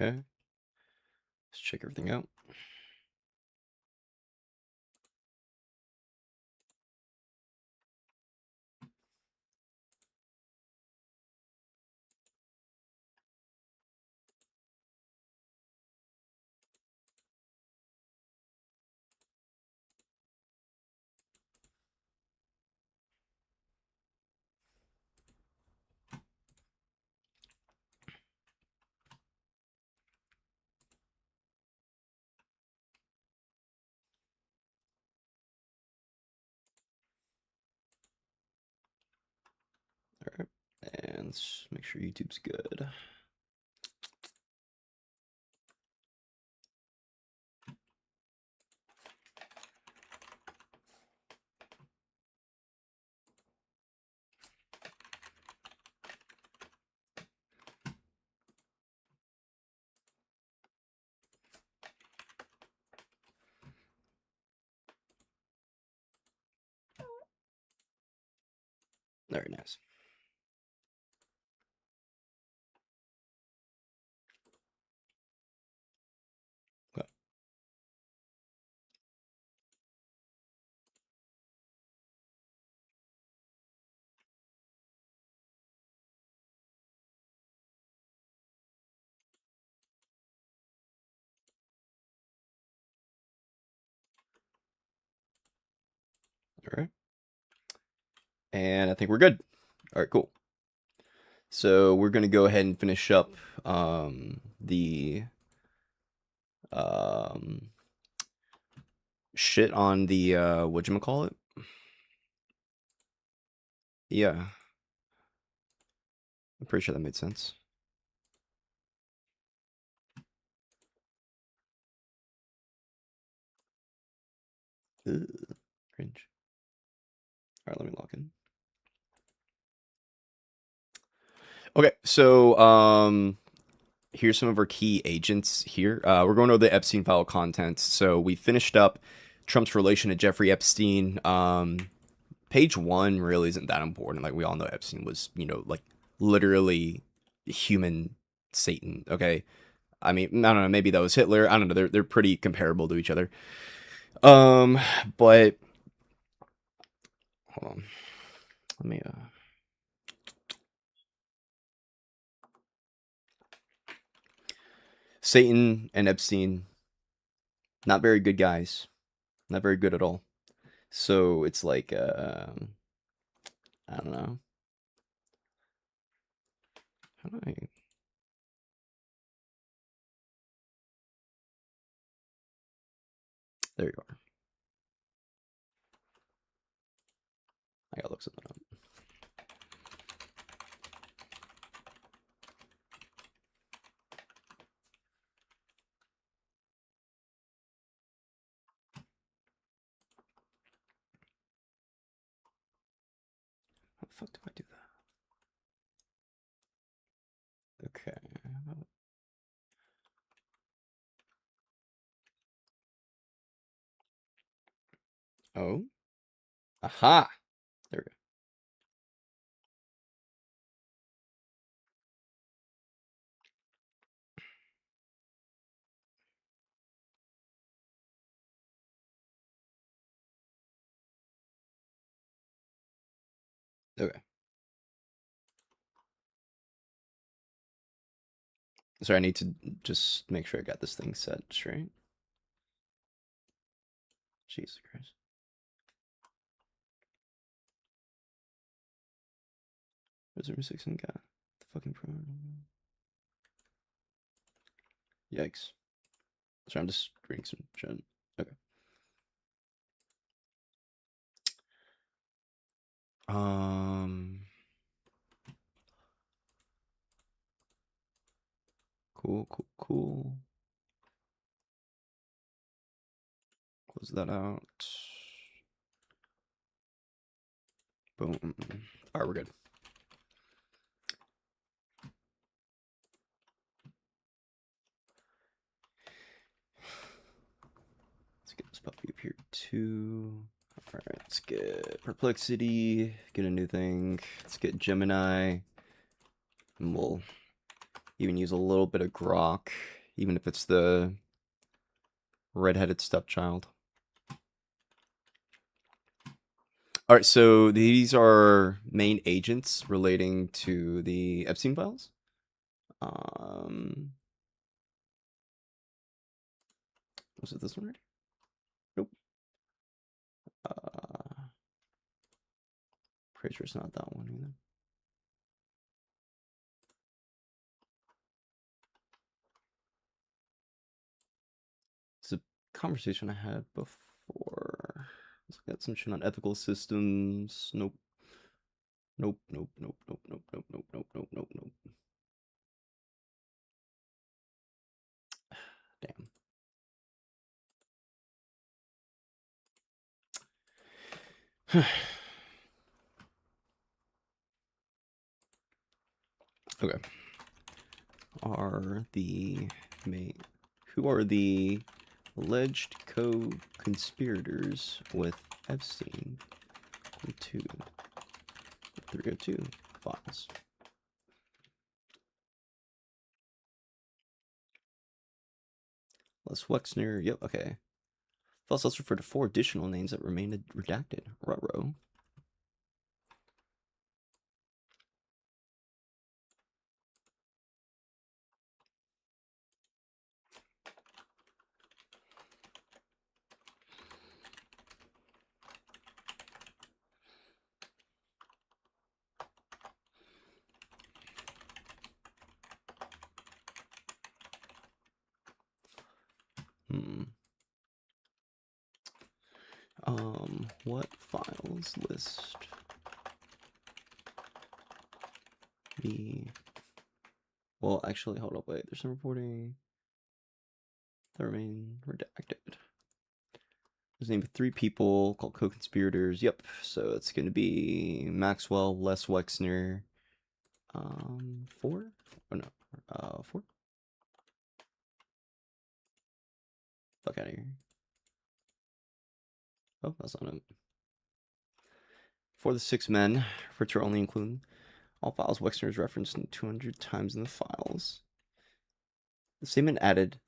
Okay. Let's check everything out. All right. And let's make sure YouTube's good. Very nice. Okay. All right. And I think we're good. All right, cool. So we're going to go ahead and finish up the shit on the whatchamacallit? Yeah. I'm pretty sure that made sense. Ugh, cringe. All right, let me log in. Okay, so here's some of our key agents here. We're going over the Epstein file contents. So we finished up Trump's relation to Jeffrey Epstein. Page 1 really isn't that important. Like, we all know Epstein was, like, literally human Satan, okay? I mean, I don't know, maybe that was Hitler. I don't know, they're pretty comparable to each other. But hold on. Let me Satan and Epstein, not very good guys. Not very good at all. So it's like I don't know. How do I There you are. I gotta look something up. How the fuck do I do that? Okay. Oh. Aha. There we go. Okay. Sorry, I need to just make sure I got this thing set straight. Jesus Christ. Reserve 6 and got the fucking program. Yikes. Sorry, I'm just reading some shit. Okay. Cool. Close that out. Boom. All right, we're good. Let's get this puppy up here too. All right, let's get Perplexity. Get a new thing. Let's get Gemini. And we'll Even use a little bit of grok, even if it's the redheaded stepchild. All right, so these are main agents relating to the Epstein files. Was it this one right? Nope. Pretty sure it's not that one either. It's a conversation I had before. Let's get some shit on ethical systems. Nope. Nope, nope, nope, nope, nope, nope, nope, nope, nope, nope, nope. Damn. Okay. Who are the alleged co-conspirators with Epstein? 302 files. Les Wexner. Yep. Okay. Files also refer to 4 additional names that remained redacted. Ruh-roh. What files list the... Well, actually, hold up, wait. There's some reporting that remain redacted. There's a name of 3 people called co-conspirators. Yep. So it's going to be Maxwell, Les Wexner, 4? Oh, no. 4? Fuck out of here. Oh, that's not it. For the 6 men, for to only include all files Wexner is referenced 200 times in the files. The statement added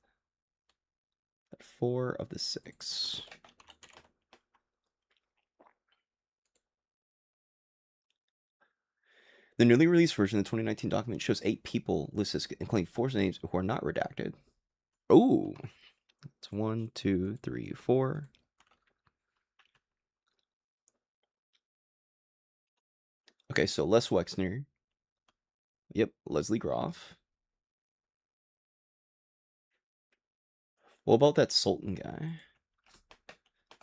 that 4 of the 6. The newly released version of the 2019 document shows 8 people listed, including 4 names who are not redacted. Oh, it's 1, 2, 3, 4. Okay, so Les Wexner. Yep, Leslie Groff. What about that Sultan guy?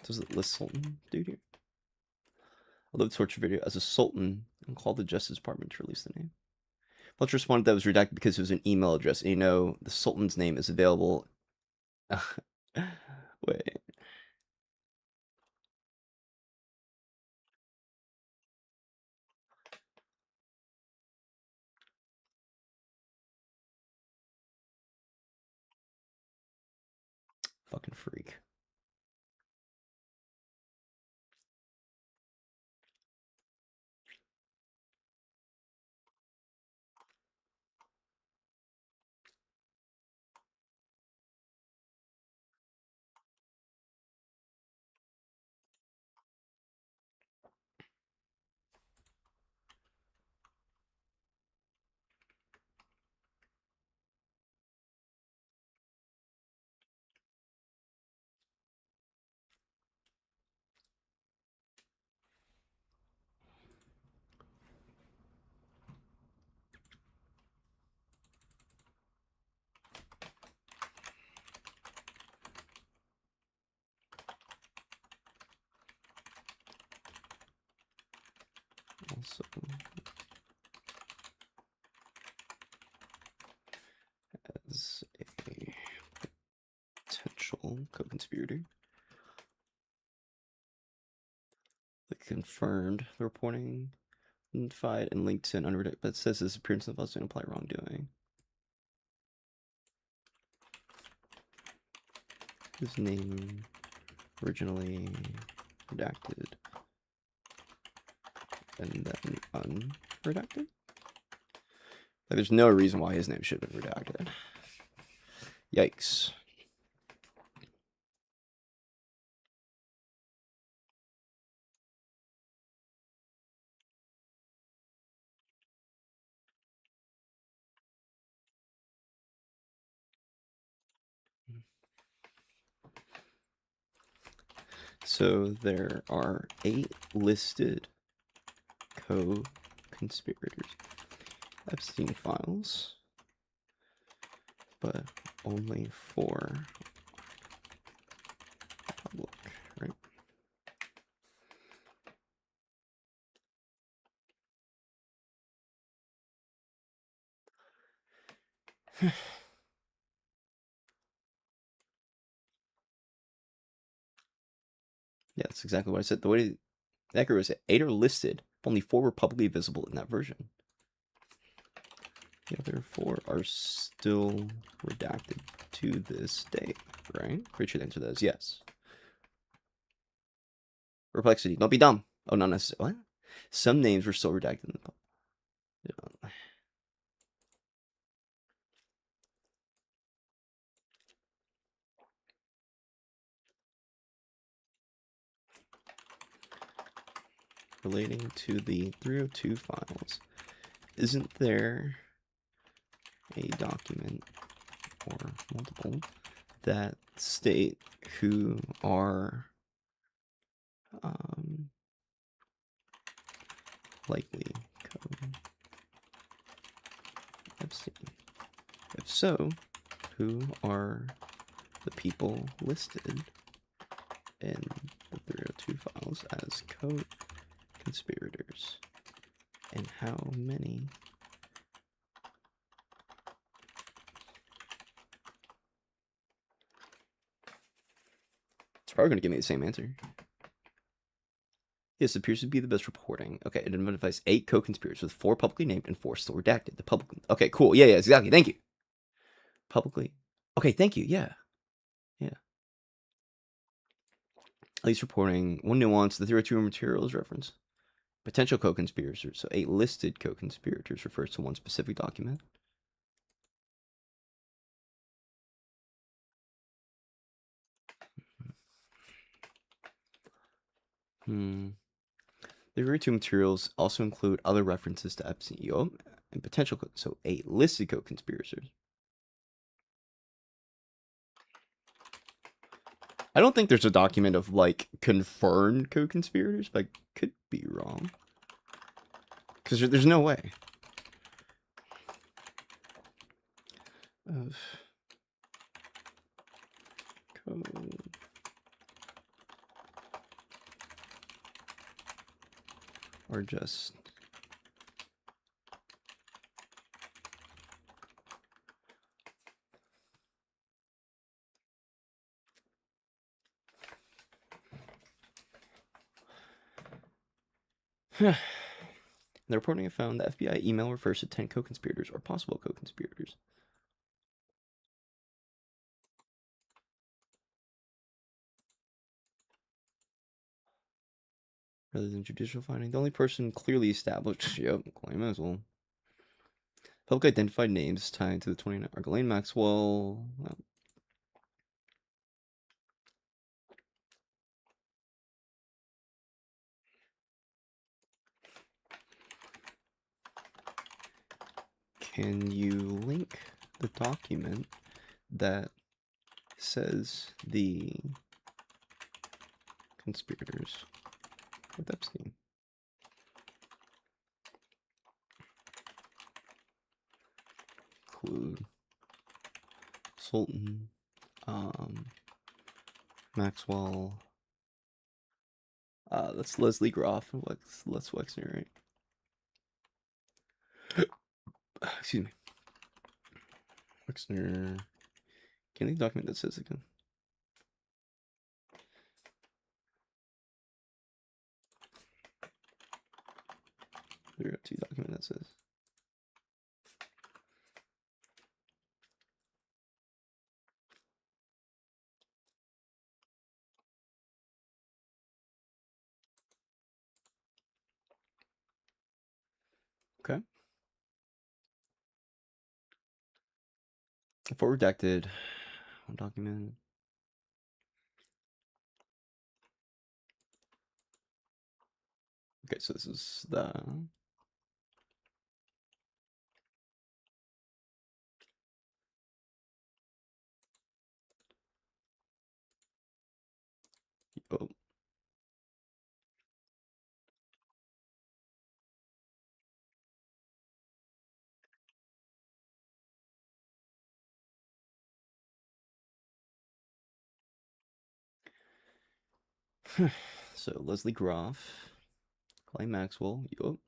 Does it list Sultan dude here? I love the torture video as a Sultan and called the Justice Department to release the name. Let's respond that was redacted because it was an email address. And you know, the Sultan's name is available. Wait. Fucking freak. Also, as a potential co-conspirator, like confirmed the reporting, identified, and linked to an unredacted, but it says this appearance of us to imply wrongdoing. His name originally redacted and then unredacted. Like, there's no reason why his name should have been redacted. Yikes. So there are 8 listed co-conspirators. Epstein files, but only 4 public, right? Yeah, that's exactly what I said. The way that was 8 are listed, only 4 were publicly visible in that version. The other 4 are still redacted to this day, right? Pretty sure the answer to that is yes. Perplexity. Don't be dumb. Oh, not necessarily. What? Some names were still redacted in the public. Yeah. Relating to the 302 files, isn't there a document or multiple that state who are likely co-Epstein? If so, who are the people listed in the 302 files as co-conspirators? And how many? It's probably going to give me the same answer. Yes, appears to be the best reporting. Okay, it identifies 8 co-conspirators with 4 publicly named and 4 still redacted. The public. Okay, cool. Yeah, exactly. Thank you. Publicly. Okay, thank you. Yeah. At least reporting one nuance: the 302 materials reference potential co-conspirators. So 8 listed co-conspirators refers to one specific document. The 302 materials also include other references to Epstein and potential. So 8 listed co-conspirators. I don't think there's a document of like confirmed co-conspirators, but I could be wrong. Because there's no way. Of code. Or just the reporting I found, the FBI email refers to 10 co-conspirators or possible co-conspirators. Rather than judicial finding, the only person clearly established, yep, claim as well. Public identified names tied to the 29 are Ghislaine Maxwell. Can you link the document that says the conspirators with Epstein? Include Sultan, Maxwell. That's Leslie Groff and Les Wexner, right? Excuse me. Wexner. Can you document that says again? There are 2 document that says. Okay. For redacted document. Okay, so this is the. Oh. So Leslie Groff, Clay Maxwell. Yup.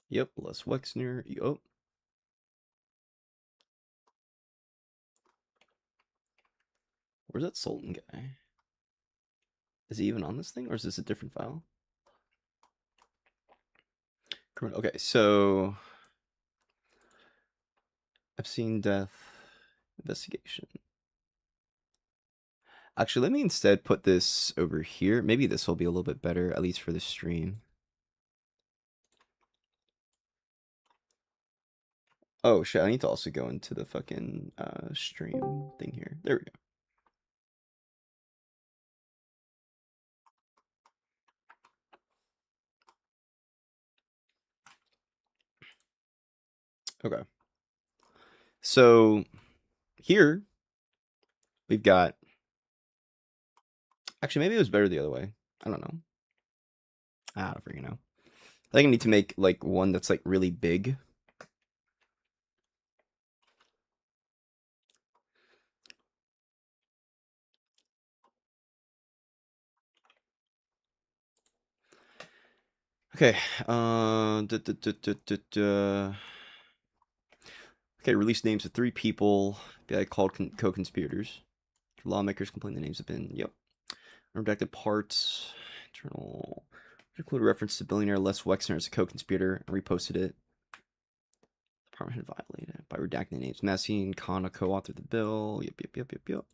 Yep. Les Wexner. Yup. Where's that Sultan guy? Is he even on this thing, or is this a different file? Okay, so Epstein death investigation. Actually, let me instead put this over here. Maybe this will be a little bit better, at least for the stream. Oh shit, I need to also go into the fucking stream thing here. There we go. Okay. So here we've got. Actually, maybe it was better the other way. I don't know. I don't freaking know. I think I need to make like one that's like really big. Okay. Okay, release names of 3 people called co-conspirators. Lawmakers complain the names have been, yep. Redacted parts. Internal. Include a reference to billionaire Les Wexner as a co-conspirator and reposted it. The department had violated it by redacting the names. Massey and Khanna co-authored the bill. Yep.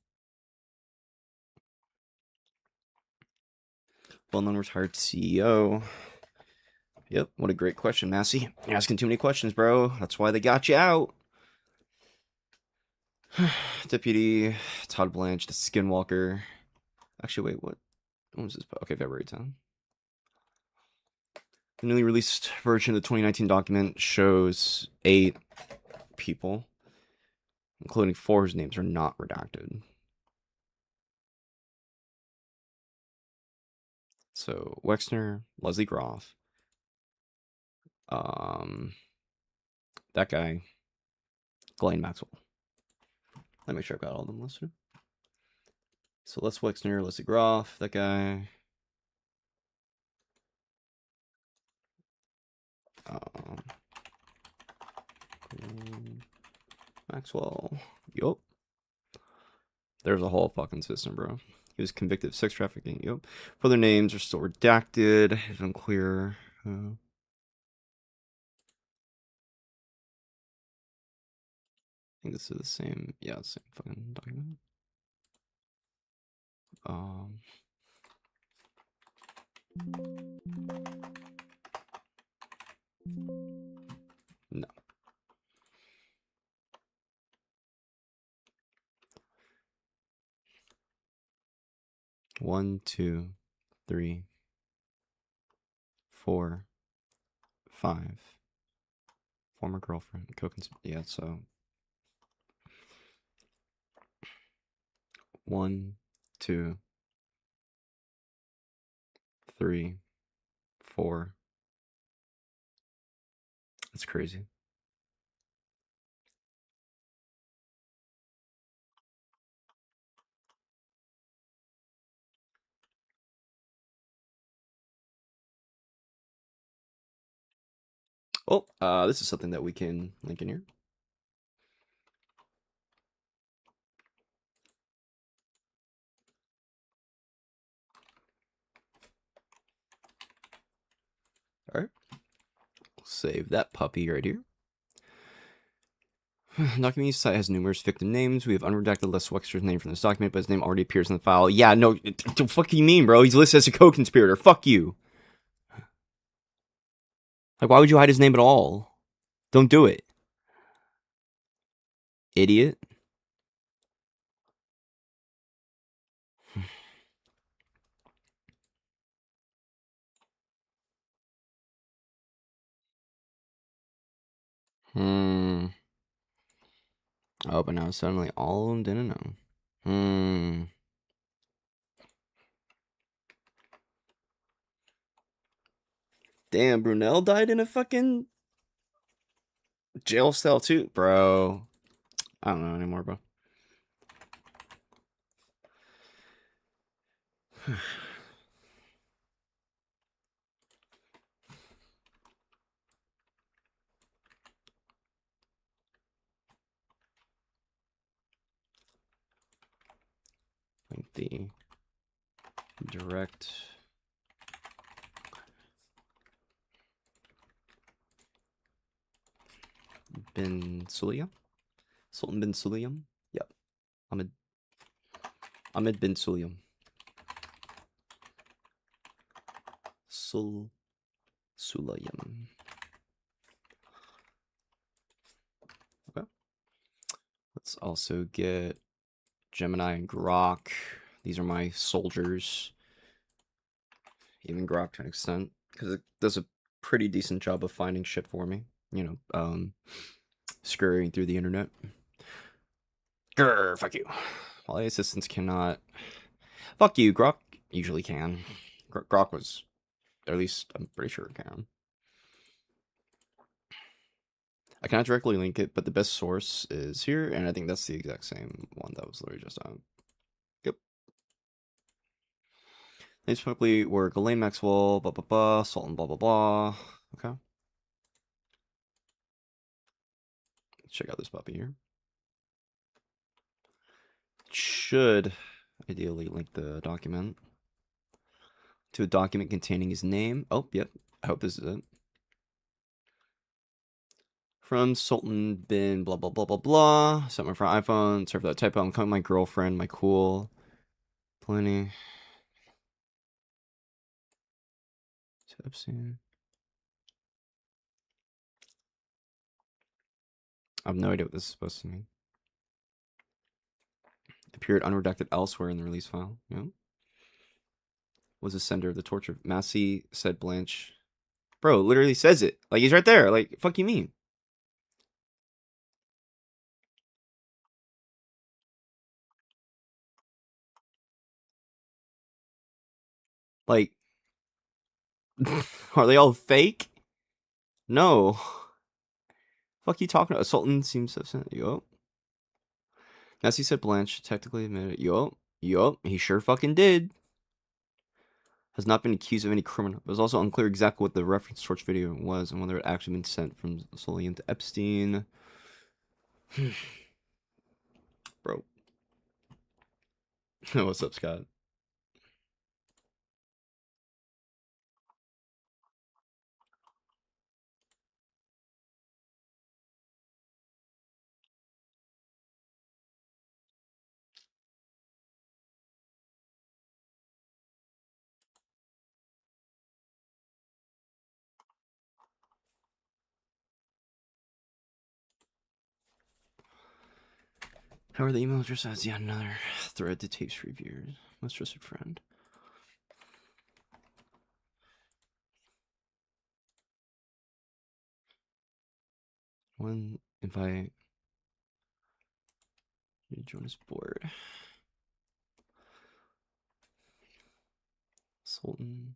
Well-known retired CEO. Yep, what a great question, Massey. You're asking too many questions, bro. That's why they got you out. Deputy Todd Blanche, the Skinwalker. Actually, wait, what? When was this? Okay, February 10th. The newly released version of the 2019 document shows 8 people, including 4 whose names are not redacted. So Wexner, Leslie Groff, that guy, Glenn Maxwell. Let me make sure I've got all of them listed. So Les Wexner, Leslie Groff, that guy. Maxwell. Yup. There's a whole fucking system, bro. He was convicted of sex trafficking. Yup. Further names are still redacted. It's unclear. I think this is the same. Yeah, same fucking document. No. 1, 2, 3, 4, 5. Former girlfriend. Yeah, so 1, 2, 3, 4. That's crazy. Oh, this is something that we can link in here. All right. Save that puppy right here. Document site has numerous victim names. We have unredacted Les Wexner's name from this document, but his name already appears in the file. Yeah, no, what the fuck do you mean, bro? He's listed as a co-conspirator. Fuck you. Like, why would you hide his name at all? Don't do it, idiot. Hmm. Oh, but now suddenly all of them didn't know. Hmm. Damn, Brunel died in a fucking jail cell too, bro. I don't know anymore, bro. Like the direct bin Suliam? Sultan bin Suliam? Yep. Ahmed Ahmed bin Suliam. Sulayam. Okay. Let's also get Gemini and Grok. These are my soldiers. Even Grok to an extent. Because it does a pretty decent job of finding shit for me. You know, scurrying through the internet. Grr, fuck you. While the assistants cannot. Fuck you, Grok usually can. Grok was, or at least I'm pretty sure it can. I cannot directly link it, but the best source is here, and I think that's the exact same one that was literally just on. Yep. Names publicly were Ghislaine Maxwell, blah blah blah, Sultan, blah blah blah. Okay. Let's check out this puppy here. Should ideally link the document to a document containing his name. Oh, yep. I hope this is it. From Sultan bin blah blah blah blah blah. Something for iPhone. Sorry for that typo. I'm calling my girlfriend, my cool. Plenty. Epstein. I have no idea what this is supposed to mean. Appeared unredacted elsewhere in the release file. Yeah. Was the sender of the torture. Massey said Blanche. Bro, literally says it. Like, he's right there. Like, fuck you mean? Like, are they all fake? No. Fuck you talking about? Sultan seems so upset. Yup. Massey said Blanche technically admitted. Yup. Yup. He sure fucking did. Has not been accused of any criminal. It was also unclear exactly what the reference torch video was and whether it actually been sent from Solian to Epstein. Bro. What's up, Scott? How are the email address as yet another thread to tapes reviewers? Most trusted friend. One invite you to join us board. Sultan.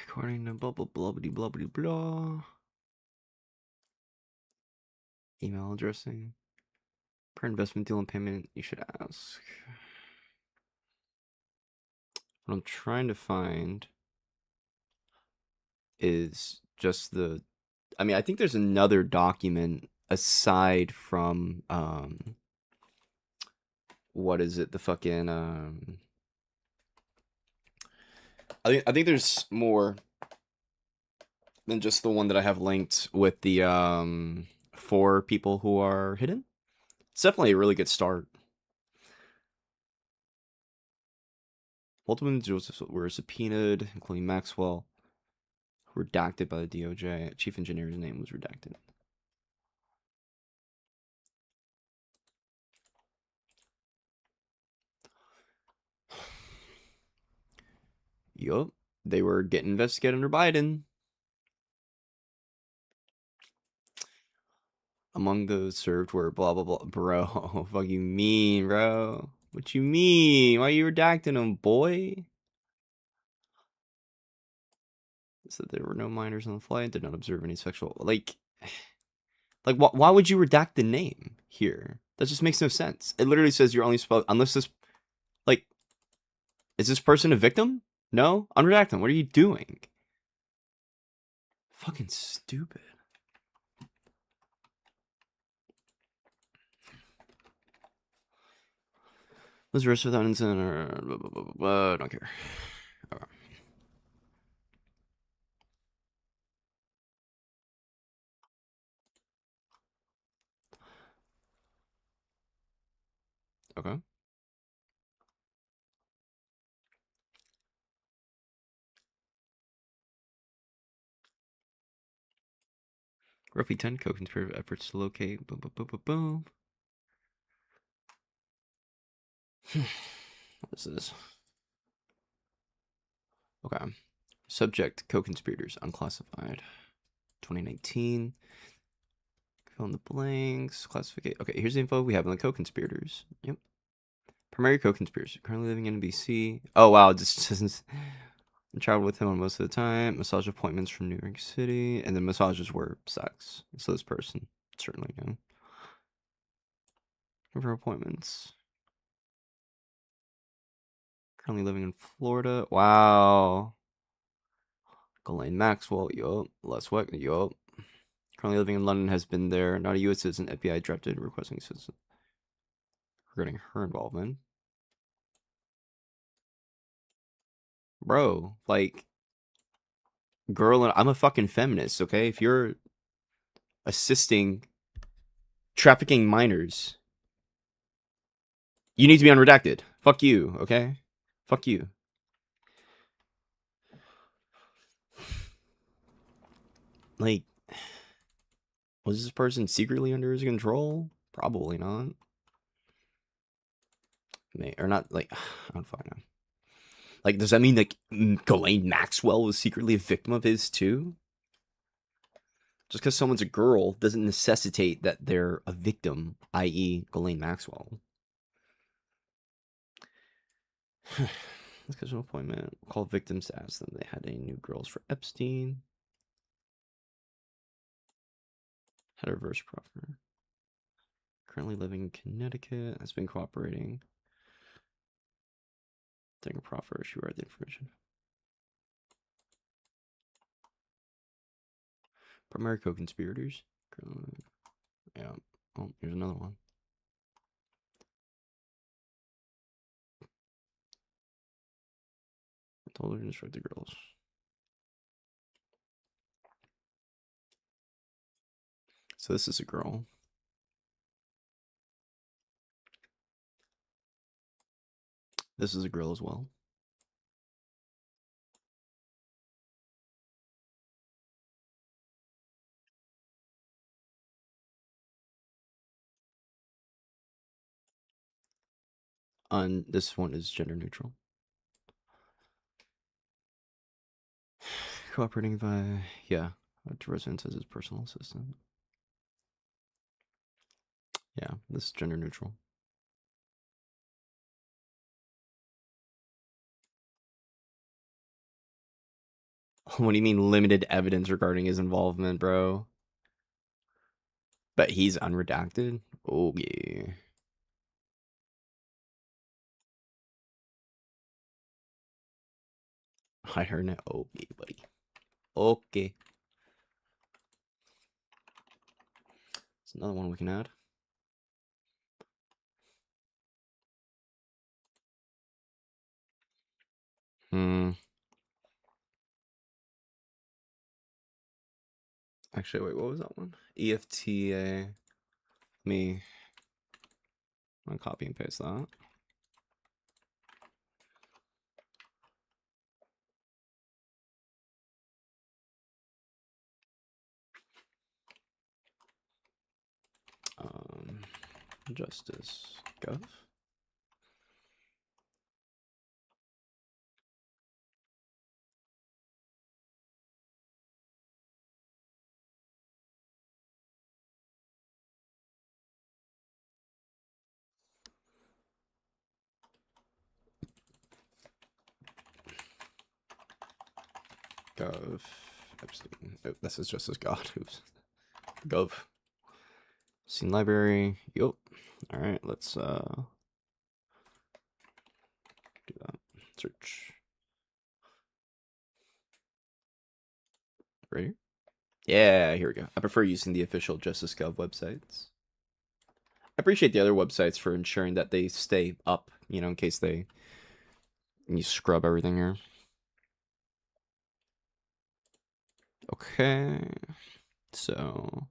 According to blah blah blah blah blah blah blah. Email addressing. Per investment deal and payment, you should ask. What I'm trying to find is just the. I mean, I think there's another document aside from what is it? The fucking I think there's more than just the one that I have linked with the 4 people who are hidden. It's definitely a really good start. Multiple individuals were subpoenaed, including Maxwell, redacted by the DOJ. Chief engineer's name was redacted. Yup, they were getting investigated under Biden. Among those served were blah blah blah. Bro, fuck you mean, bro? What you mean? Why are you redacting them, boy? Said there were no minors on the flight. Did not observe any sexual like. Why would you redact the name here? That just makes no sense. It literally says you're only supposed unless this like. Is this person a victim? No, unredact them. What are you doing? Fucking stupid. Was arrested without incident or blah, blah, blah, blah, blah. I don't care. Okay. Okay. Roughly 10 co-conspirator efforts to locate. Boom, boom, boom, boom, boom. What is this? Okay. Subject, co-conspirators, unclassified. 2019. Fill in the blanks. Classification. Okay, here's the info we have on the co-conspirators. Yep. Primary co-conspirators. Currently living in BC. Oh, wow. This isn't... I traveled with him on most of the time. Massage appointments from New York City. And the massages were sex. So this person certainly knew. For appointments. Currently living in Florida. Wow. Ghislaine Maxwell. Yup. Les Weck. Yup. Currently living in London. Has been there. Not a U.S. citizen. FBI drafted requesting citizen. Regarding her involvement. Bro. Like. Girl, I'm a fucking feminist, okay? If you're assisting trafficking minors, you need to be unredacted. Fuck you, okay? Fuck you. Like, was this person secretly under his control? Probably not. Or not, like, I don't fucking know. Like, does that mean, like, Ghislaine Maxwell was secretly a victim of his, too? Just because someone's a girl doesn't necessitate that they're a victim, i.e. Ghislaine Maxwell. Schedule an appointment. Call victims to ask them if they had any new girls for Epstein. Had a reverse proffer. Currently living in Connecticut. Has been cooperating. Taking a proffer. She read the information. Primary co-conspirators. Yeah. Oh, here's another one. I told her to instruct the girls. So this is a girl. This is a girl as well. And this one is gender neutral. Cooperating by, yeah, to residence as his personal assistant. Yeah, this is gender neutral. What do you mean limited evidence regarding his involvement, bro? But he's unredacted? Oh, yeah. I heard it. Oh, yeah, buddy. Okay. It's another one we can add. Hmm. Actually, wait, what was that one? EFTA. Me. I'm gonna copy and paste that. Um, Justice Gov. Gov. Epstein. Oh, this is Justice God. Oops. Gov. Scene library. Yup. All right, let's do that. Search. Right here. Yeah, here we go. I prefer using the official Justice Gov websites. I appreciate the other websites for ensuring that they stay up, you know, in case you scrub everything here. Okay, so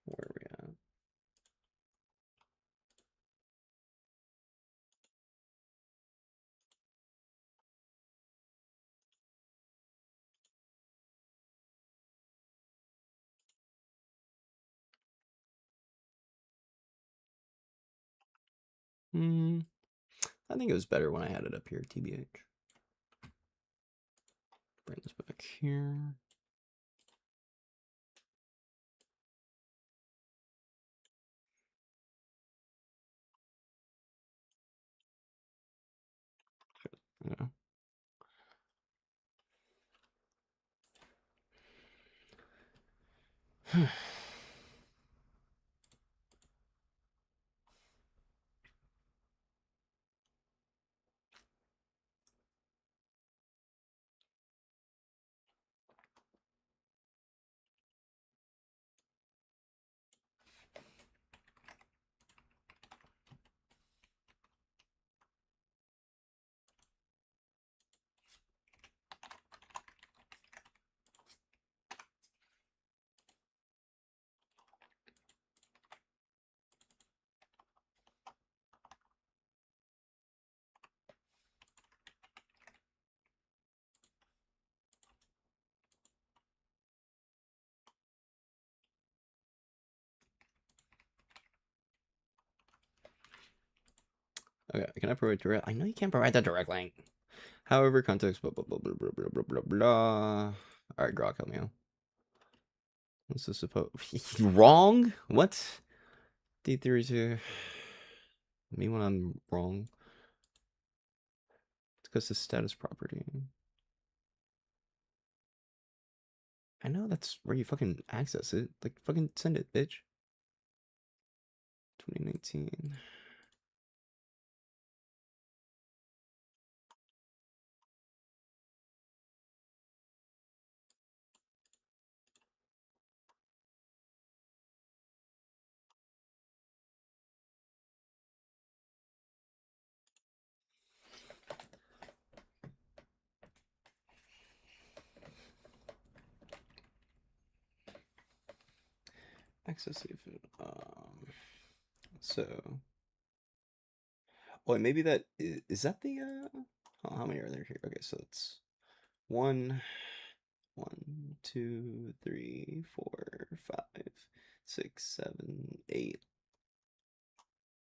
where are we at? I think it was better when I had it up here, TBH. Bring this back here. Yeah. Okay, can I provide direct? I know you can't provide the direct link. However, context, blah, blah, blah, blah, blah, blah, blah, blah, blah. All right, Grok, help me out. What's this supposed? Wrong? What? D32. Me when I'm wrong. It's because the status property. I know that's where you fucking access it. Like, fucking send it, bitch. 2019. Access even. So. Oh, and maybe that is that the oh, how many are there here? Okay, so it's one, one, two, three, four, five, six, seven, eight.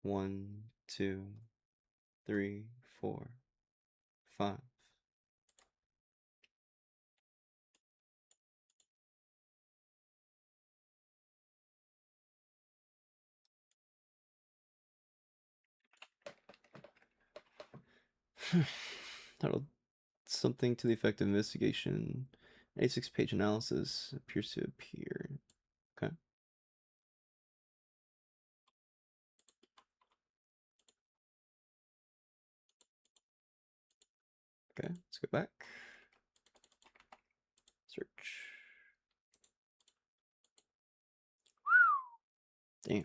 One, two, three, four, five. Titled something to the effect of investigation. 86-page analysis appears to appear. Okay. Okay, let's go back. Search. Damn.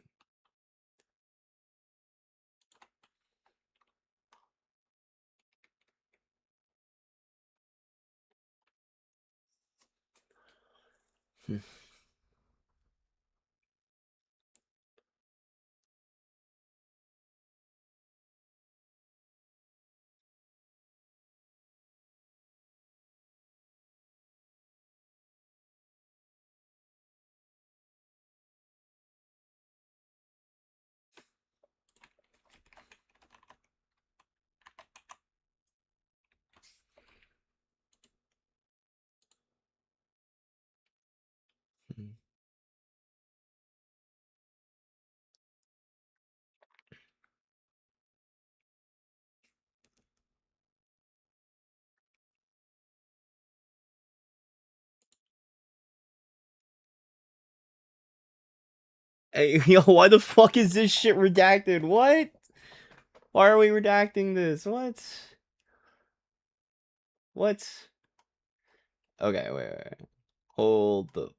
Hey, yo, why the fuck is this shit redacted? What? Why are we redacting this? What? What? Okay, wait. Hold the...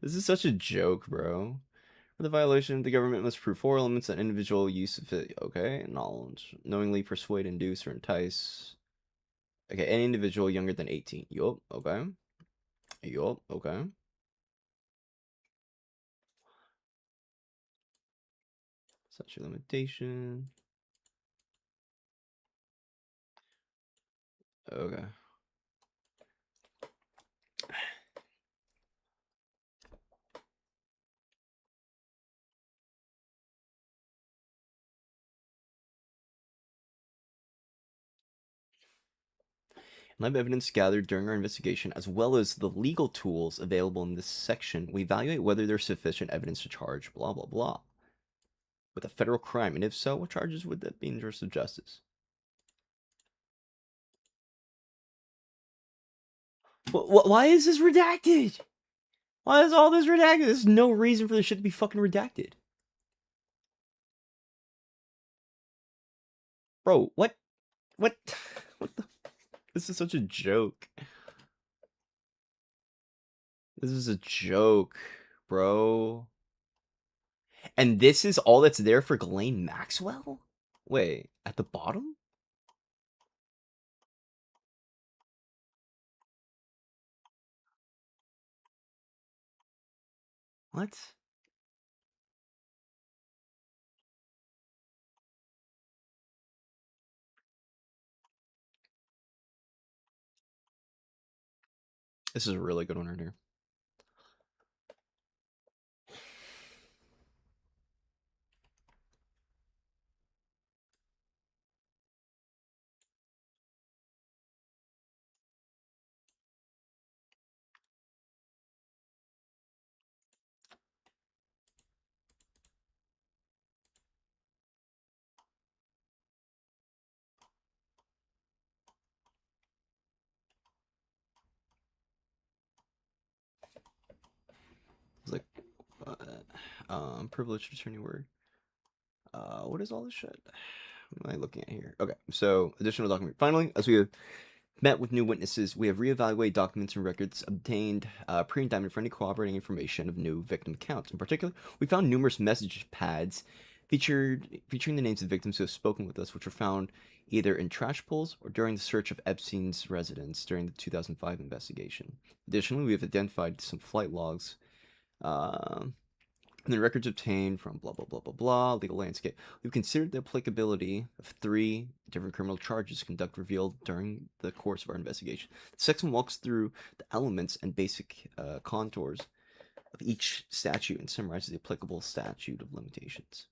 This is such a joke, bro. For the violation, the government must prove 4 elements that individual use of it. Okay, knowledge. Knowingly persuade, induce, or entice. Okay, any individual younger than 18. Yup, okay. Yup, okay. Such a limitation. Okay. In light of evidence gathered during our investigation, as well as the legal tools available in this section, we evaluate whether there's sufficient evidence to charge blah blah blah with a federal crime, and if so, what charges would that be in interest of justice? Why is this redacted? Why is all this redacted? There's no reason for this shit to be fucking redacted. Bro, what? What? What the? This is such a joke. This is a joke, bro. And this is all that's there for Ghislaine Maxwell? Wait, at the bottom? What? This is a really good one right here. It's like, privileged attorney word. What is all this shit? What am I looking at here? Okay, so additional document. Finally, as we have met with new witnesses, we have reevaluated documents and records obtained pre-indictment for any corroborating information of new victim accounts. In particular, we found numerous message pads featuring the names of victims who have spoken with us, which were found either in trash pulls or during the search of Epstein's residence during the 2005 investigation. Additionally, we have identified some flight logs and the records obtained from blah blah blah blah blah legal landscape. We've considered the applicability of 3 different criminal charges conduct revealed during the course of our investigation. The section walks through the elements and basic contours of each statute and summarizes the applicable statute of limitations.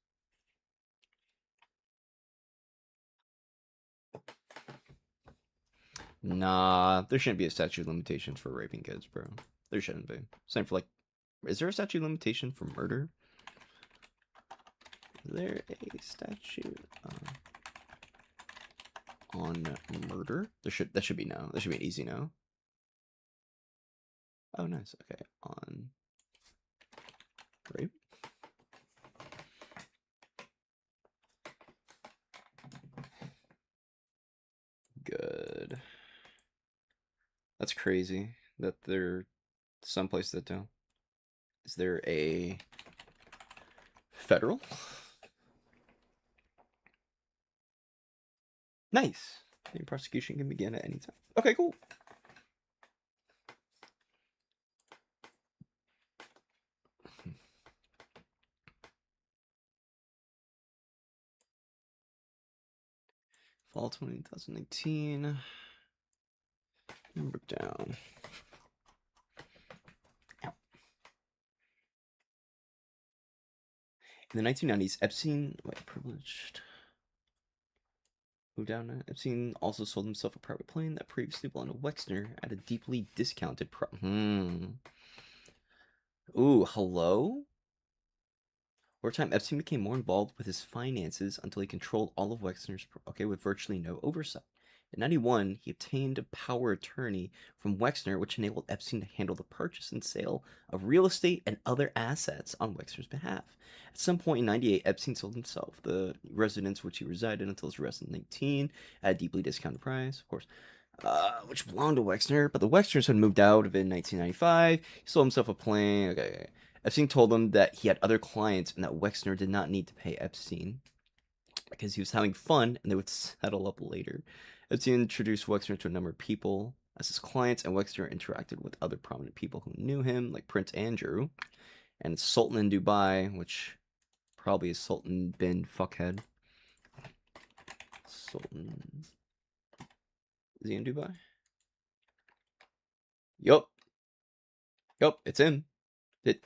Nah, there shouldn't be a statute of limitations for raping kids, bro. There shouldn't be. Same for like, is there a statute of limitation for murder? Is there a statute on murder. That should be no. That should be an easy no. Oh, nice. Okay, on rape. Good. That's crazy that there some places that don't. Is there a federal? Nice. The prosecution can begin at any time. Okay, cool. Fall 2018. Number down. In the 1990s, Epstein, privileged. Moved down. Epstein also sold himself a private plane that previously belonged to Wexner at a deeply discounted price. Ooh, hello? Over time, Epstein became more involved with his finances until he controlled all of Wexner's, with virtually no oversight. In 91, he obtained a power of attorney from Wexner, which enabled Epstein to handle the purchase and sale of real estate and other assets on Wexner's behalf. At some point in 98, Epstein sold himself the residence which he resided until his arrest in 19 at a deeply discounted price, of course, which belonged to Wexner, but the Wexners had moved out of it in 1995. He sold himself a plane. Okay. Epstein told them that he had other clients and that Wexner did not need to pay Epstein because he was having fun and they would settle up later. Epstein introduced Wexner to a number of people as his clients, and Wexner interacted with other prominent people who knew him, like Prince Andrew and Sultan in Dubai, which probably is Sultan bin Fuckhead. Sultan. Is he in Dubai? Yup. Yup, it's him.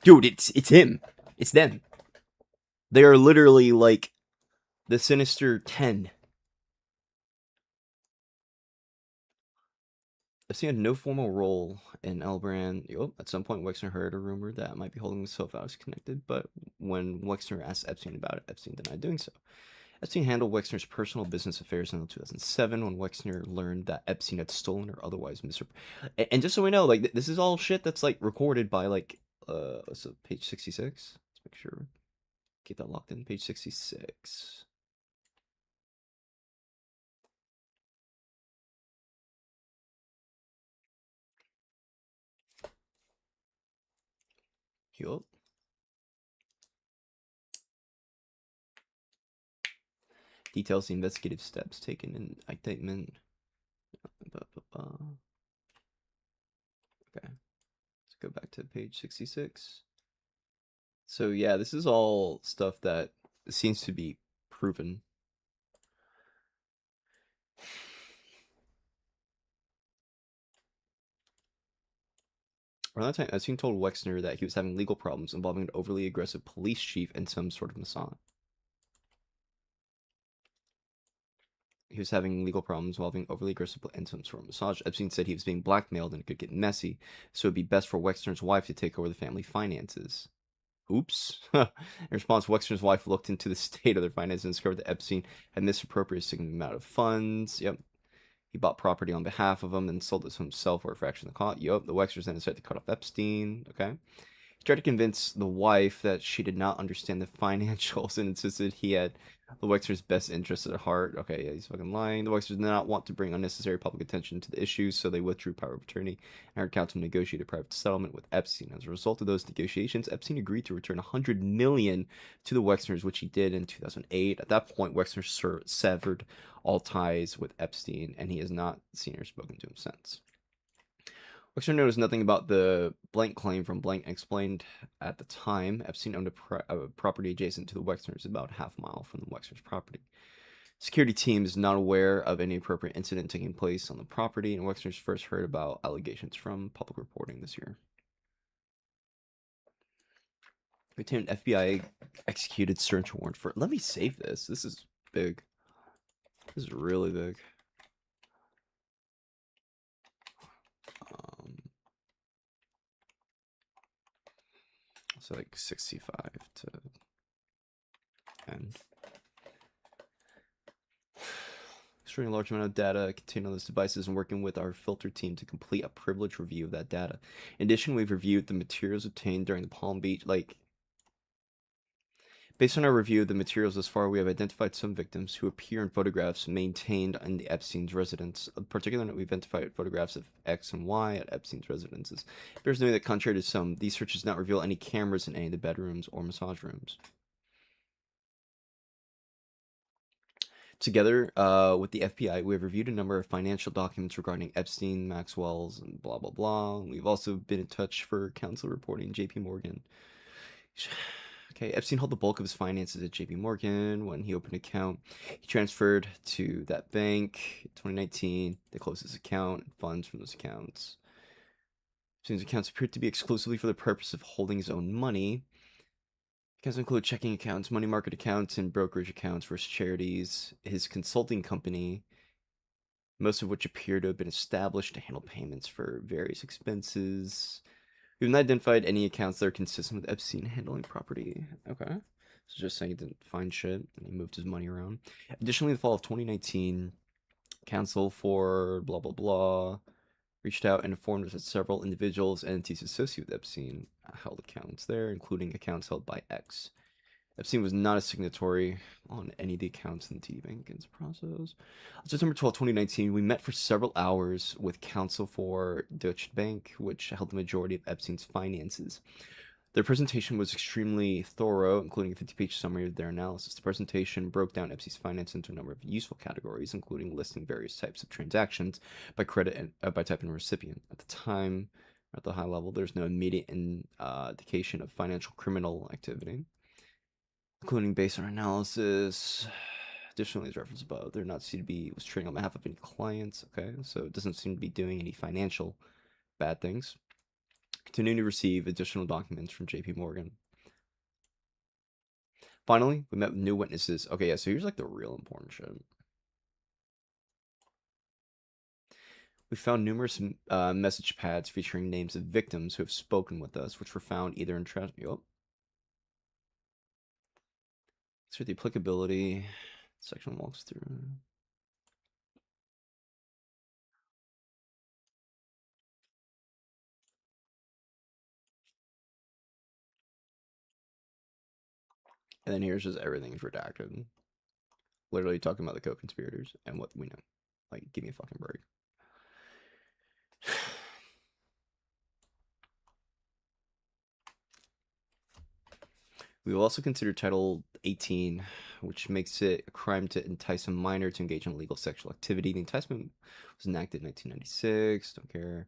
Dude, it's him. It's them. They are literally like the Sinister 10. Epstein had no formal role in Elbrand. At some point, Wexner heard a rumor that might be holding himself out as connected, but when Wexner asked Epstein about it, Epstein denied doing so. Epstein handled Wexner's personal business affairs until 2007, when Wexner learned that Epstein had stolen or otherwise misrepresented. And just so we know, like, this is all shit that's like recorded by like so page 66. Let's make sure keep that locked in. Page 66. Yup. Details the investigative steps taken in indictment. Okay, let's go back to page 66. So yeah, this is all stuff that seems to be proven. Around that time, Epstein told Wexner that he was having legal problems involving an overly aggressive police chief and some sort of massage. He was having legal problems involving overly aggressive and some sort of massage. Epstein said he was being blackmailed and it could get messy, so it'd be best for Wexner's wife to take over the family finances. Oops. In response, Wexner's wife looked into the state of their finances and discovered that Epstein had misappropriated a significant amount of funds. Yep. He bought property on behalf of him and sold it to himself for a fraction of the cost. Yup, the Wexners then decided to cut off Epstein. Okay. He tried to convince the wife that she did not understand the financials and insisted he had the Wexner's best interests at heart. Okay, yeah, he's fucking lying. The Wexners did not want to bring unnecessary public attention to the issues, so they withdrew power of attorney and hired counsel to negotiate a private settlement with Epstein. As a result of those negotiations, Epstein agreed to return $100 million to the Wexners, which he did in 2008. At that point, Wexner severed all ties with Epstein, and he has not seen or spoken to him since. Wexner noticed nothing about the blank claim from blank and explained at the time Epstein owned a property adjacent to the Wexners, about half a mile from the Wexners' property. Security team is not aware of any appropriate incident taking place on the property, and Wexners first heard about allegations from public reporting this year. We obtained an FBI executed search warrant for. Let me save this. This is big. This is really big. So like 65 to end. storing a large amount of data contained on those devices and working with our filter team to complete a privileged review of that data. In addition, we've reviewed the materials obtained during the Palm Beach, based on our review of the materials thus far, we have identified some victims who appear in photographs maintained in the Epstein's residence. Particularly, we've identified photographs of X and Y at Epstein's residences. It bears noting that, contrary to some, these searches do not reveal any cameras in any of the bedrooms or massage rooms. Together with the FBI, we have reviewed a number of financial documents regarding Epstein, Maxwell's, and blah, blah, blah. We've also been in touch for counsel reporting JP Morgan. Okay, Epstein held the bulk of his finances at JP Morgan. When he opened an account, he transferred to that bank in 2019. They closed his account and funds from those accounts. Epstein's accounts appeared to be exclusively for the purpose of holding his own money. Accounts include checking accounts, money market accounts, and brokerage accounts for his charities, his consulting company, most of which appear to have been established to handle payments for various expenses. We've not identified any accounts that are consistent with Epstein handling property. Okay. So just saying he didn't find shit and he moved his money around. Additionally, in the fall of 2019, counsel for blah, blah, blah reached out and informed us that several individuals and entities associated with Epstein held accounts there, including accounts held by X. Epstein was not a signatory on any of the accounts in the TD Bank process. On September 12, 2019, we met for several hours with counsel for Deutsche Bank, which held the majority of Epstein's finances. Their presentation was extremely thorough, including a 50-page summary of their analysis. The presentation broke down Epstein's finance into a number of useful categories, including listing various types of transactions by credit and by type and recipient. At the time, at the high level, there's no immediate indication of financial criminal activity, including based on analysis. Additionally, as referenced above, they're not seen to be was trading on behalf of any clients. Okay, so it doesn't seem to be doing any financial bad things. Continuing to receive additional documents from JP Morgan. Finally, we met with new witnesses. Okay, yeah, so here's like the real important shit. We found numerous message pads featuring names of victims who have spoken with us, which were found either in trash. Yep. So the applicability section walks through. And then here's just everything's redacted. Literally talking about the co-conspirators and what we know. Like, give me a fucking break. We will also consider Title 18, which makes it a crime to entice a minor to engage in illegal sexual activity. The enticement was enacted in 1996. Don't care.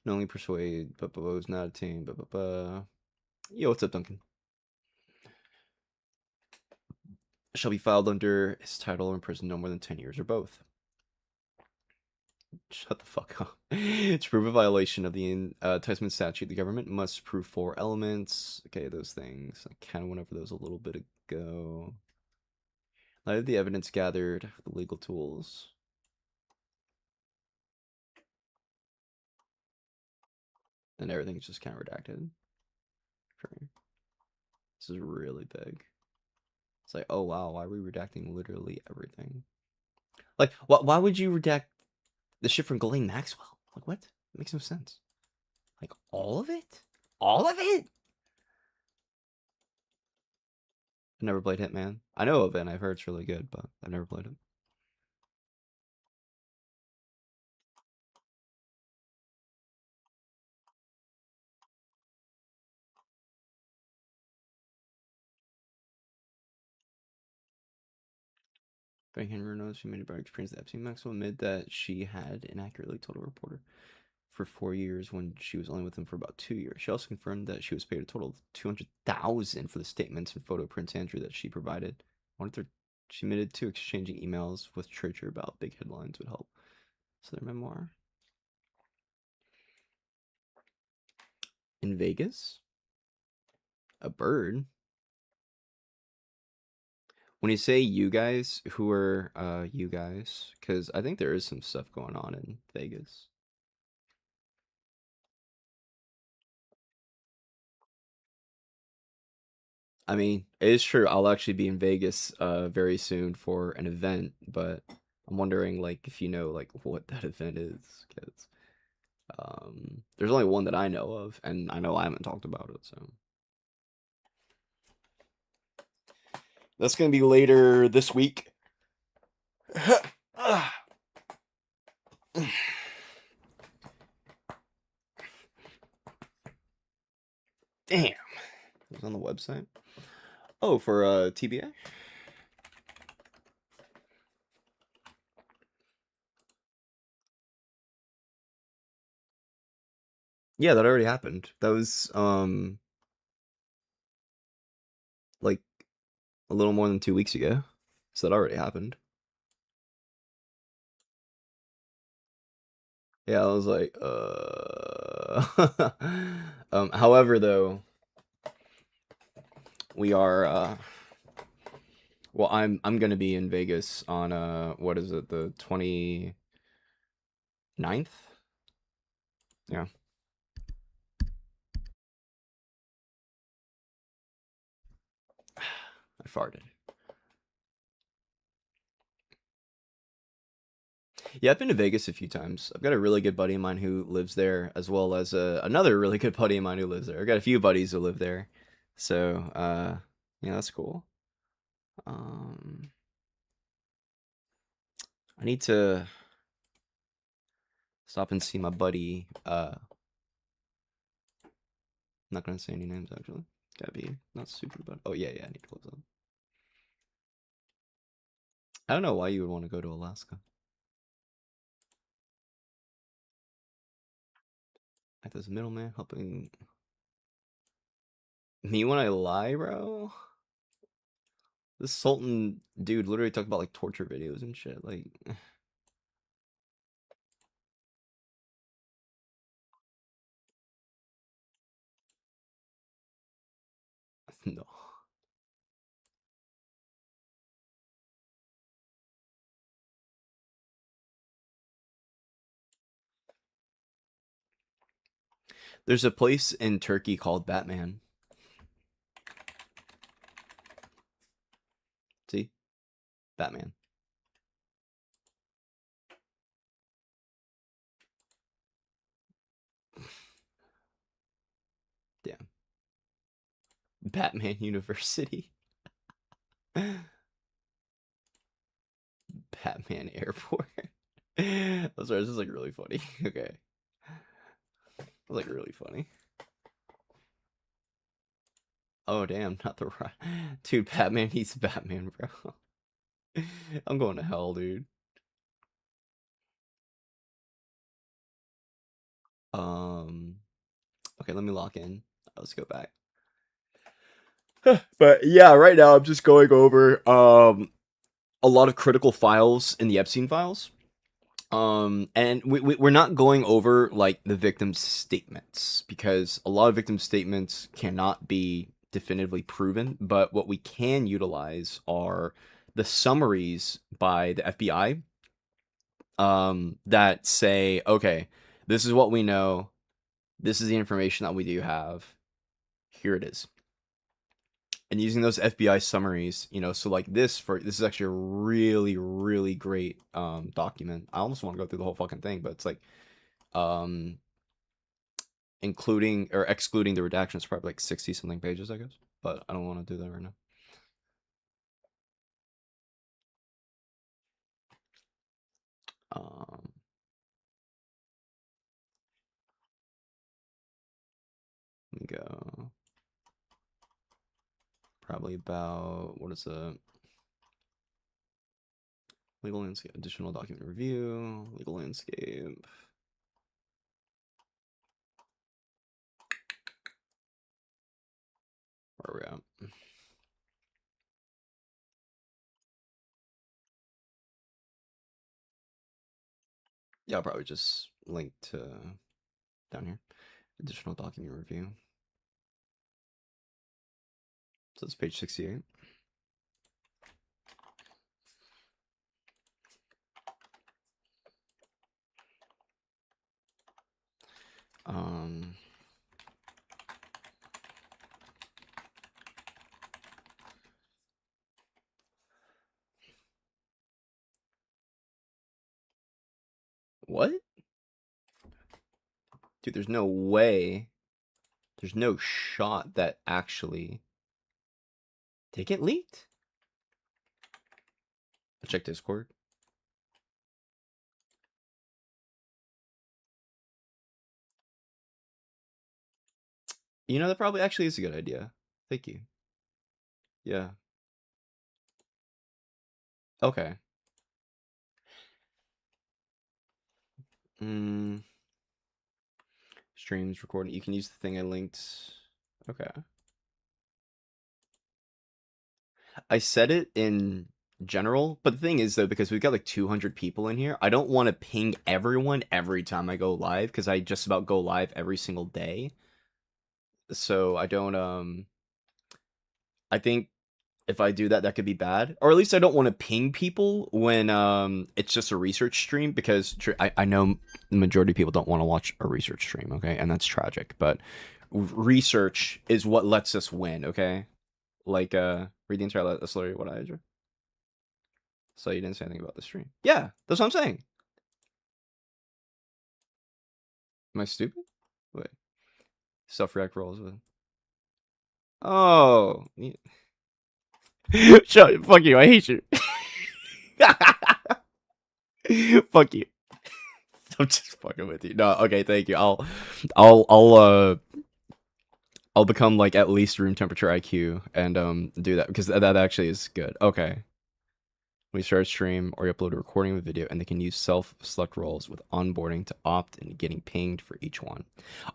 Knowingly persuade, but was not attained. Yo, what's up, Duncan? Shall be filed under his title or in prison no more than 10 years or both. Shut the fuck up. To prove a violation of the enticement statute, the government must prove 4 elements. Okay, those things. I kind of went over those a little bit ago. Light of the evidence gathered, the legal tools. And everything's just kind of redacted. This is really big. It's like, oh wow, why are we redacting literally everything? Like, why would you redact the shit from Ghislaine Maxwell? Like, what? It makes no sense. Like, all of it? All of it? I've never played Hitman. I know of it, and I've heard it's really good, but I've never played it. Frank Henry knows she made it by experience that Epstein. Maxwell admitted that she had inaccurately told a reporter for 4 years when she was only with him for about 2 years. She also confirmed that she was paid a total of $200,000 for the statements and photo Prince Andrew that she provided. She admitted to exchanging emails with Treacher about big headlines would help. So their memoir. In Vegas? A bird? When you say you guys, who are you guys? Because I think there is some stuff going on in Vegas. I mean, it is true. I'll actually be in Vegas very soon for an event, but I'm wondering like if you know like what that event is, because there's only one that I know of, and I know I haven't talked about it, so that's gonna be later this week. Damn, it was on the website. Oh, for TBA. Yeah, that already happened. That was like a little more than 2 weeks ago. So that already happened. Yeah, I was like, however though, we are well, I'm gonna be in Vegas on what is it, the 29th? Yeah. I farted. Yeah, I've been to Vegas a few times. I've got a really good buddy of mine who lives there, as well as another really good buddy of mine who lives there. I got a few buddies who live there, so yeah, that's cool. Um, I need to stop and see my buddy. I'm not gonna say any names actually. Gotta be not super, but oh yeah, I need to close up. I don't know why you would want to go to Alaska. Act as a middleman, helping me when I lie, bro. This Sultan dude literally talked about like torture videos and shit. Like, no. There's a place in Turkey called Batman. See? Batman. Damn. Batman University. Batman Airport. I'm sorry, this is like really funny. Okay. It's like really funny. Oh damn, not the right dude, Batman he's Batman, bro. I'm going to hell, dude. Um okay, let me lock in. Let's go back. But yeah, right now I'm just going over a lot of critical files in the Epstein files. And we're not going over like the victim's statements because a lot of victim statements cannot be definitively proven, but what we can utilize are the summaries by the FBI that say, okay, this is what we know, this is the information that we do have, here it is. And using those FBI summaries, so like this is actually a really, really great document. I almost want to go through the whole fucking thing, but it's like um including or excluding the redactions, probably like 60 something pages, I guess. But I don't want to do that right now. Um, Let me go. Probably about what is it? Legal landscape, additional document review, legal landscape. Where are we at? Yeah, I'll probably just link to down here. Additional document review. So it's page 68. Um, What? Dude, there's no way. There's no shot that actually. Did it get leaked? I'll check Discord. You know, that probably actually is a good idea. Thank you. Yeah. Okay. Mm, streams, recording. You can use the thing I linked. Okay. I said it in general, but the thing is though, because we've got like 200 people in here, I don't want to ping everyone every time I go live because I just about go live every single day. So I don't I think if I do that, that could be bad. Or at least I don't want to ping people when it's just a research stream because I know the majority of people don't want to watch a research stream, okay? And that's tragic, but research is what lets us win, okay? Like read the entire story what I drew. So you didn't say anything about the stream. Yeah, that's what I'm saying. Am I stupid? Wait. Self-react rolls with. Oh. Shut fuck you, I hate you. Fuck you. I'm just fucking with you. No, okay, thank you. I'll I'll become like at least room temperature IQ and do that because that actually is good. Okay. We start a stream or you upload a recording of a video and they can use self-select roles with onboarding to opt and getting pinged for each one.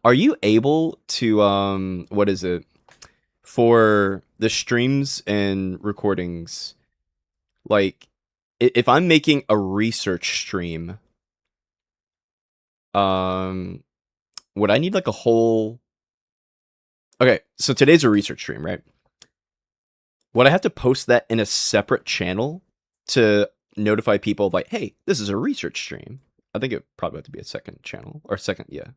Are you able to what is it? For the streams and recordings, like if I'm making a research stream, would I need like a whole Okay, so today's a research stream, right? Would I have to post that in a separate channel to notify people like, hey, this is a research stream? I think it probably have to be a second channel or second, yeah.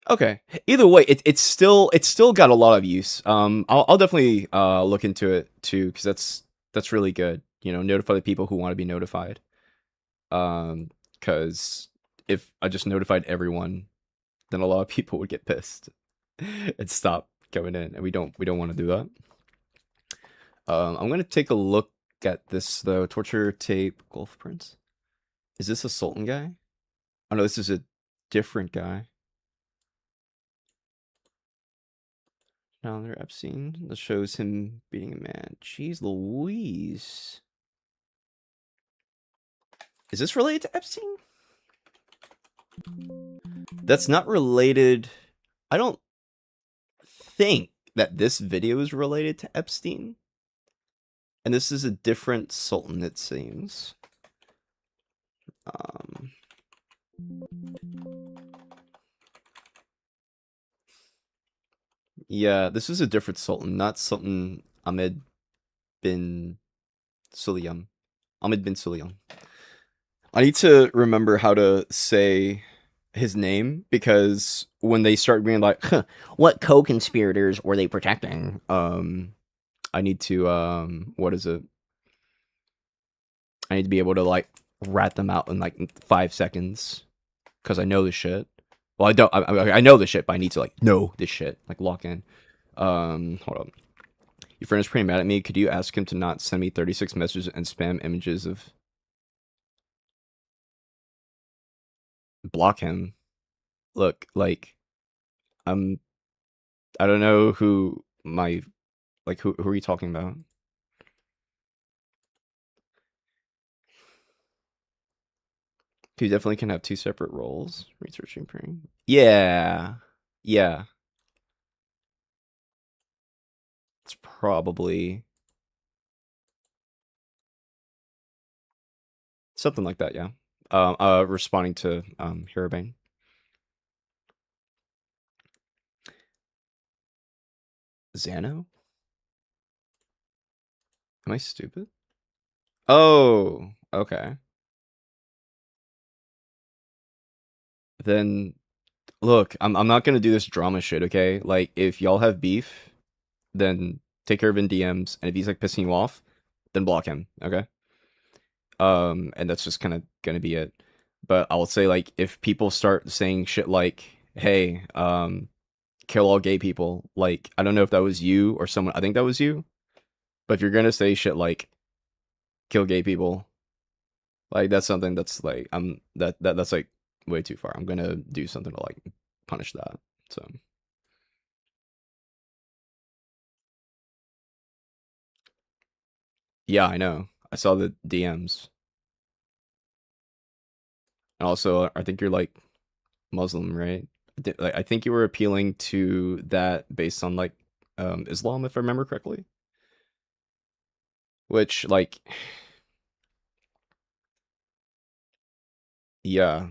Okay. Either way, it's still got a lot of use. I'll definitely look into it too because that's really good. You know, notify the people who want to be notified. Because if I just notified everyone, then a lot of people would get pissed and stop coming in, and we don't want to do that. I'm gonna take a look at this though. Torture tape, Golf Prince. Is this a Sultan guy? Oh no, this is a different guy. Now there, Epstein. That shows him beating a man. Jeez Louise. Is this related to Epstein? That's not related. I don't think that this video is related to Epstein. And this is a different Sultan, it seems. Yeah, this is a different Sultan, not Sultan Ahmed bin Sulayem. Ahmed bin Sulayem. I need to remember how to say his name because when they start being like, huh, what co-conspirators were they protecting? I need to what is it? I need to be able to like rat them out in like 5 seconds because I know this shit. Well, I don't. I know this shit, but I need to like know this shit, like lock in. Hold on. Your friend is pretty mad at me. Could you ask him to not send me 36 messages and spam images of? Block him. Look, like, I'm. I don't know who my, like, who are you talking about? You definitely can have 2 separate roles. Researching pairing. Yeah, yeah. It's probably something like that. Yeah. Responding to Hirabane. Xano? Am I stupid? Oh, okay. Then look, I'm not gonna do this drama shit, okay? Like if y'all have beef, then take care of in DMs, and if he's like pissing you off, then block him, okay? And that's just kind of gonna be it. But I'll say like if people start saying shit like, "Hey, kill all gay people," like I don't know if that was you or someone. I think that was you. But if you're gonna say shit like "kill gay people," like that's something that's like that's like way too far. I'm gonna do something to like punish that. So yeah, I know. I saw the DMs. And also, I think you're like Muslim, right? Like, I think you were appealing to that based on like Islam, if I remember correctly. Which like, yeah,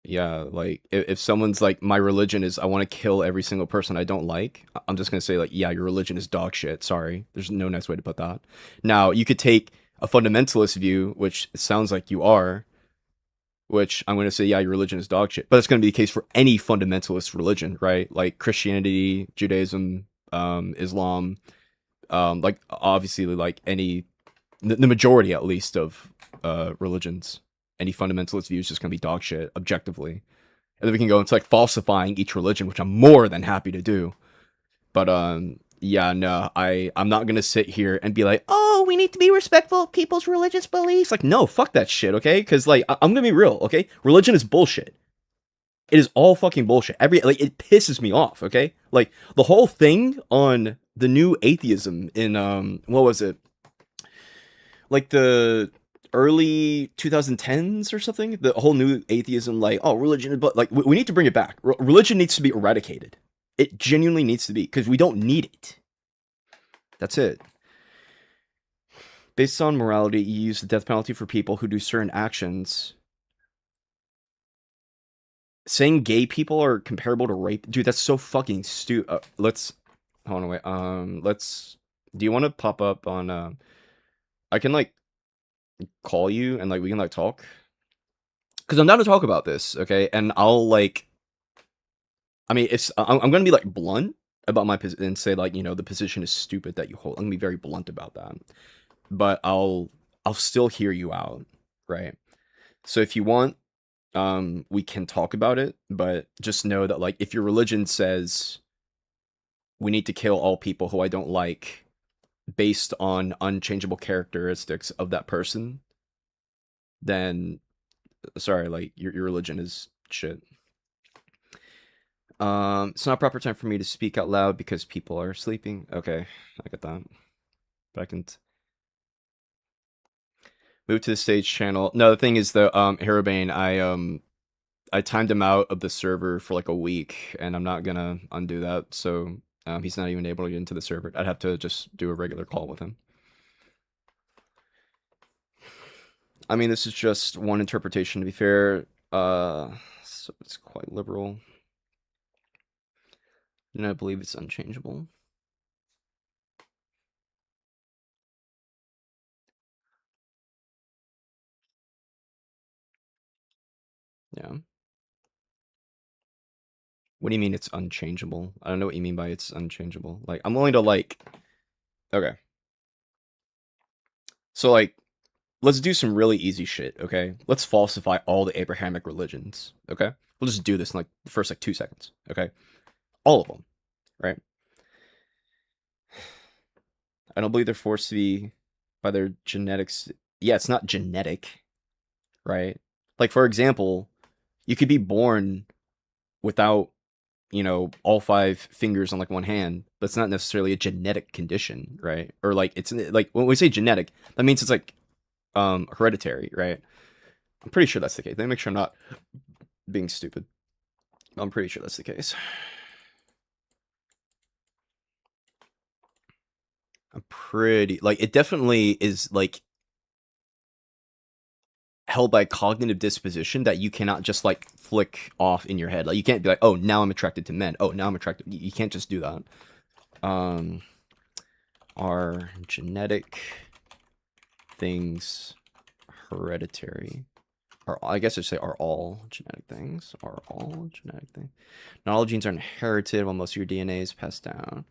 yeah. Like if someone's like, my religion is I want to kill every single person I don't like, I'm just gonna say like, yeah, your religion is dog shit. Sorry, there's no nice way to put that. Now you could take a fundamentalist view, which it sounds like you are, which I'm going to say, yeah, your religion is dog shit. But that's going to be the case for any fundamentalist religion, right? Like Christianity, Judaism, Islam, like obviously, like any, the majority at least of religions, any fundamentalist view is just going to be dog shit objectively. And then we can go into like falsifying each religion, which I'm more than happy to do. But yeah, no, I'm not gonna sit here and be like, oh, we need to be respectful of people's religious beliefs. Like, no, fuck that shit, okay? Because like I'm gonna be real, okay? Religion is bullshit. It is all fucking bullshit. Every like it pisses me off, okay? Like the whole thing on the new atheism in what was it? Like the early 2010s or something. The whole new atheism, like, oh, religion is but like we need to bring it back. Religion needs to be eradicated. It genuinely needs to be because we don't need it. That's it. Based on morality, you use the death penalty for people who do certain actions. Saying gay people are comparable to rape, dude, that's so fucking stupid. Let's hold on, wait. Let's. Do you want to pop up on? I can like call you and like we can like talk because I'm down to talk about this, okay? And I'll like, I mean, it's I'm gonna be like blunt about my position and say like the position is stupid that you hold. I'm gonna be very blunt about that, but I'll still hear you out, right? So if you want, we can talk about it, but just know that like if your religion says we need to kill all people who I don't like based on unchangeable characteristics of that person, then sorry, like your religion is shit. It's not proper time for me to speak out loud because people are sleeping. Okay, I get that. But I can move to the stage channel. No, the thing is though, Harabane, I timed him out of the server for like a week, and I'm not gonna undo that. So he's not even able to get into the server. I'd have to just do a regular call with him. I mean, this is just one interpretation. To be fair, so it's quite liberal, and I believe it's unchangeable. Yeah. What do you mean it's unchangeable? I don't know what you mean by it's unchangeable. Like, I'm willing to like. Okay. So like, let's do some really easy shit. Okay. Let's falsify all the Abrahamic religions. Okay. We'll just do this in like the first like 2 seconds. Okay. All of them. Right. I don't believe they're forced to be by their genetics. Yeah, it's not genetic, right? Like for example, you could be born without, all five fingers on like one hand, but it's not necessarily a genetic condition, right? Or like it's like when we say genetic, that means it's like hereditary, right? I'm pretty sure that's the case. Let me make sure I'm not being stupid. I'm pretty sure that's the case. I'm pretty like it definitely is like held by a cognitive disposition that you cannot just like flick off in your head. Like you can't be like, oh, now I'm attracted to men. Oh, now I'm attracted. You can't just do that. Um, are genetic things hereditary? Are I guess I say are all genetic things? Are all genetic things? Not all genes are inherited, while most of your DNA is passed down.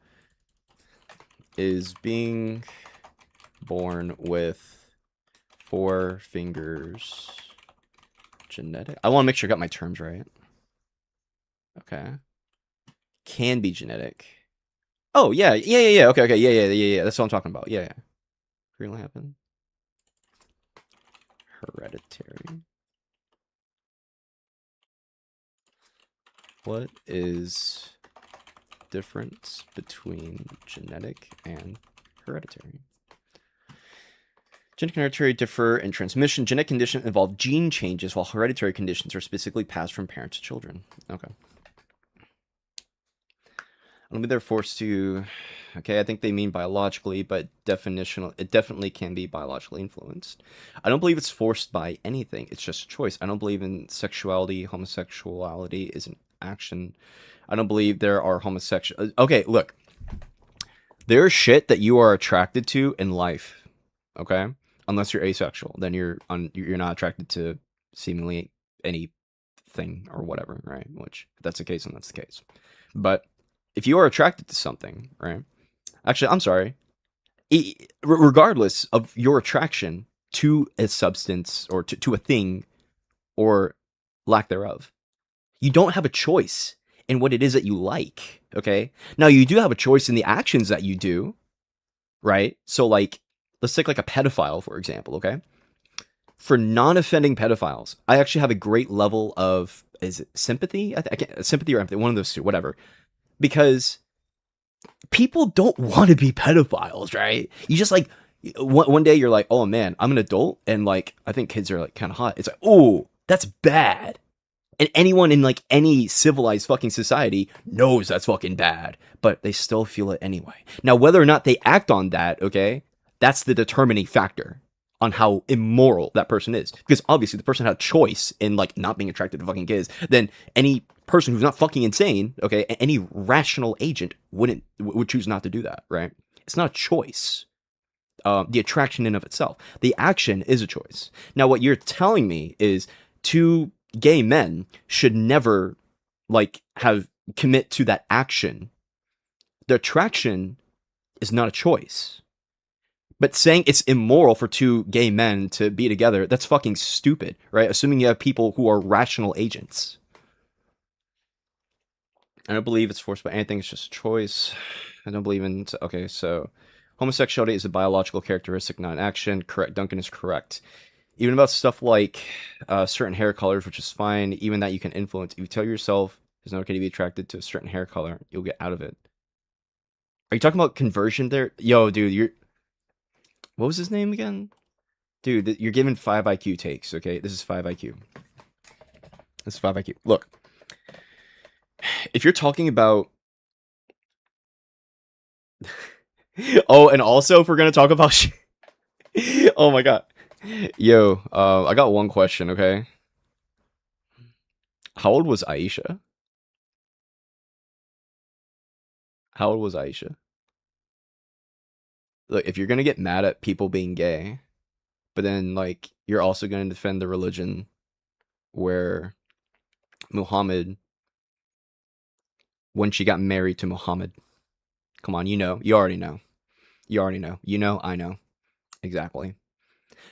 Is being born with four fingers. Genetic. I want to make sure I got my terms right. Okay. Can be genetic. Oh yeah, yeah. Okay, yeah. That's what I'm talking about. Yeah. Frequently happen. Hereditary. What is difference between genetic and hereditary? Genetic and hereditary differ in transmission. Genetic conditions involve gene changes, while hereditary conditions are specifically passed from parents to children. Okay. I don't think they're forced to. Okay, I think they mean biologically, but definitional. It definitely can be biologically influenced. I don't believe it's forced by anything. It's just a choice. I don't believe in sexuality. Homosexuality is an action. I don't believe there are homosexual. Okay, look. There's shit that you are attracted to in life. Okay, unless you're asexual, then you're not attracted to seemingly anything or whatever, right? Which if that's the case, then that's the case. But if you are attracted to something, right? Actually, I'm sorry. Regardless of your attraction to a substance or to a thing or lack thereof, you don't have a choice in what it is that you like. Okay. Now, you do have a choice in the actions that you do, right? So, like, let's take like a pedophile, for example. Okay. For non-offending pedophiles, I actually have a great level of is it sympathy? I can't, sympathy or empathy, one of those two, whatever. Because people don't want to be pedophiles, right? You just like one day you're like, oh man, I'm an adult, and like I think kids are like kind of hot. It's like, oh, that's bad. And anyone in like any civilized fucking society knows that's fucking bad, but they still feel it anyway. Now, whether or not they act on that, okay, that's the determining factor on how immoral that person is. Because obviously the person had a choice in like not being attracted to fucking kids, then any person who's not fucking insane, okay, any rational agent would choose not to do that, right? It's not a choice. The attraction in of itself. The action is a choice. Now, what you're telling me is two gay men should never like have commit to that action. The attraction is not a choice. But saying it's immoral for two gay men to be together, that's fucking stupid, right? Assuming you have people who are rational agents. I don't believe it's forced by anything, it's just a choice. I don't believe in. Okay, so homosexuality is a biological characteristic, not an action. Correct. Duncan is correct. Even about stuff like certain hair colors, which is fine, even that you can influence. If you tell yourself it's not okay to be attracted to a certain hair color, you'll get out of it. Are you talking about conversion there? Yo, dude, you're. What was his name again? Dude, you're given 5 IQ takes, okay? This is 5 IQ. This is 5 IQ. Look, if you're talking about. Oh, and also, if we're going to talk about. Oh my god. Yo, I got one question, okay? How old was Aisha? How old was Aisha? Look, if you're gonna get mad at people being gay, but then like you're also gonna defend the religion where Muhammad, when she got married to Muhammad, come on, you already know, I know, exactly.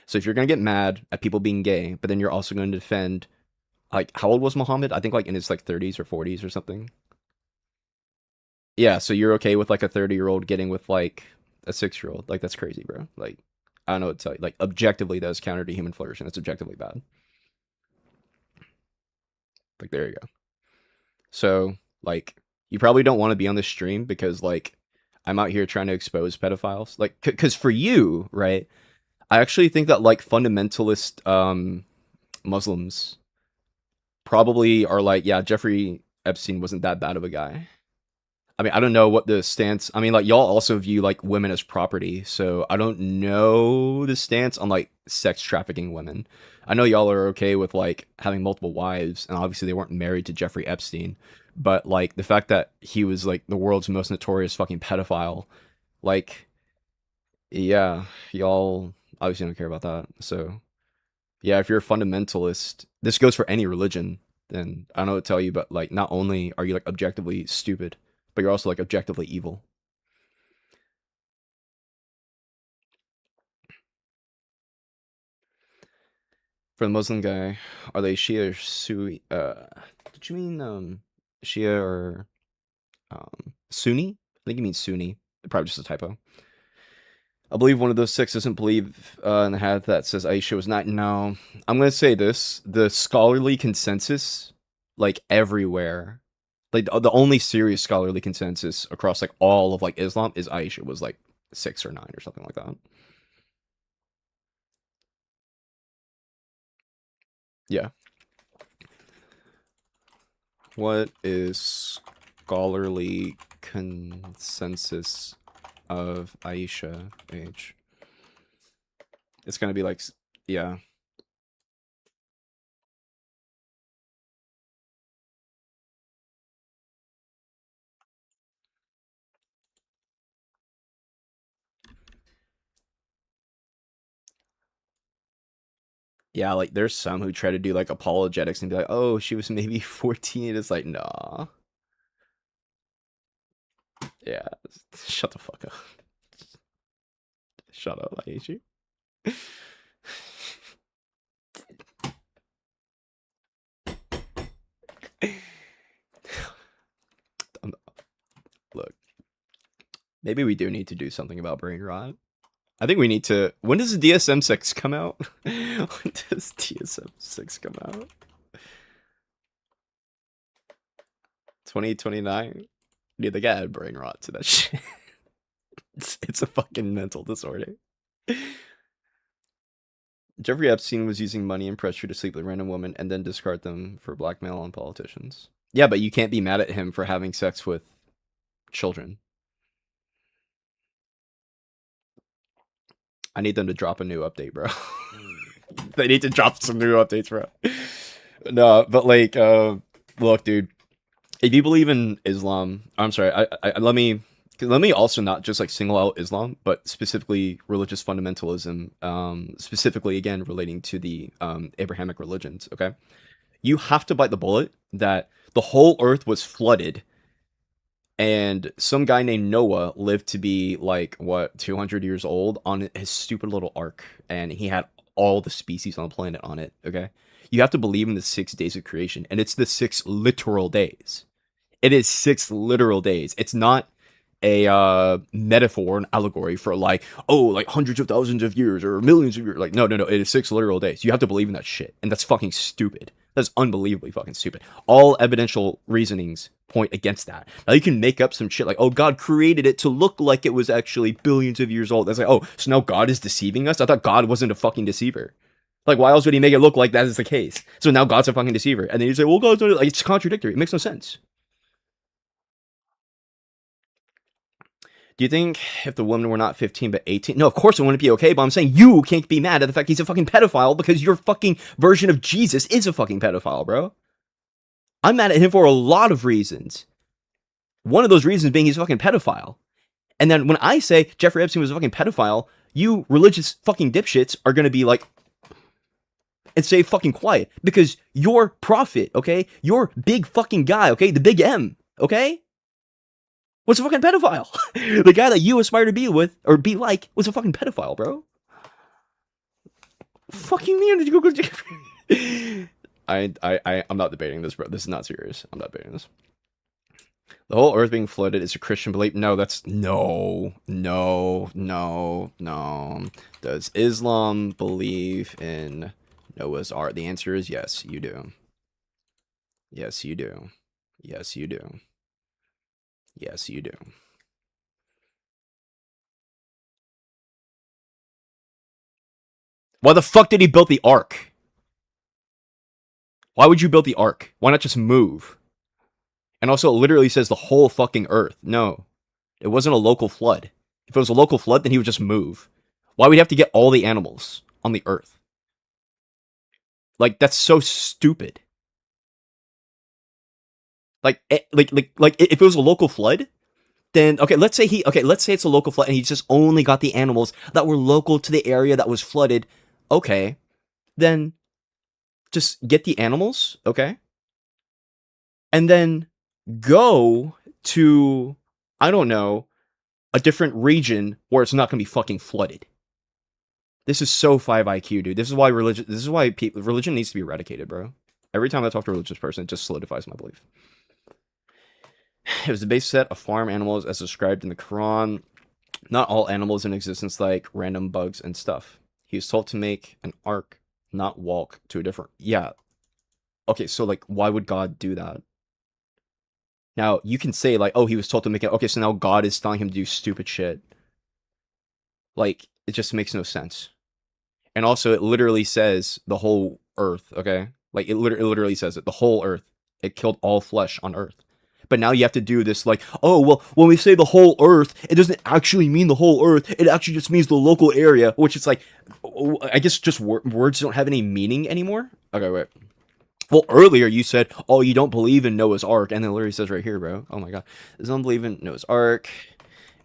So if you're gonna get mad at people being gay, but then you're also going to defend, like, how old was Muhammad? I think like in his like 30s or 40s or something. Yeah, so you're okay with like a 30-year-old getting with like a 6-year-old? Like that's crazy, bro. Like I don't know what to tell you. Like objectively, that's counter to human flourishing. That's objectively bad. Like there you go. So like you probably don't want to be on this stream because like I'm out here trying to expose pedophiles. Like because for you, right? I actually think that like fundamentalist Muslims probably are like, yeah, Jeffrey Epstein wasn't that bad of a guy. I mean, I don't know what the stance. I mean, like y'all also view like women as property, so I don't know the stance on like sex trafficking women. I know y'all are okay with like having multiple wives, and obviously they weren't married to Jeffrey Epstein, but like the fact that he was like the world's most notorious fucking pedophile, like yeah, y'all obviously don't care about that. So yeah, if you're a fundamentalist, this goes for any religion, then I don't know what to tell you, but like not only are you like objectively stupid, but you're also like objectively evil. For the Muslim guy, are they Shia or Sunni? Did you mean Shia or Sunni? I think you mean Sunni. Probably just a typo. I believe one of those six doesn't believe in the hadith that says Aisha was not. No, I'm gonna say this: the scholarly consensus, like everywhere, like the only serious scholarly consensus across like all of like Islam is Aisha was like 6 or 9 or something like that. Yeah. What is scholarly consensus of Aisha age? It's gonna be like, yeah. Yeah, like there's some who try to do like apologetics and be like, oh, she was maybe 14. It's like, nah. Yeah. Shut the fuck up. Shut up, I hate you. Look, maybe we do need to do something about brain rot. I think we need to. When does the DSM-6 come out? When does DSM-6 come out? 2029? Dude, they gotta add brain rot to that shit. It's a fucking mental disorder. Jeffrey Epstein was using money and pressure to sleep with random women and then discard them for blackmail on politicians. Yeah, but you can't be mad at him for having sex with children. I need them to drop a new update, bro. They need to drop some new updates, bro. No, but like, look, dude. If you believe in Islam, I'm sorry. Let me also not just like single out Islam, but specifically religious fundamentalism. Specifically again relating to the Abrahamic religions. Okay, you have to bite the bullet that the whole earth was flooded and some guy named Noah lived to be like what 200 years old on his stupid little ark, and he had all the species on the planet on it. Okay, you have to believe in the 6 days of creation, and it's the 6 literal days. It is 6 literal days. It's not a metaphor, an allegory for like, oh, like hundreds of thousands of years or millions of years. Like, no, no, no. It is 6 literal days. You have to believe in that shit, and that's fucking stupid. That's unbelievably fucking stupid. All evidential reasonings point against that. Now you can make up some shit like, oh, God created it to look like it was actually billions of years old. That's like, oh, so now God is deceiving us? I thought God wasn't a fucking deceiver. Like, why else would he make it look like that is the case? So now God's a fucking deceiver. And then you say, well, God's not, like, it's contradictory. It makes no sense. Do you think if the women were not 15 but 18? No, of course it wouldn't be okay, but I'm saying you can't be mad at the fact he's a fucking pedophile because your fucking version of Jesus is a fucking pedophile, bro. I'm mad at him for a lot of reasons. One of those reasons being he's a fucking pedophile. And then when I say Jeffrey Epstein was a fucking pedophile, you religious fucking dipshits are gonna be like, and stay fucking quiet because your prophet, okay, your big fucking guy, okay, the big M, okay, was a fucking pedophile. The guy that you aspire to be with or be like was a fucking pedophile, bro. Fucking me, did you go? I'm not debating this, bro. This is not serious. I'm not debating this. The whole earth being flooded is a Christian belief. No, that's no, no, no, no. Does Islam believe in Noah's Ark? The answer is yes, you do. Yes, you do. Yes, you do. Yes, you do. Why the fuck did he build the ark? Why would you build the ark? Why not just move? And also, it literally says the whole fucking earth. No, it wasn't a local flood. If it was a local flood, then he would just move. Why would he have to get all the animals on the earth? Like, that's so stupid. Like, if it was a local flood, then okay, let's say it's a local flood and he just only got the animals that were local to the area that was flooded. Okay, then just get the animals, okay? And then go to, I don't know, a different region where it's not going to be fucking flooded. This is so 5 IQ, dude. This is why religion. This is why religion needs to be eradicated, bro. Every time I talk to a religious person, it just solidifies my belief. It was the base set of farm animals as described in the Quran. Not all animals in existence, like random bugs and stuff. He was told to make an ark, not walk to a different. Yeah. Okay, so like, why would God do that? Now you can say like, oh, he was told to make it. Okay, so now God is telling him to do stupid shit. Like, it just makes no sense. And also, it literally says the whole earth. Okay, like it literally says it. The whole earth. It killed all flesh on earth. But now you have to do this like, oh, well, when we say the whole earth, it doesn't actually mean the whole earth. It actually just means the local area, which is like, I guess just words don't have any meaning anymore. Okay, wait. Well, earlier you said, oh, you don't believe in Noah's Ark. And then it literally says right here, bro. Oh my God. Islam believe in Noah's Ark.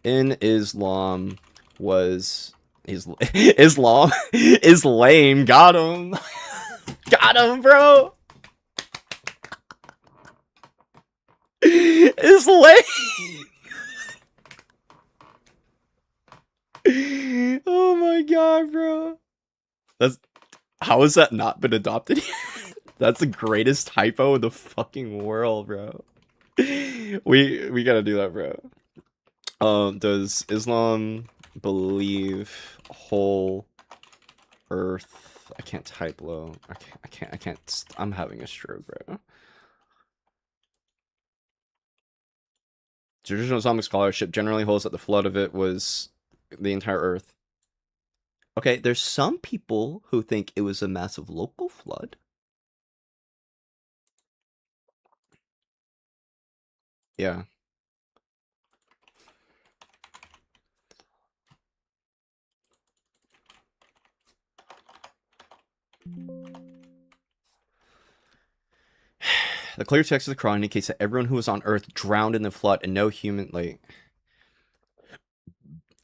In Islam was Islam is lame. Got him. Got him, bro. Is lame. Oh my God, bro. That's how has that not been adopted yet? That's the greatest typo in the fucking world, bro. We gotta do that, bro. Does Islam believe whole earth? I can't type low. I can't. I'm having a stroke, bro. Traditional Islamic scholarship generally holds that the flood of it was the entire earth. Okay, there's some people who think it was a massive local flood. Yeah. The clear text of the Quran indicates that everyone who was on earth drowned in the flood and no human, like,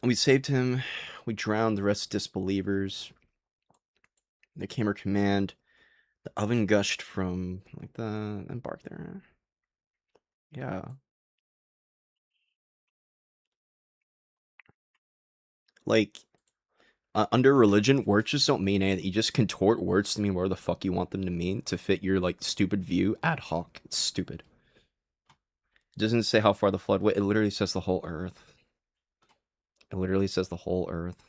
we saved him, we drowned the rest of disbelievers. There came our command. The oven gushed from, like, the embark there. Yeah. Like, under religion, words just don't mean anything. You just contort words to mean where the fuck you want them to mean to fit your, like, stupid view ad hoc. It's stupid. It doesn't say how far the flood went. It literally says the whole earth. It literally says the whole earth.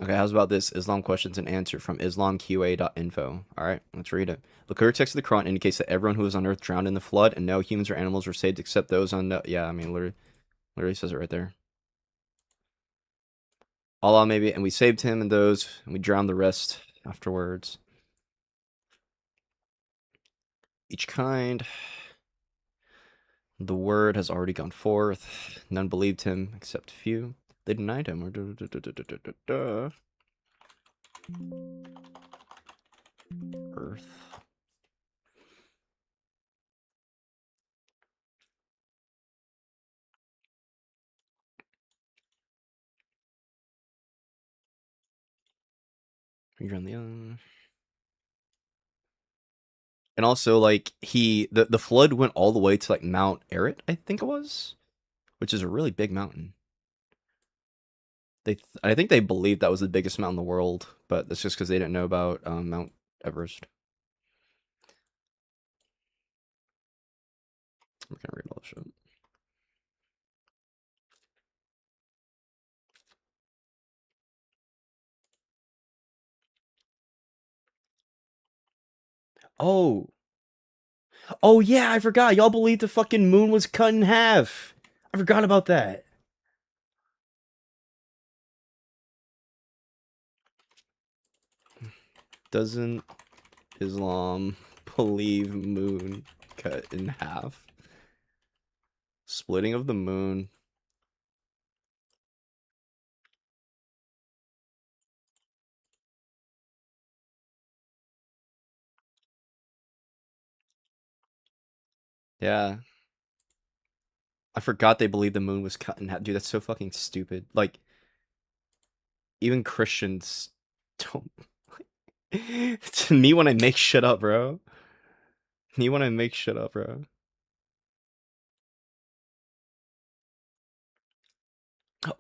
Okay, how's about this? Islam questions and answer from islamqa.info. Alright, let's read it. The clear text of the Quran indicates that everyone who was on earth drowned in the flood, and no humans or animals were saved except those on no. Yeah, I mean, literally says it right there. Allah maybe, and we saved him and those, and we drowned the rest afterwards. Each kind. The word has already gone forth. None believed him except few. They denied him. Earth. We drowned the other. And also, like, the flood went all the way to, like, Mount Ararat, I think it was, which is a really big mountain. I think they believed that was the biggest mountain in the world, but that's just because they didn't know about Mount Everest. I can't read all this shit. Oh, oh yeah, I forgot. Y'all believed the fucking moon was cut in half. I forgot about that. Doesn't Islam believe moon cut in half? Splitting of the moon. Yeah. I forgot they believed the moon was cut in half. Dude, that's so fucking stupid. Like, even Christians don't. To me, when I make shit up, bro. Me when I make shit up, bro.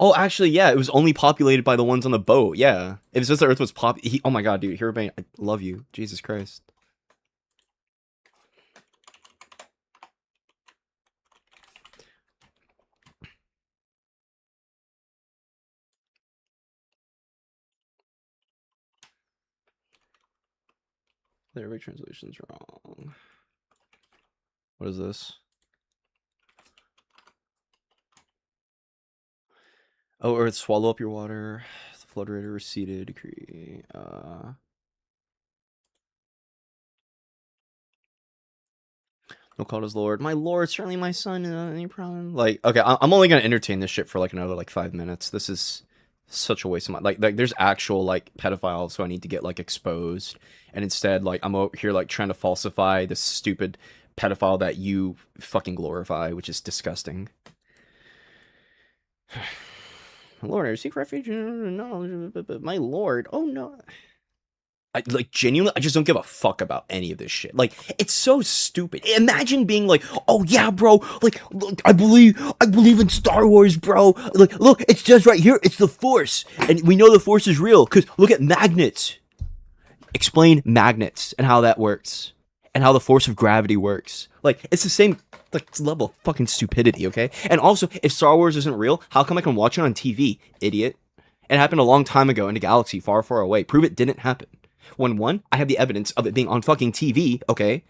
Oh, actually, yeah, it was only populated by the ones on the boat. Yeah, if it's just the Earth was oh my god, dude, Hero, I love you, Jesus Christ. The Arabic translation's wrong. What is this? Oh, Earth, swallow up your water. The flood rate receded. Decree. No called his Lord. My Lord, certainly my son. Any problem? Like, okay, I'm only gonna entertain this shit for like another like 5 minutes. This is such a waste of my like. There's actual like pedophiles who I need to get like exposed, and instead like I'm over here like trying to falsify this stupid pedophile that you fucking glorify, which is disgusting. Lord, I seek refuge in knowledge, but my Lord, oh no. I, like genuinely, I just don't give a fuck about any of this shit. Like, it's so stupid. Imagine being like, "Oh yeah, bro. Like, look, I believe in Star Wars, bro. Like, look, it says right here, it's the Force, and we know the Force is real because look at magnets. Explain magnets and how that works, and how the force of gravity works. Like, it's the same like level of fucking stupidity, okay? And also, if Star Wars isn't real, how come I can watch it on TV, idiot? It happened a long time ago in a galaxy far, far away. Prove it didn't happen. When one, I have the evidence of it being on fucking TV, okay?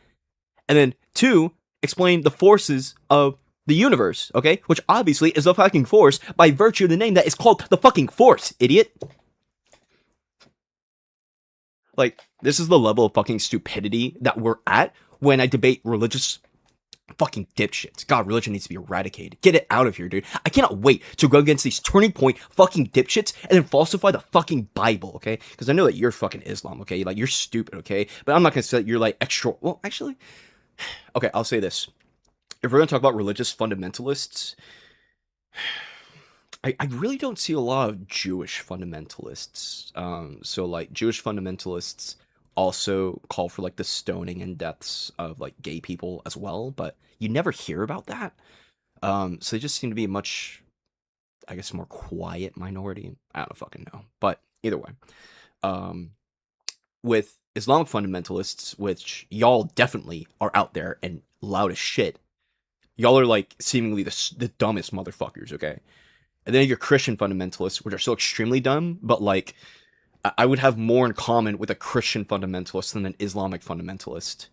And then two, explain the forces of the universe, okay? Which obviously is the fucking force by virtue of the name that is called the fucking force, idiot. Like, this is the level of fucking stupidity that we're at when I debate religious fucking dipshits. God, religion needs to be eradicated. Get it out of here, dude. I cannot wait to go against these turning point fucking dipshits and then falsify the fucking Bible, okay? Because I know that you're fucking Islam, okay? Like, you're stupid, okay? But I'm not gonna say that you're like extra. Well, actually, okay, I'll say this. If we're gonna talk about religious fundamentalists, I really don't see a lot of Jewish fundamentalists. So like Jewish fundamentalists also call for like the stoning and deaths of like gay people as well, but you never hear about that. So they just seem to be a much, I guess, more quiet minority. I don't fucking know, but either way, um, with Islamic fundamentalists, which y'all definitely are out there and loud as shit. Y'all are like seemingly the dumbest motherfuckers. Okay, and then your Christian fundamentalists, which are still extremely dumb, but like I would have more in common with a Christian fundamentalist than an Islamic fundamentalist.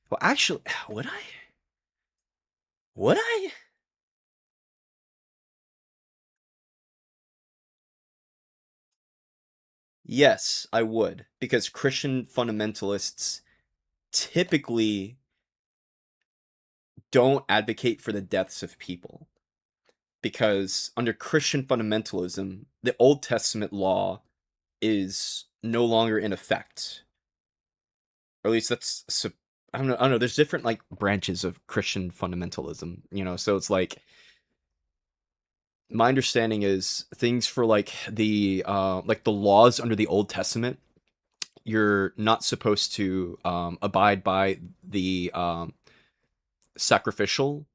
Well, actually, would I? Would I? Yes, I would, because Christian fundamentalists typically don't advocate for the deaths of people. Because under Christian fundamentalism, the Old Testament law is no longer in effect. Or at least I don't know. There's different like branches of Christian fundamentalism, you know. So it's like my understanding is things for like the laws under the Old Testament. You're not supposed to abide by the sacrificial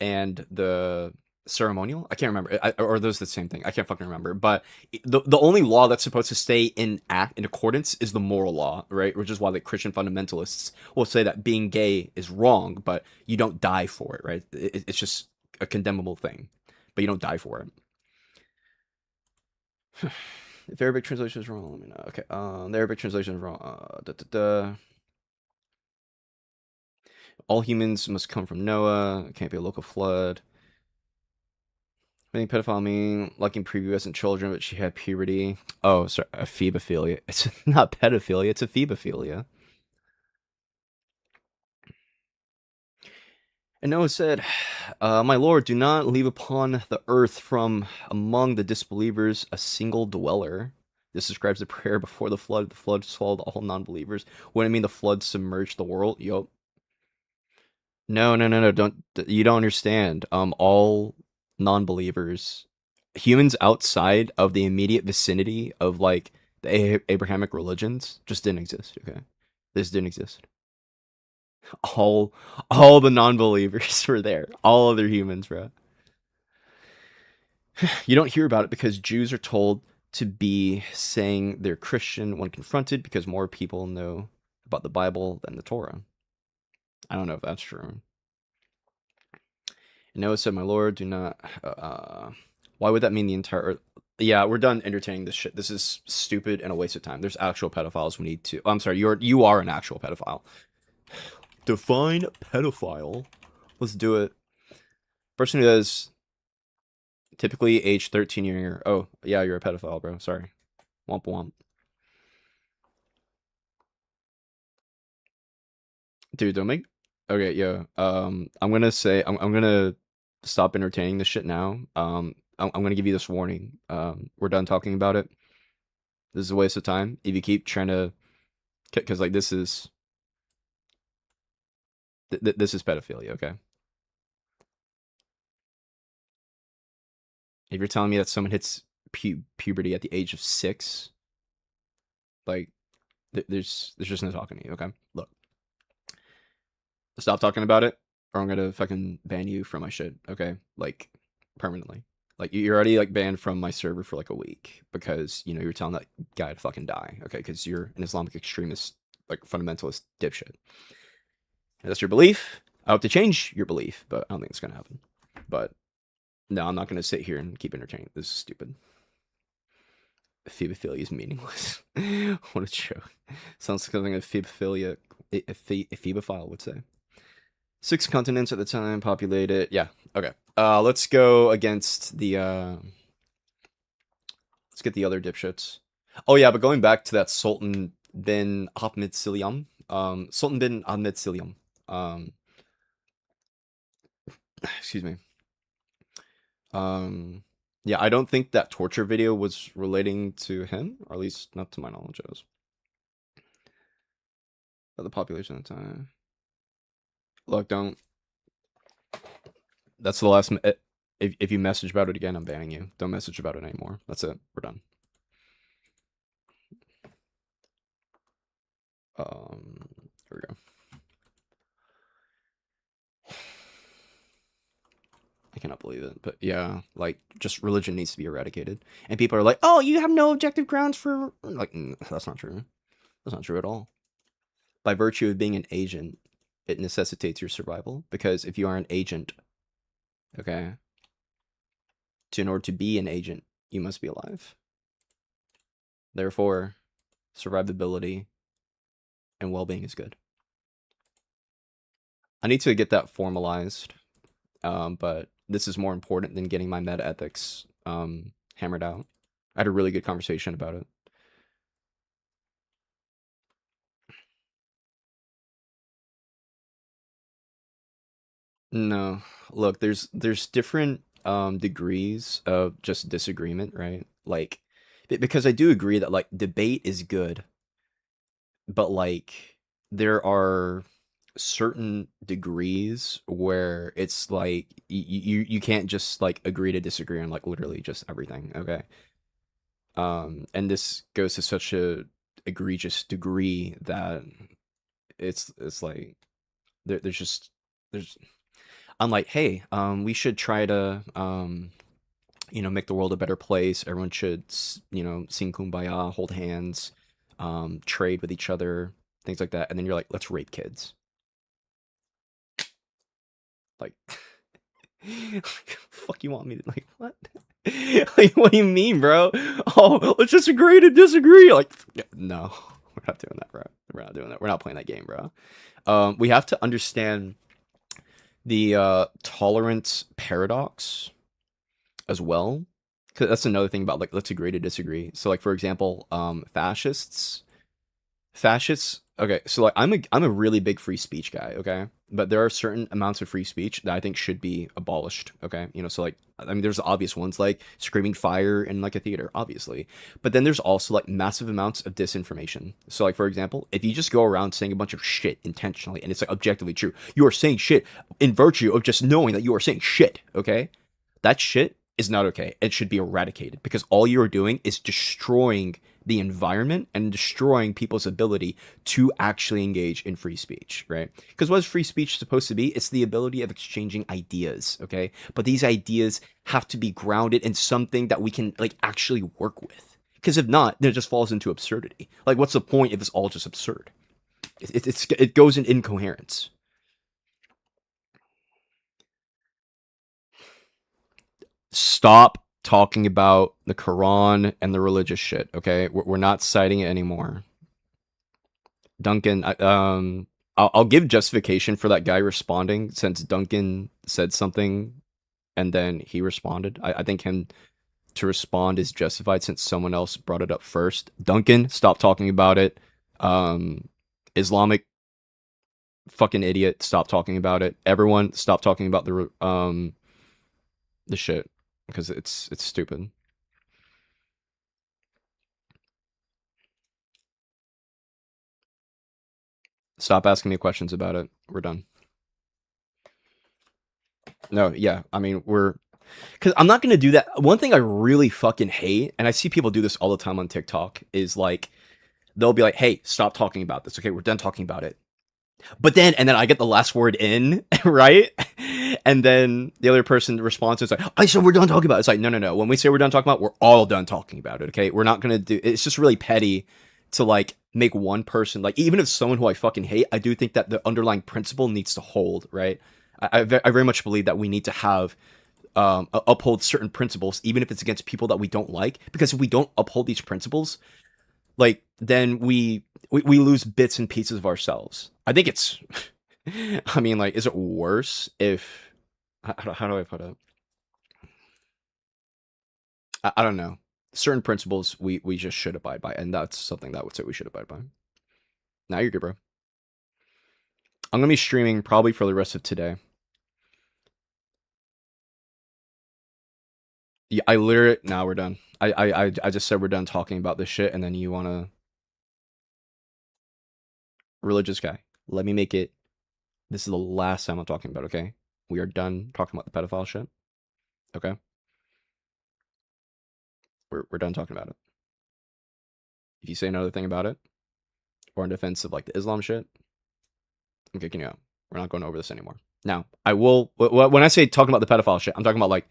and the ceremonial. I can't remember. Or are those the same thing? I can't fucking remember. But the only law that's supposed to stay in accordance is the moral law, right? Which is why the Christian fundamentalists will say that being gay is wrong, but you don't die for it, right? It's just a condemnable thing, but you don't die for it. If Arabic translation is wrong, let me know. Okay, the Arabic translation is wrong. All humans must come from Noah. It can't be a local flood. I think pedophile mean liking prepubescent children, but she had puberty. Oh, sorry, a phebophilia. It's not pedophilia, it's a phebophilia. And Noah said, My Lord, do not leave upon the earth from among the disbelievers a single dweller. This describes the prayer before the flood. The flood swallowed all non-believers. What do I mean the flood submerged the world? Yup. No, no, no, no. Don't you don't understand. All non-believers, humans outside of the immediate vicinity of like the Abrahamic religions, just didn't exist. Okay, this didn't exist. All, all the non-believers were there. All other humans, bro. You don't hear about it because Jews are told to be saying they're Christian when confronted because more people know about the Bible than the Torah. I don't know if that's true. And Noah said, "My Lord, do not." Why would that mean the entire? Yeah, we're done entertaining this shit. This is stupid and a waste of time. There's actual pedophiles. We need to. Oh, I'm sorry. You are an actual pedophile. Define pedophile. Let's do it. Person who is typically age 13 year. Oh, yeah, you're a pedophile, bro. Sorry. Womp womp. Dude, don't make. Okay, yeah. I'm gonna say I'm gonna stop entertaining this shit now. I'm gonna give you this warning. We're done talking about it. This is a waste of time. If you keep trying to, because like this is pedophilia. Okay. If you're telling me that someone hits puberty at the age of 6, like there's just no talking to you. Okay. Look, stop talking about it, or I'm gonna fucking ban you from my shit. Okay, like permanently. Like you're already like banned from my server for like a week because you're telling that guy to fucking die. Okay, because you're an Islamic extremist, like fundamentalist dipshit. And that's your belief. I hope to change your belief, but I don't think it's gonna happen. But no, I'm not gonna sit here and keep entertaining. This is stupid. Phebophilia is meaningless. What a joke. Sounds like something a phebophilia, a phebophile would say. 6 continents at the time, populated. Yeah, okay. Let's go against the, let's get the other dipshits. Oh yeah, but going back to that Sultan bin Ahmed Silyam. Sultan bin Ahmed Silyam. Excuse me. Yeah, I don't think that torture video was relating to him, or at least not to my knowledge. It was. But the population at the time. Look, don't. That's the last. If you message about it again, I'm banning you. Don't message about it anymore. That's it. We're done. Here we go. I cannot believe it, but yeah, like just religion needs to be eradicated. And people are like, "Oh, you have no objective grounds for like." That's not true. That's not true at all. By virtue of being an agent, it necessitates your survival because if you are an agent, okay, in order to be an agent, you must be alive. Therefore, survivability and well-being is good. I need to get that formalized, but this is more important than getting my meta ethics hammered out. I had a really good conversation about it. No, look, there's different degrees of just disagreement, right? Like because I do agree that like debate is good, but like there are certain degrees where it's like you can't just like agree to disagree on like literally just everything, okay? And this goes to such a egregious degree that it's like there's just there's I'm like, hey, we should try to make the world a better place. Everyone should sing kumbaya, hold hands, trade with each other, things like that. And then you're like, let's rape kids. Like, fuck you want me to like what? Like, what do you mean, bro? Oh, let's just agree to disagree. Like, no, we're not doing that, bro. We're not doing that. We're not playing that game, bro. We have to understand the tolerance paradox as well, because that's another thing about like let's agree to disagree. So like for example, fascists. Okay, so like I'm a really big free speech guy. Okay, but there are certain amounts of free speech that I think should be abolished. Okay, so like I mean, there's the obvious ones like screaming fire in like a theater, obviously, but then there's also like massive amounts of disinformation. So like for example, if you just go around saying a bunch of shit intentionally and it's like objectively true, you are saying shit in virtue of just knowing that you are saying shit. Okay, that shit is not okay. It should be eradicated because all you are doing is destroying the environment and destroying people's ability to actually engage in free speech, right? Because what is free speech supposed to be? It's the ability of exchanging ideas, okay? But these ideas have to be grounded in something that we can like actually work with. Because if not, then it just falls into absurdity. Like, what's the point if it's all just absurd? It goes in incoherence. Stop talking about the Quran and the religious shit. Okay, we're not citing it anymore. Duncan, I'll give justification for that guy responding since Duncan said something and then he responded. I think him to respond is justified since someone else brought it up first. Duncan, stop talking about it. Islamic fucking idiot, stop talking about it. Everyone, stop talking about the shit because it's stupid. Stop asking me questions about it. We're done. No, yeah. I mean, because I'm not gonna do that. One thing I really fucking hate, and I see people do this all the time on TikTok, is like they'll be like, "Hey, stop talking about this. Okay, we're done talking about it." But then I get the last word in, right? And then the other person responds is like, "I said we're done talking about it." It's like, no, no, no. When we say we're done talking about it, we're all done talking about it. Okay, we're not gonna do. It's just really petty to like make one person like even if someone who I fucking hate, I do think that the underlying principle needs to hold, right? I very much believe that we need to have uphold certain principles, even if it's against people that we don't like. Because if we don't uphold these principles, like then we lose bits and pieces of ourselves. I think it's. I mean, like, is it worse if? How do I put it? I don't know. Certain principles we just should abide by, and that's something that I would say we should abide by. Now you're good, bro. I'm gonna be streaming probably for the rest of today. Yeah, I literally now we're done. I just said we're done talking about this shit, and then you wanna religious guy. Let me make it. This is the last time I'm talking about. Okay, we are done talking about the pedophile shit. Okay, we're done talking about it. If you say another thing about it, or in defense of like the Islam shit, I'm kicking you out. We're not going over this anymore. Now, I will. When I say talking about the pedophile shit, I'm talking about like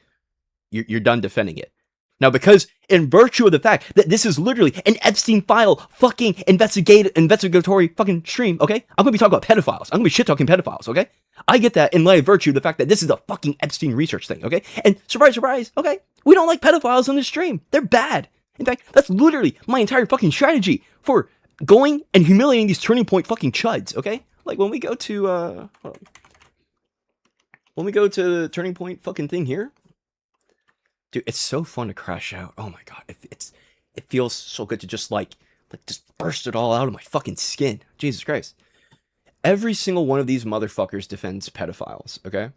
you're done defending it. Now, because in virtue of the fact that this is literally an Epstein file fucking investigatory fucking stream, okay? I'm gonna be talking about pedophiles. I'm gonna be shit talking pedophiles, okay? I get that in light of virtue of the fact that this is a fucking Epstein research thing, okay? And surprise, surprise, okay? We don't like pedophiles on this stream. They're bad. In fact, that's literally my entire fucking strategy for going and humiliating these turning point fucking chuds, okay? Like when we go to the turning point fucking thing here, dude, it's so fun to crash out. Oh my god, it feels so good to just like just burst it all out of my fucking skin. Jesus Christ. Every single one of these motherfuckers defends pedophiles, okay?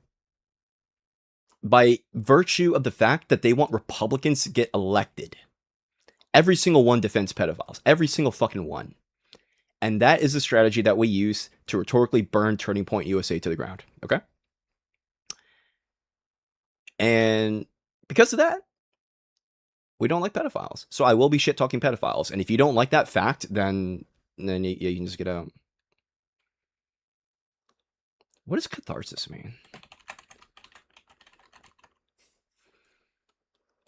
By virtue of the fact that they want Republicans to get elected. Every single one defends pedophiles. Every single fucking one. And that is the strategy that we use to rhetorically burn Turning Point USA to the ground, okay? And because of that, we don't like pedophiles. So I will be shit talking pedophiles. And if you don't like that fact, then you can just get out. What does catharsis mean?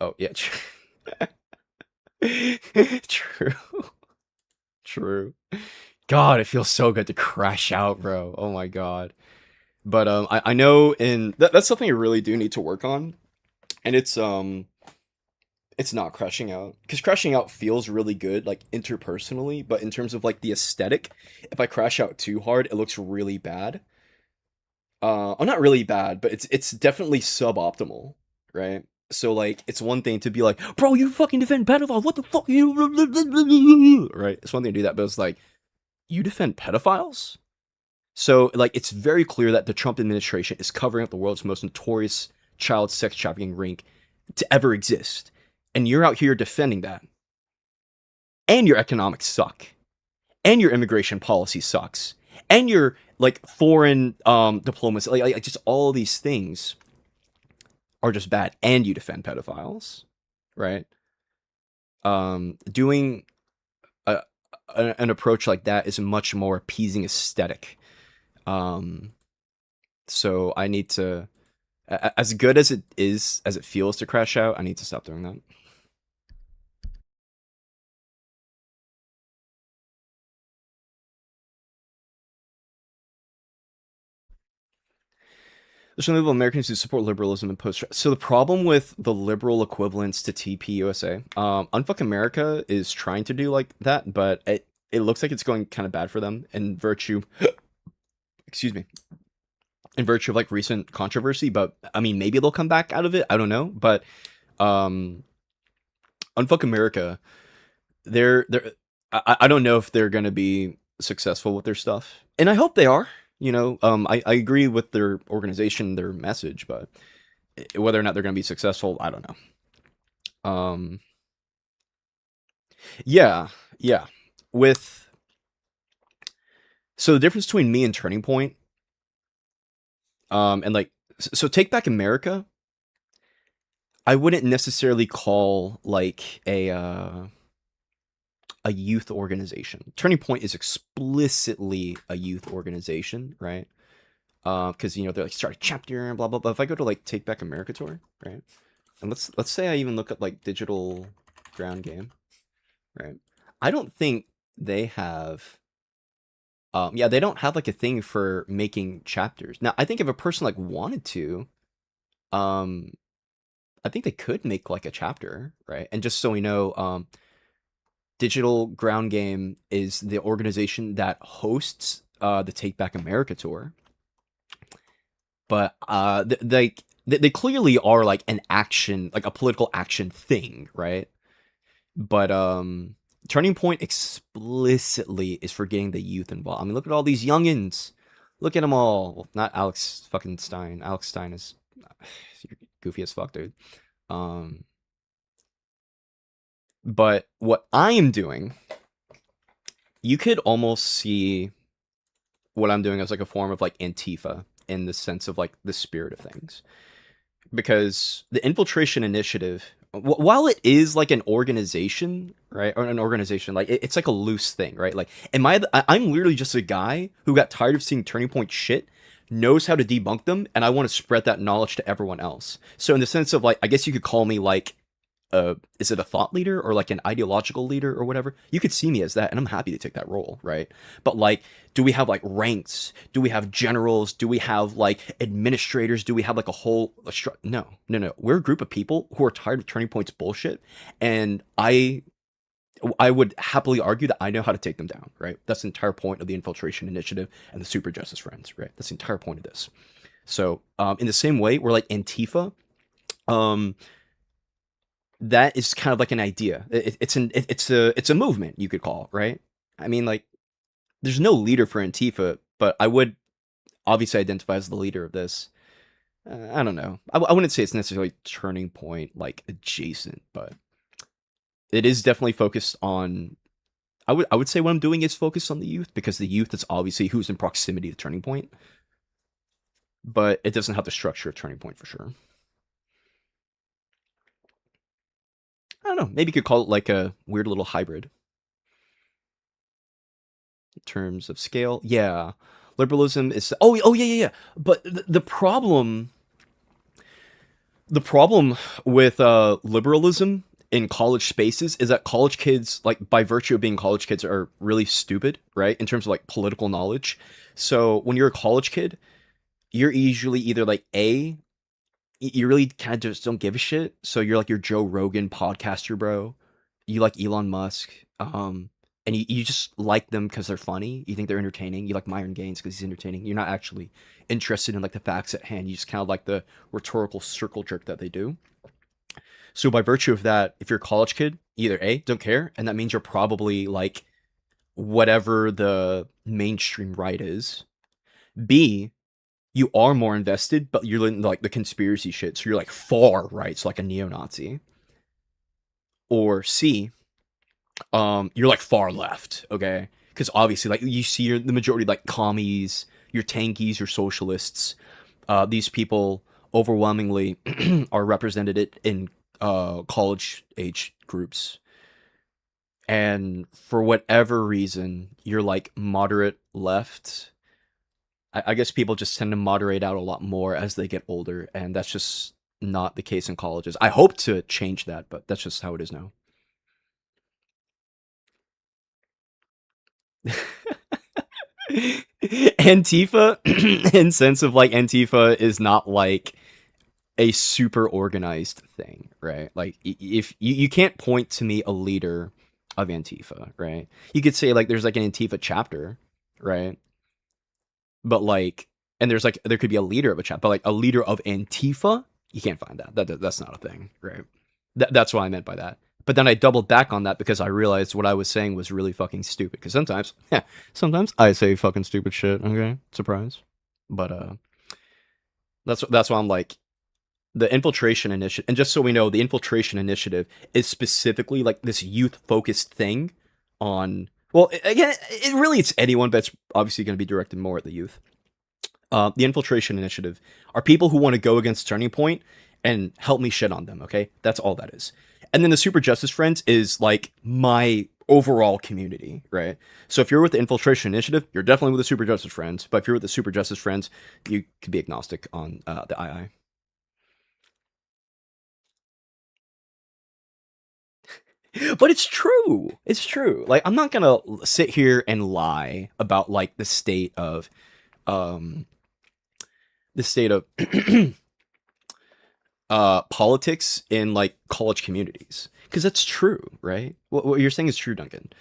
Oh, yeah. True. True. God, it feels so good to crash out, bro. Oh my god. But I know that's something you really do need to work on. And it's not crashing out because crashing out feels really good like interpersonally, but in terms of like the aesthetic, if I crash out too hard it looks really bad. Not really bad, but it's definitely suboptimal, right? So like it's one thing to be like, bro, you fucking defend pedophiles, what the fuck you right? It's one thing to do that, but it's like you defend pedophiles. So like it's very clear that the Trump administration is covering up the world's most notorious child sex trafficking ring to ever exist. And you're out here defending that. And your economics suck. And your immigration policy sucks. And your like foreign diplomacy, like just all these things are just bad. And you defend pedophiles, right? Doing an approach like that is a much more appeasing aesthetic. Um, so I need to, as good as it is, as it feels to crash out, I need to stop doing that. There's some Americans who support liberalism and post. So the problem with the liberal equivalents to TPUSA, Unfuck America is trying to do like that, but it looks like it's going kind of bad for them in virtue, excuse me, in virtue of like recent controversy. But I mean, maybe they'll come back out of it. I don't know. But um, Unfuck America, they're I don't know if they're gonna be successful with their stuff, and I hope they are. I agree with their organization, their message, but whether or not they're going to be successful, I don't know. Yeah, yeah. With So the difference between me and Turning Point, and like, so Take Back America, I wouldn't necessarily call like a youth organization. Turning Point is explicitly a youth organization, right? Because they're like start a chapter and blah blah blah. If I go to like Take Back America tour, right, and let's say I even look at like digital ground game, right? I don't think they have. Yeah, they don't have like a thing for making chapters. Now, I think if a person like wanted to, um, I think they could make like a chapter, right? And just so we know, Digital Ground Game is the organization that hosts the Take Back America tour. But they clearly are like an action, like a political action thing, right? But Turning Point explicitly is for getting the youth involved. I mean, look at all these youngins. Look at them all. Well, not Alex fucking Stein. Alex Stein is goofy as fuck, dude. Um, but what I am doing, you could almost see what I'm doing as like a form of like Antifa in the sense of like the spirit of things. Because the infiltration initiative, while it is like an organization, right, or an organization, like it's like a loose thing, right? Like, I'm literally just a guy who got tired of seeing Turning Point shit, knows how to debunk them, and I want to spread that knowledge to everyone else. So in the sense of like, I guess you could call me like is it a thought leader or like an ideological leader or whatever? You could see me as that, and I'm happy to take that role, right? But like, do we have like ranks? Do we have generals? Do we have like administrators? Do we have like a whole? No, no, no. We're a group of people who are tired of Turning Point's bullshit, and I would happily argue that I know how to take them down, right? That's the entire point of the Infiltration Initiative and the Super Justice Friends, right? That's the entire point of this. So, in the same way, we're like Antifa. Um, that is kind of like an idea. It's a movement you could call, right? I mean, like, there's no leader for Antifa, but I would obviously identify as the leader of this. I don't know. I wouldn't say it's necessarily Turning Point like adjacent, but it is definitely focused on. I would say what I'm doing is focused on the youth because the youth is obviously who's in proximity to Turning Point, but it doesn't have the structure of Turning Point for sure. I don't know. Maybe you could call it like a weird little hybrid in terms of scale. Yeah, liberalism is. Oh yeah, yeah, yeah. But the problem with liberalism in college spaces is that college kids, like by virtue of being college kids, are really stupid, right? In terms of like political knowledge. So when you're a college kid, you're usually either like you really kind of just don't give a shit. So you're like your Joe Rogan podcaster, bro. You like Elon Musk, and you just like them because they're funny. You think they're entertaining. You like Myron Gaines because he's entertaining. You're not actually interested in like the facts at hand. You just kind of like the rhetorical circle jerk that they do. So by virtue of that, if you're a college kid, either A, don't care, and that means you're probably like whatever the mainstream right is. B, you are more invested, but you're in like the conspiracy shit, so you're like far right, so like a neo-Nazi. Or C, you're like far left, okay? Because obviously, like you see, the majority like commies, your tankies, your socialists. These people overwhelmingly are represented in college age groups, and for whatever reason you're like moderate left. I guess people just tend to moderate out a lot more as they get older, and that's just not the case in colleges. I hope to change that, but that's just how it is now. Antifa, in sense of like Antifa is not like a super organized thing, right? Like if you can't point to me a leader of Antifa, right? You could say like there's like an Antifa chapter, right? But like, and there's like there could be a leader of a chapter, but like a leader of Antifa, you can't find that. That's not a thing, right? That's what I meant by that. But then I doubled back on that because I realized what I was saying was really fucking stupid. Because sometimes, yeah, sometimes I say fucking stupid shit. Okay, surprise. But that's why I'm like the infiltration initiative. And just so we know, the infiltration initiative is specifically like this youth focused thing on. Well, again, it really it's anyone, but it's obviously going to be directed more at the youth. The infiltration initiative are people who want to go against Turning Point and help me shit on them. Okay, that's all that is. And then the Super Justice Friends is like my overall community, right? So if you're with the infiltration initiative, you're definitely with the Super Justice Friends. But if you're with the Super Justice Friends, you could be agnostic on the II. But it's true. It's true. Like I'm not gonna sit here and lie about like um the state of politics in like college communities because that's true, right? What you're saying is true, Duncan.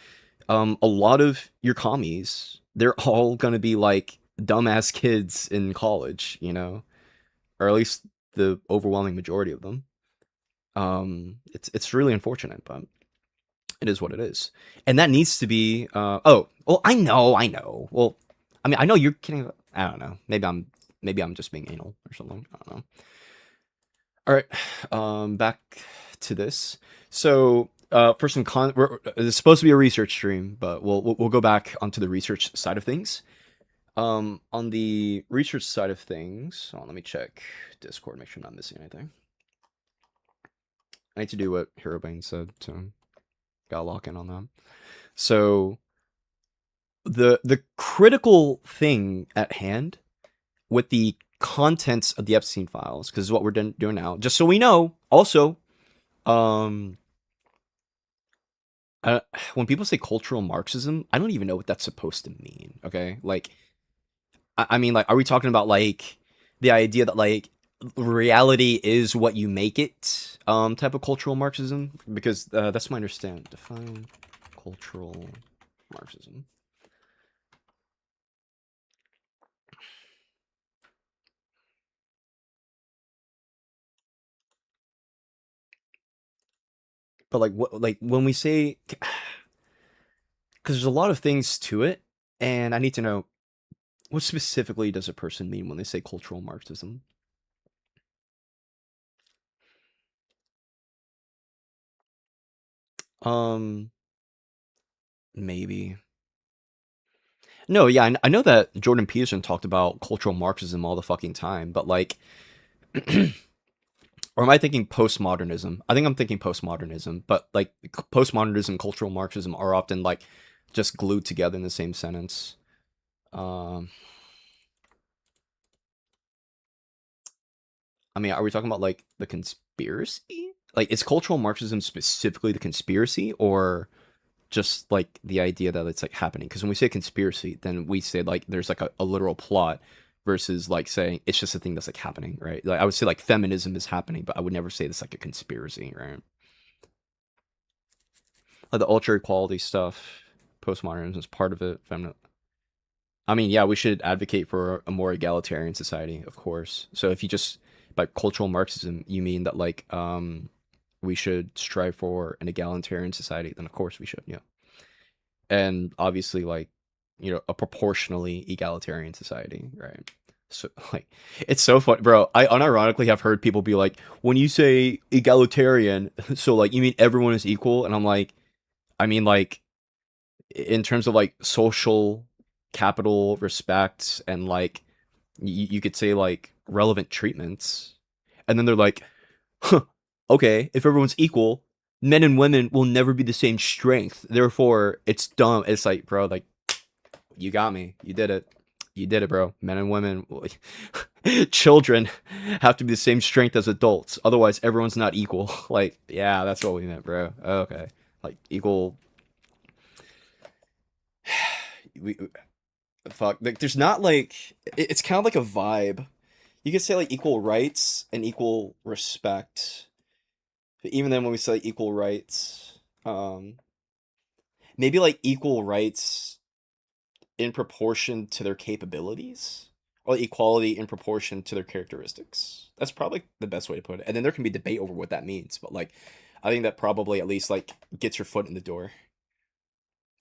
A lot of your commies, they're all gonna be like dumbass kids in college, you know, or at least the overwhelming majority of them. It's really unfortunate, but it is what it is, and that needs to be. Oh, well, I know. Well, I mean, I know you're kidding. I don't know. Maybe I'm just being anal or something. I don't know. All right, back to this. So, for some it's supposed to be a research stream, but we'll go back onto the research side of things. On the research side of things, let me check Discord, make sure I'm not missing anything. I need to do what Herobane said, so gotta lock in on that. So, the critical thing at hand with the contents of the Epstein files, because what we're doing now, just so we know, also, um, when people say cultural Marxism, I don't even know what that's supposed to mean. Okay, like, I mean, like, are we talking about like the idea that like reality is what you make it, type of cultural Marxism? Because that's my understanding. Define cultural Marxism. But like, what, like when we say, because there's a lot of things to it, and I need to know what specifically does a person mean when they say cultural Marxism? Um, maybe. No, yeah, I know that Jordan Peterson talked about cultural Marxism all the fucking time, but like, or am I thinking postmodernism? I think I'm thinking postmodernism, but like postmodernism, cultural Marxism are often like just glued together in the same sentence. Um, I mean, are we talking about like the conspiracy? Like, is cultural Marxism specifically the conspiracy, or just like the idea that it's like happening? Because when we say conspiracy, then we say like there's like a literal plot versus like saying it's just a thing that's like happening, right? Like I would say like feminism is happening, but I would never say this like a conspiracy, right? Like the ultra equality stuff, postmodernism is part of it. I mean, yeah, we should advocate for a more egalitarian society, of course. So if you just by cultural Marxism, you mean that like we should strive for an egalitarian society, then of course we should, yeah. And obviously like, a proportionally egalitarian society, right? So like it's so fun, bro. I unironically have heard people be like, when you say egalitarian, so like you mean everyone is equal? And I'm like, I mean like in terms of like social capital respect and like you could say like relevant treatments, and then they're like, huh, okay, if everyone's equal, Men and women will never be the same strength. Therefore, it's dumb. It's like, bro, like, you got me. You did it. You did it, bro. Men and women, children have to be the same strength as adults. Otherwise, everyone's not equal. Like, yeah, that's what we meant, bro. Okay. Like, equal. We, fuck. Like, there's not like. It's kind of like a vibe. You could say like equal rights and equal respect. But even then, when we say equal rights, maybe like equal rights in proportion to their capabilities, or equality in proportion to their characteristics. That's probably the best way to put it. And then there can be debate over what that means, but like, I think that probably at least like gets your foot in the door.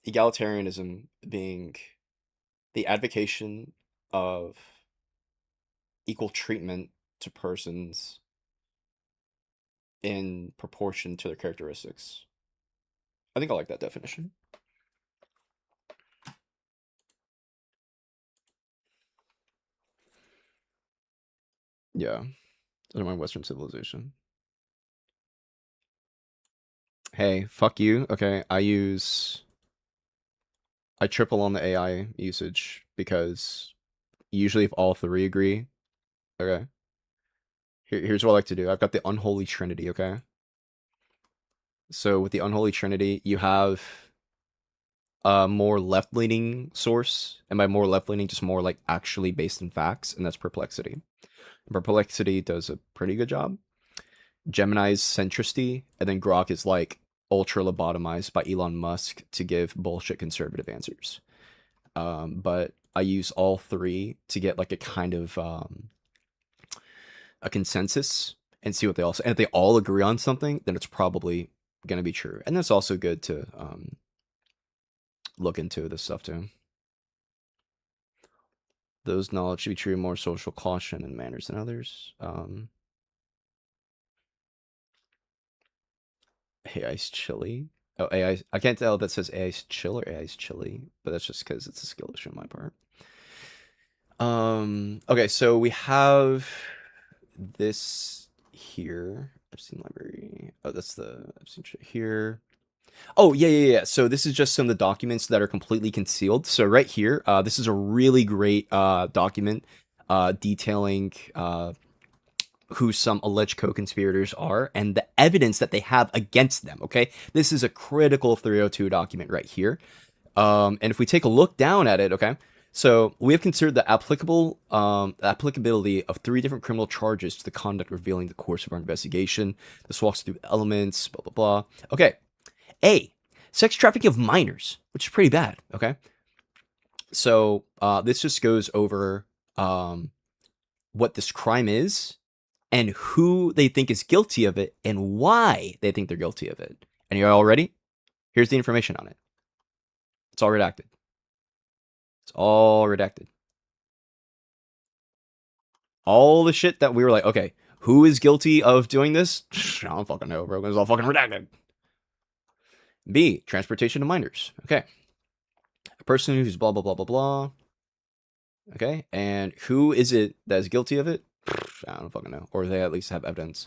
Egalitarianism being the advocation of equal treatment to persons in proportion to their characteristics. I think I like that definition. Yeah, under my Western civilization. Hey, fuck you. Okay, I triple on the AI usage because usually if all three agree, okay. Here's what I like to do. I've got the unholy trinity, okay? So with the unholy trinity, you have a more left-leaning source, and by more left-leaning, just more like actually based in facts, and that's perplexity. Perplexity does a pretty good job. Gemini's centricity, and then Grok is like ultra lobotomized by Elon Musk to give bullshit conservative answers. But I use all three to get like a kind of a consensus and see what they all say. And if they all agree on something, then it's probably going to be true. And that's also good to look into this stuff too. Those knowledge should be treated more social caution and manners than others. AI's chilly. Oh, I can't tell if that says AI's chill or AI's chilly, but that's just because it's a skill issue on my part. Okay, so we have this here. Epstein library. Oh, that's the Epstein shit here. Oh, yeah. So this is just some of the documents that are completely concealed. So right here, this is a really great document detailing who some alleged co-conspirators are and the evidence that they have against them. Okay, this is a critical 302 document right here. And if we take a look down at it, okay, so we have considered the applicability of three different criminal charges to the conduct revealing the course of our investigation. This walks through elements, blah blah blah. Okay, A, sex trafficking of minors, which is pretty bad. Okay, so this just goes over what this crime is and who they think is guilty of it and why they think they're guilty of it. And you're all ready? Here's the information on it. It's all redacted. It's all redacted. All the shit that we were like, okay, who is guilty of doing this? I don't fucking know, bro. It's all fucking redacted. B, transportation of minors. Okay. A person who's blah, blah, blah, blah, blah. Okay. And who is it that is guilty of it? I don't fucking know. Or they at least have evidence.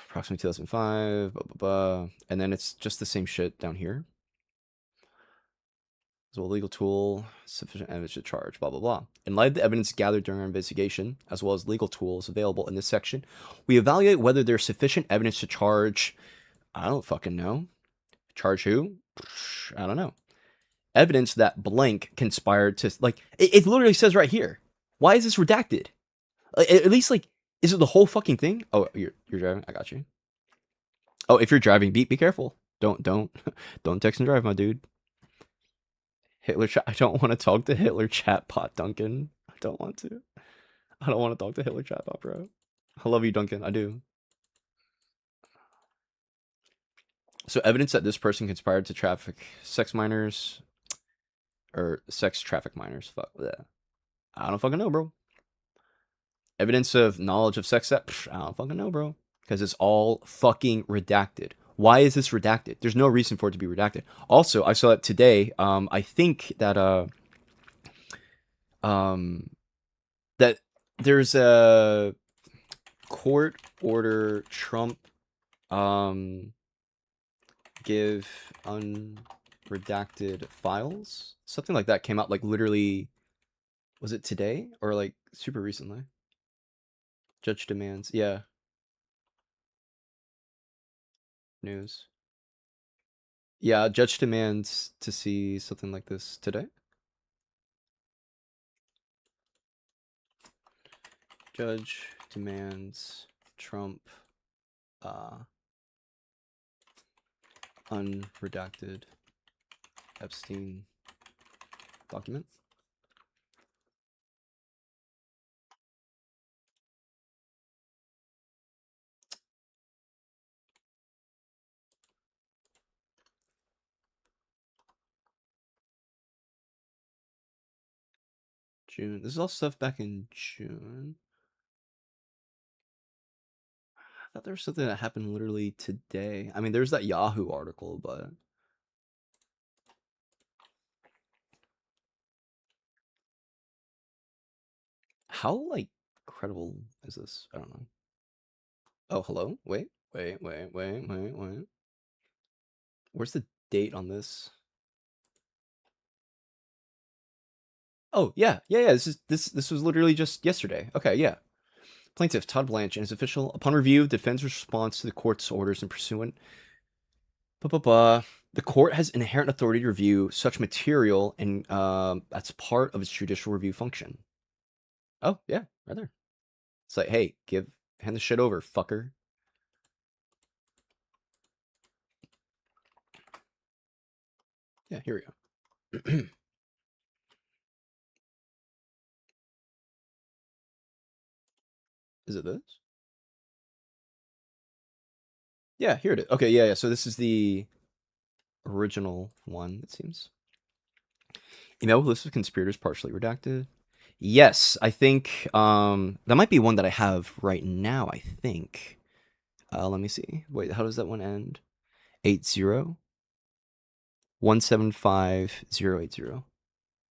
Approximately 2005, blah, blah, blah. And then it's just the same shit down here. As well, legal tool, sufficient evidence to charge, blah, blah, blah. In light of the evidence gathered during our investigation, as well as legal tools available in this section, we evaluate whether there's sufficient evidence to charge. I don't fucking know. Charge who? I don't know. Evidence that blank conspired to, like, it literally says right here. Why is this redacted? At least, like, is it the whole fucking thing? Oh, you're driving? I got you. Oh, if you're driving, be careful. Don't text and drive, my dude. Hitler chat. I don't want to talk to Hitler chatbot, Duncan. I don't want to. I don't want to talk to Hitler chatbot, bro. I love you, Duncan. I do. So evidence that this person conspired to traffic sex minors or sex traffic minors. Fuck that. I don't fucking know, bro. Evidence of knowledge of sex that I don't fucking know, bro. Because it's all fucking redacted. Why is this redacted? There's no reason for it to be redacted. Also, I saw that today. I think that that there's a court order Trump give unredacted files. Something like that came out like literally, was it today or like super recently? Judge demands, yeah, news. Yeah, judge demands to see something like this today. Judge demands Trump unredacted Epstein document. June. This is all stuff back in June. I thought there was something that happened literally today. I mean, there's that Yahoo article, but how like credible is this? I don't know. Oh, hello. Wait. Where's the date on this? Oh, yeah. This was literally just yesterday. Okay, yeah. Plaintiff Todd Blanche and his official, upon review, defends response to the court's orders and pursuant. The court has inherent authority to review such material, and that's part of its judicial review function. Oh yeah, right there. It's like, hey, hand the shit over, fucker. Yeah, here we go. Is it this? Yeah, here it is. Okay, yeah. So this is the original one, it seems. Email with list of conspirators partially redacted. Yes, I think that might be one that I have right now, I think. Let me see. Wait, how does that one end? 80-175-080.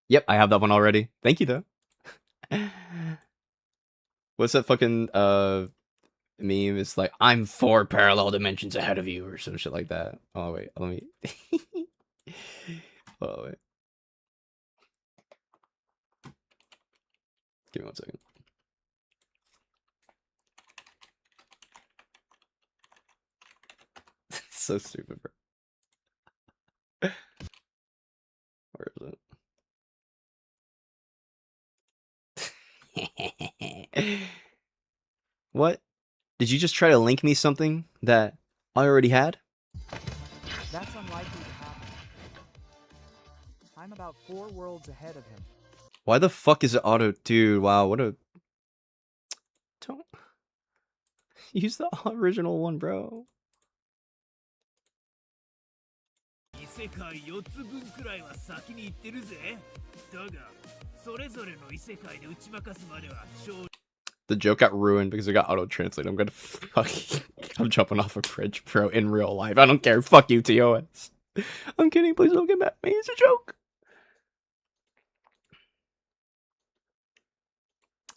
Yep, I have that one already. Thank you though. What's that fucking meme? It's like, I'm 4 parallel dimensions ahead of you or some shit like that. Oh wait, let me oh wait. Give me 1 second. So stupid, bro. Where is it? What? Did you just try to link me something that I already had? That's unlikely to happen. I'm about 4 worlds ahead of him. Why the fuck is it auto? Dude, wow, what a... Don't... Use the original one, bro. 異世界4つ分くらいは先に行ってるぜ。だが、それぞれの異世界で打ち負かすまでは勝利。 The joke got ruined because it got auto-translated. I'm gonna fucking... I'm jumping off a bridge, bro, in real life. I don't care. Fuck you, TOS. I'm kidding. Please don't get mad at me. It's a joke.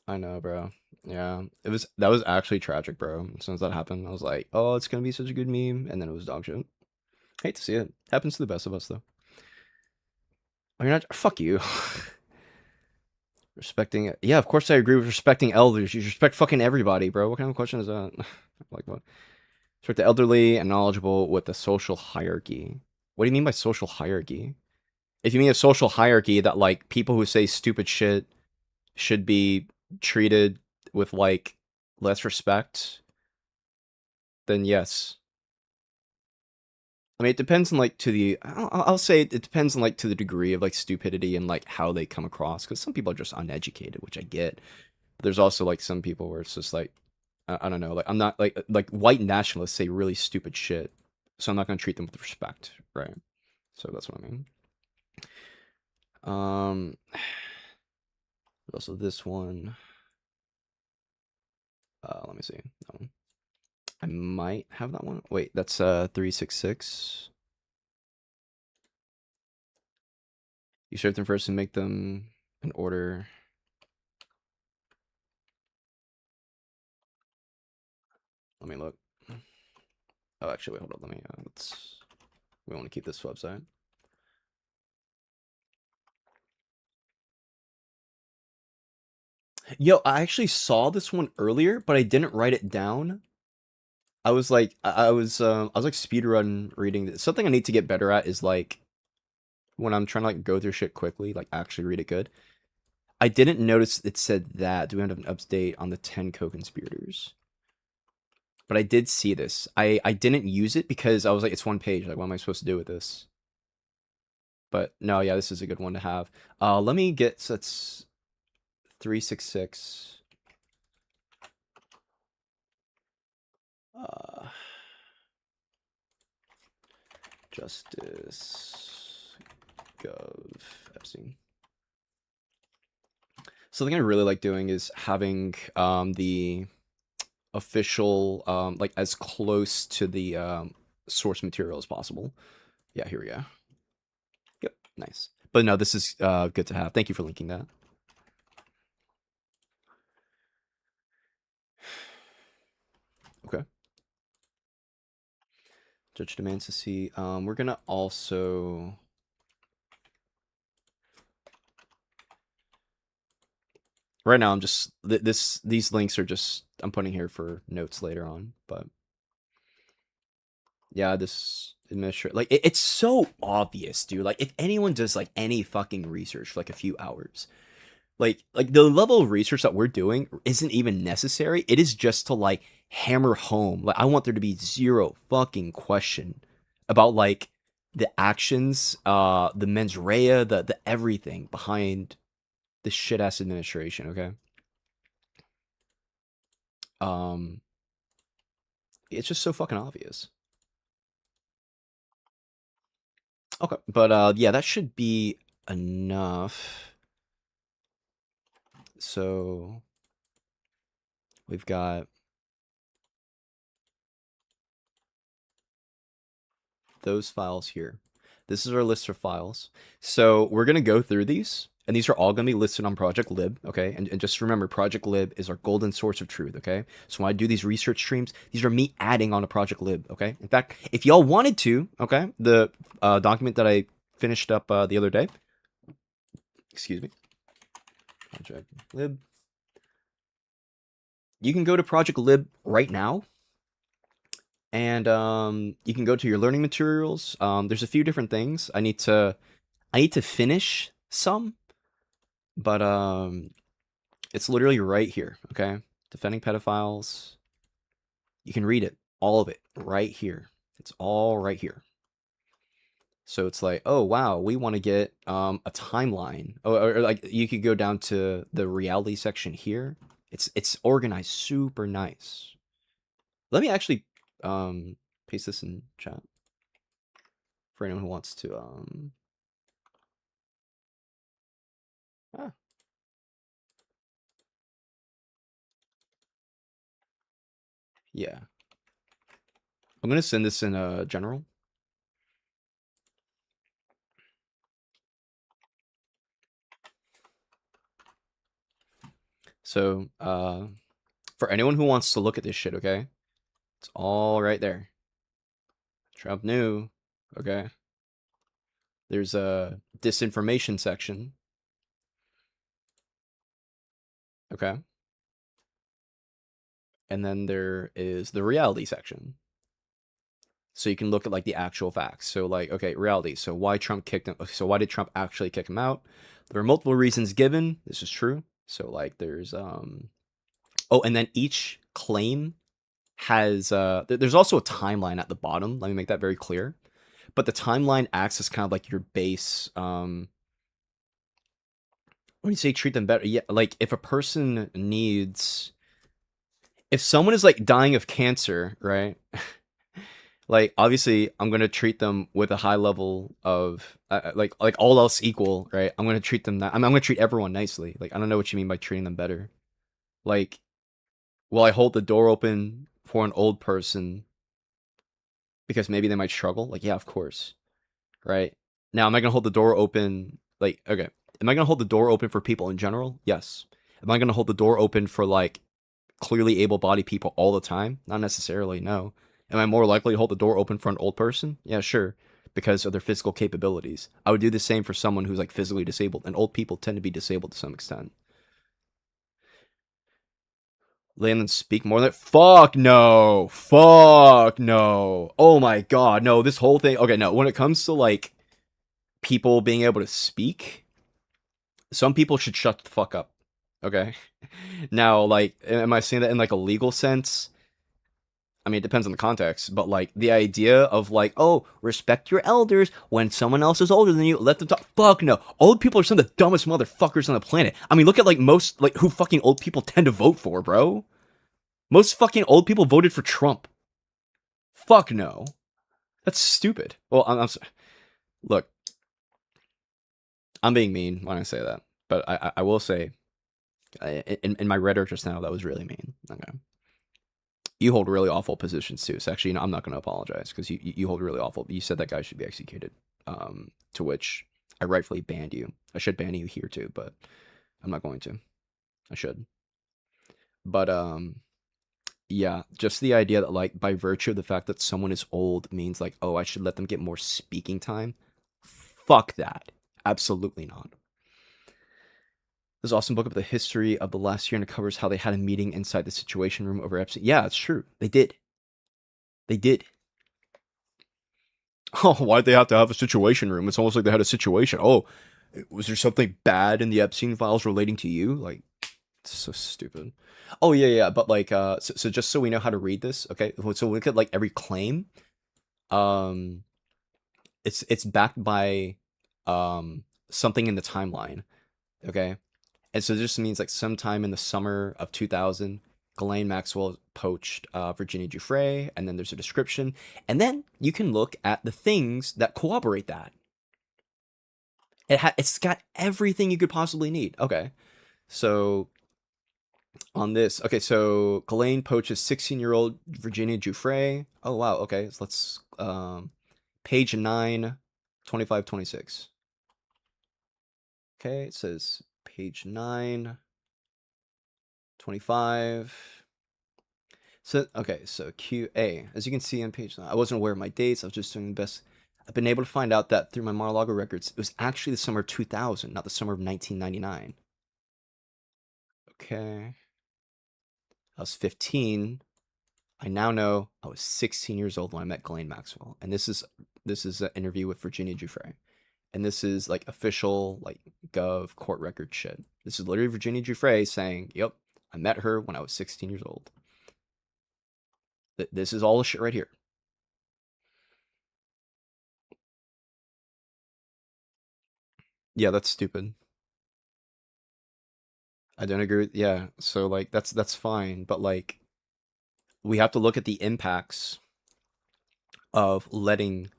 I know, bro. Yeah. That was actually tragic, bro. As soon as that happened, I was like, oh, it's gonna be such a good meme. And then it was dog shit. Hate to see it. Happens to the best of us, though. Oh, you're not... Fuck you. Respecting... Yeah, of course I agree with respecting elders. You respect fucking everybody, bro. What kind of question is that? Like, what? Respect the elderly and knowledgeable with the social hierarchy. What do you mean by social hierarchy? If you mean a social hierarchy that, like, people who say stupid shit should be treated with, like, less respect, then yes. I mean, it depends on, like, to the... I'll say it depends on, like, to the degree of, like, stupidity and, like, how they come across. Because some people are just uneducated, which I get. But there's also, like, some people where it's just, like, I don't know. Like, I'm not... Like, white nationalists say really stupid shit. So I'm not going to treat them with respect, right? So that's what I mean. Also this one. Let me see. That one. I might have that one. Wait, that's 366. You serve them first and make them an order. Let me look. Oh, actually, wait, hold on. Let me. Let's. We want to keep this website. Yo, I actually saw this one earlier, but I didn't write it down. I was like, I was like speedrun reading this. Something I need to get better at is like when I'm trying to like go through shit quickly, like actually read it good. I didn't notice it said that. Do we have an update on the 10 co-conspirators? But I did see this. I didn't use it because I was like, it's one page. Like, what am I supposed to do with this? But no, yeah, this is a good one to have. Let me get, so that's 366. Uh, Justice Gov Epstein. Something I really like doing is having the official like as close to the source material as possible. Yeah, here we go. Yep, nice. But no, this is good to have. Thank you for linking that. Okay. Judge demands to see. We're gonna also. Right now, I'm just these links are just I'm putting here for notes later on, but yeah, this administrator like it's so obvious, dude. Like if anyone does like any fucking research for like a few hours, like the level of research that we're doing isn't even necessary. It is just to like hammer home. Like I want there to be zero fucking question about like the actions, the mens rea, the everything behind this shit ass administration. Okay. Um, it's just so fucking obvious. Okay, but yeah, that should be enough. So we've got those files here. This is our list of files. So we're going to go through these, and these are all going to be listed on Project Lib, okay? And just remember, Project Lib is our golden source of truth, okay? So when I do these research streams, these are me adding on to Project Lib, okay? In fact, if y'all wanted to, okay, the document that I finished up the other day, excuse me, Project Lib, you can go to Project Lib right now, and you can go to your learning materials. There's a few different things. I need to finish some, but it's literally right here. Okay, defending pedophiles. You can read it, all of it, right here. It's all right here. So it's like, oh wow, we want to get a timeline. Oh, or like you could go down to the reality section here. It's organized super nice. Let me actually paste this in chat for anyone who wants to ah, yeah. I'm gonna send this in general. So for anyone who wants to look at this shit, okay? It's all right there. Trump knew, okay? There's a disinformation section, okay? And then there is the reality section. So you can look at like the actual facts. So like, okay, reality. So why Trump kicked him? So why did Trump actually kick him out? There are multiple reasons given. This is true. So like there's oh, and then each claim has there's also a timeline at the bottom. Let me make that very clear. But the timeline acts as kind of like your base when you say treat them better, yeah, like if a person needs if someone is like dying of cancer, right? Like obviously I'm going to treat them with a high level of like all else equal, right? I'm going to treat them I'm going to treat everyone nicely. Like I don't know what you mean by treating them better. Like will I hold the door open for an old person because maybe they might struggle? Like yeah, of course. Right? Now am I going to hold the door open like okay, am I going to hold the door open for people in general? Yes. Am I going to hold the door open for like clearly able-bodied people all the time? Not necessarily, no. Am I more likely to hold the door open for an old person? Yeah, sure, because of their physical capabilities. I would do the same for someone who's like physically disabled, and old people tend to be disabled to some extent. Land and speak more than fuck no. Fuck no. Oh my god, no, this whole thing. Okay, no, when it comes to like people being able to speak, some people should shut the fuck up. Okay? Now, like, am I saying that in like a legal sense? I mean, it depends on the context, but like the idea of like, oh, respect your elders when someone else is older than you, let them talk. Fuck no. Old people are some of the dumbest motherfuckers on the planet. I mean, look at like most, like, who fucking old people tend to vote for, bro. Most fucking old people voted for Trump. Fuck no. That's stupid. Well, I'm sorry. Look, I'm being mean when I say that, but I will say, in my rhetoric just now, that was really mean. Okay. You hold really awful positions too. So actually, I'm not going to apologize because you hold really awful. You said that guy should be executed. To which I rightfully banned you. I should ban you here too, but I'm not going to. I should. But yeah, just the idea that like by virtue of the fact that someone is old means like, oh, I should let them get more speaking time. Fuck that. Absolutely not. There's an awesome book about the history of the last year and it covers how they had a meeting inside the Situation Room over Epstein. Yeah, it's true. They did. They did. Oh, why'd they have to have a Situation Room? It's almost like they had a situation. Oh, was there something bad in the Epstein files relating to you? Like, it's so stupid. Oh yeah, but like, so just so we know how to read this, okay? So we look at like every claim. Um, it's backed by something in the timeline, okay? And so this means like sometime in the summer of 2000, Ghislaine Maxwell poached Virginia Giuffre, and then there's a description, and then you can look at the things that corroborate that. It's got everything you could possibly need. Okay, so on this, okay, so Ghislaine poaches 16-year-old Virginia Giuffre. Oh wow, okay, so let's page 9, 25, 26. Okay, it says page 9, 25. So, okay, so QA. As you can see on page 9, I wasn't aware of my dates. I was just doing the best. I've been able to find out that through my Mar-a-Lago records, it was actually the summer of 2000, not the summer of 1999. Okay. I was 15. I now know I was 16 years old when I met Ghislaine Maxwell. And this is an interview with Virginia Giuffre. And this is like official, like gov court record shit. This is literally Virginia Giuffre saying, yep, I met her when I was 16 years old. This is all the shit right here. Yeah, that's stupid. I don't agree with, yeah. So like that's fine, but like we have to look at the impacts of letting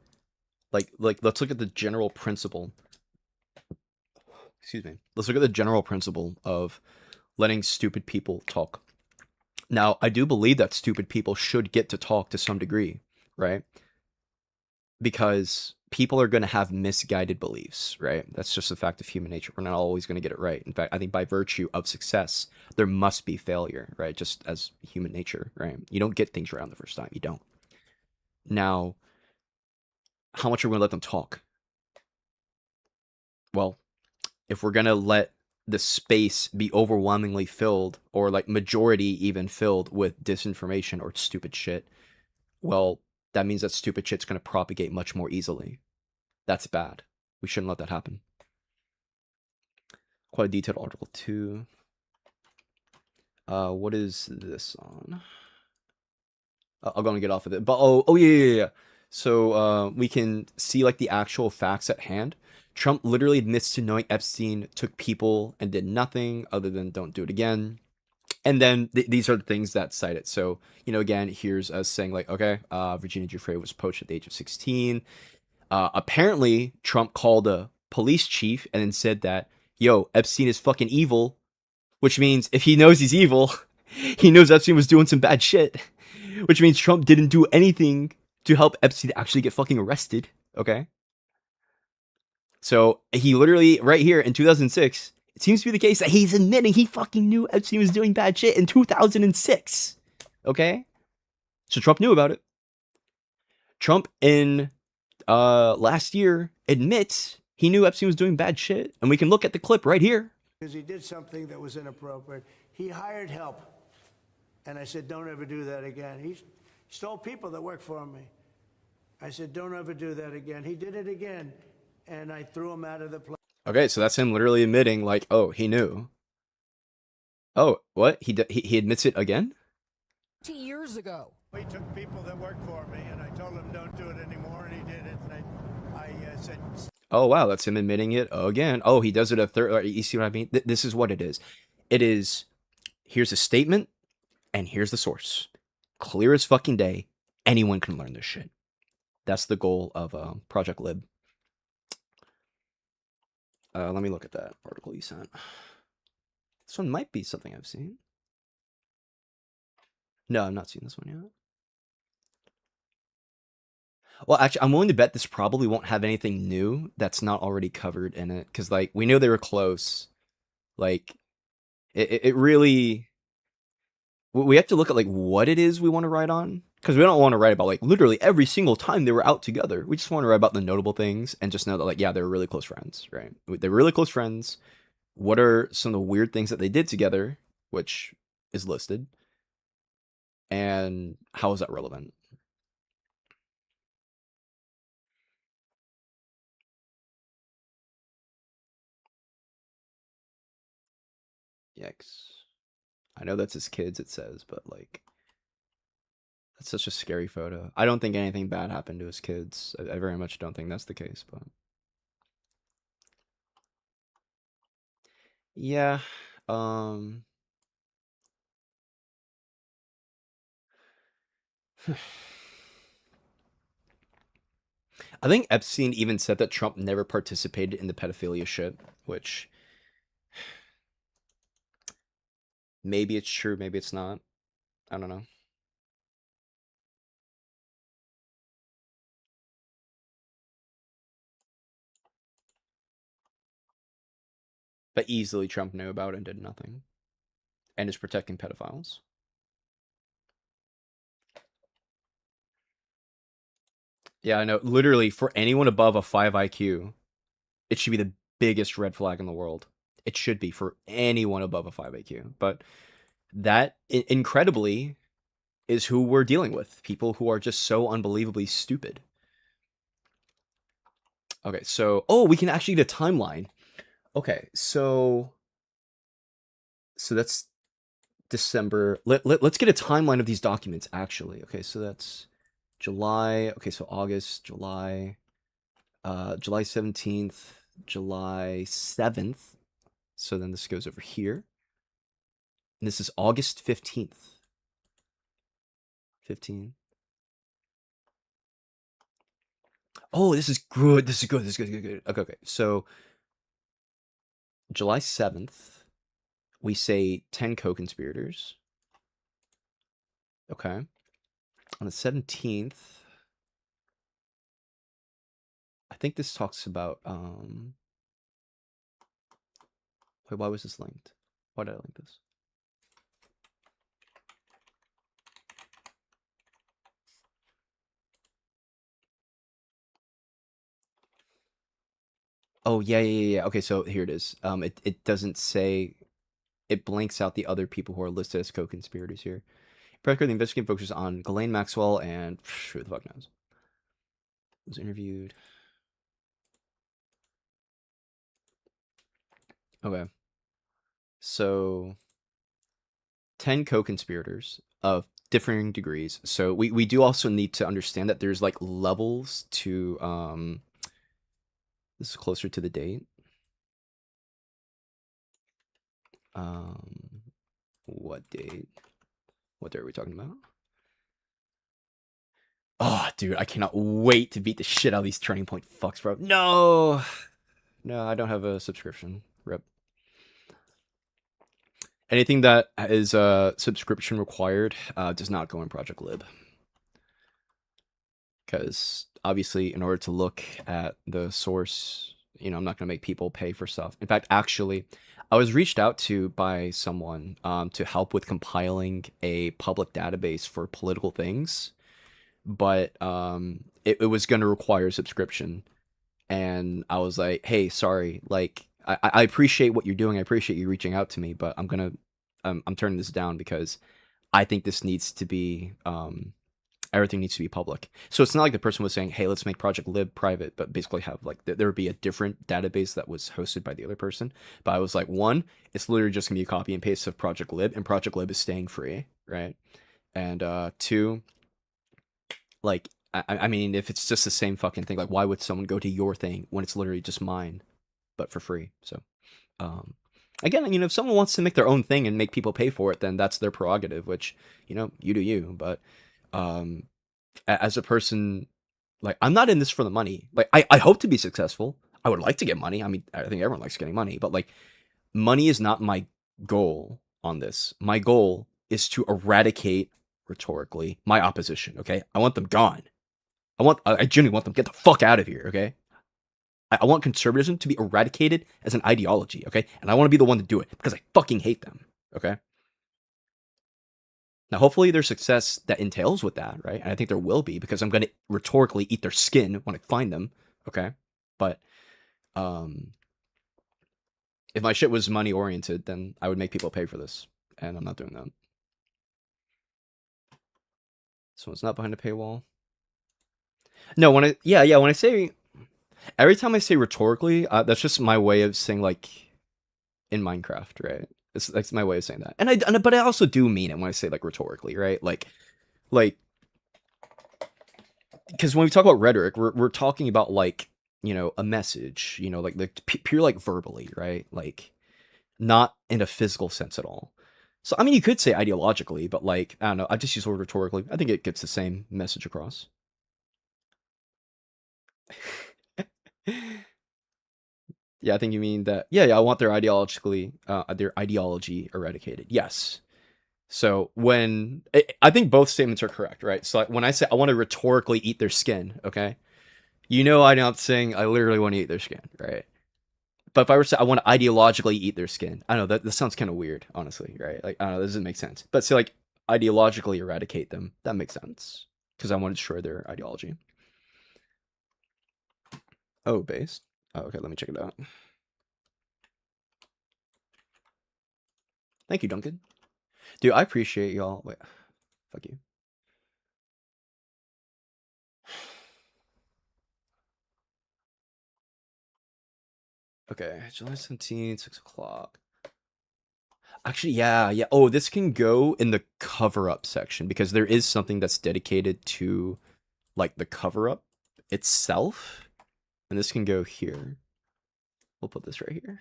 like let's look at the general principle. Excuse me. Let's look at the general principle of letting stupid people talk. Now, I do believe that stupid people should get to talk to some degree, right? Because people are going to have misguided beliefs, right? That's just a fact of human nature. We're not always going to get it right. In fact, I think by virtue of success, there must be failure, right? Just as human nature, right? You don't get things right on the first time. You don't. Now, how much are we going to let them talk? Well, if we're going to let the space be overwhelmingly filled or like majority even filled with disinformation or stupid shit, well, that means that stupid shit's going to propagate much more easily. That's bad. We shouldn't let that happen. Quite a detailed article too. What is this on? I'll go and get off of it. But oh yeah. So we can see like the actual facts at hand. Trump literally admits to knowing Epstein took people and did nothing other than don't do it again. And then these are the things that cite it. So, you know, again, here's us saying like, okay, Virginia Giuffre was poached at the age of 16. Apparently, Trump called a police chief and then said that, yo, Epstein is fucking evil. Which means if he knows he's evil, he knows Epstein was doing some bad shit. Which means Trump didn't do anything to help Epstein actually get fucking arrested. Okay? So he literally, right here in 2006, It seems to be the case that he's admitting he fucking knew Epstein was doing bad shit in 2006. Okay? So Trump knew about it. Trump in last year admits he knew Epstein was doing bad shit, and we can look at the clip right here. Because he did something that was inappropriate. He hired help. And I said, don't ever do that again. He stole people that work for me. I said, don't ever do that again. He did it again. And I threw him out of the place. Okay, so that's him literally admitting, like, oh, he knew. Oh, what? He admits it again? 20 years ago. He took people that worked for me, and I told him don't do it anymore, and he did it. And I said... Oh, wow, that's him admitting it again. Oh, he does it a third... You see what I mean? This is what it is. It is, here's a statement, and here's the source. Clear as fucking day. Anyone can learn this shit. That's the goal of Project Lib. Let me look at that article you sent. This one might be something I've seen. No, I've not seen this one yet. Well, actually, I'm willing to bet this probably won't have anything new that's not already covered in it. Because, like, we know they were close. Like, it really... We have to look at, like, what it is we want to write on. Because we don't want to write about, like, literally every single time they were out together. We just want to write about the notable things and just know that, like, yeah, they were really close friends, right? They were really close friends. What are some of the weird things that they did together, which is listed? And how is that relevant? Yikes. I know that's his kids, it says, but, like, that's such a scary photo. I don't think anything bad happened to his kids. I very much don't think that's the case, but... Yeah, I think Epstein even said that Trump never participated in the pedophilia shit, which... Maybe it's true, maybe it's not. I don't know. But easily Trump knew about it and did nothing. And is protecting pedophiles. Yeah, I know. Literally, for anyone above a 5 IQ, it should be the biggest red flag in the world. It should be for anyone above a 5 IQ. But that, incredibly, is who we're dealing with. People who are just so unbelievably stupid. Okay, so... Oh, we can actually get a timeline. Okay, so that's December. Let's get a timeline of these documents, actually. Okay, so that's July. Okay, so August, July, July 17th, July 7th. So then this goes over here. And this is August 15th. 15. Oh, this is good. This is good. This is good. Okay. So July 7th, we say 10 co-conspirators. Okay. On the 17th, I think this talks about, wait, why was this linked? Why did I link this? Oh, yeah. Okay, so here it is. It doesn't say, it blanks out the other people who are listed as co-conspirators here. Practically, the investigation focuses on Ghislaine Maxwell and who the fuck knows. Was interviewed. Okay. So 10 co-conspirators of differing degrees. So we do also need to understand that there's like levels to this is closer to the date. What date? What day are we talking about? Oh, dude, I cannot wait to beat the shit out of these Turning Point fucks, bro. No, I don't have a subscription. Rip. Anything that is subscription required does not go in Project Lib. Because obviously, in order to look at the source, I'm not going to make people pay for stuff. In fact, actually, I was reached out to by someone to help with compiling a public database for political things, but it was going to require subscription. And I was like, hey, sorry, like I appreciate what you're doing. I appreciate you reaching out to me, but I'm turning this down because I think this needs to be everything needs to be public. So it's not like the person was saying, hey, let's make Project Lib private, but basically have like there would be a different database that was hosted by the other person. But I was like, one, it's literally just gonna be a copy and paste of Project Lib, and Project Lib is staying free, right? And two, like I mean, if it's just the same fucking thing, like why would someone go to your thing when it's literally just mine, but for free? So um again, if someone wants to make their own thing and make people pay for it, then that's their prerogative, which, you do you. But um as a person, like, I'm not in this for the money. Like, I hope to be successful. I would like to get money. I mean, I think everyone likes getting money, but like, money is not my goal on this. My goal is to eradicate, rhetorically, my opposition. Okay, I want them gone. I genuinely want them to get the fuck out of here. Okay, I want conservatism to be eradicated as an ideology. Okay, and I want to be the one to do it because I fucking hate them. Okay. Now, hopefully, there's success that entails with that, right? And I think there will be because I'm going to rhetorically eat their skin when I find them, okay? But um, if my shit was money oriented, then I would make people pay for this, and I'm not doing that. So it's not behind a paywall. No, when I say every time I say rhetorically, that's just my way of saying like in Minecraft, right? It's that's my way of saying that, but I also do mean it when I say like rhetorically, right? Like because when we talk about rhetoric, we're talking about like a message, like pure like verbally, right? Like not in a physical sense at all. So I mean, you could say ideologically, but like I don't know. I just use the word rhetorically. I think it gets the same message across. Yeah, I think you mean that. Yeah, yeah. I want their ideology eradicated. Yes. So I think both statements are correct, right? So like, when I say I want to rhetorically eat their skin, okay, I'm not saying I literally want to eat their skin, right? But if I were to say I want to ideologically eat their skin, I don't know that sounds kind of weird, honestly, right? Like I don't know, that doesn't make sense. But say like ideologically eradicate them, that makes sense because I want to destroy their ideology. Oh, based. Oh, okay, let me check it out. Thank you, Duncan. Dude, I appreciate y'all. Wait, fuck you. Okay, July 17th, 6 o'clock. Actually, yeah, yeah. Oh, this can go in the cover up section because there is something that's dedicated to like the cover up itself. And this can go here. We'll put this right here.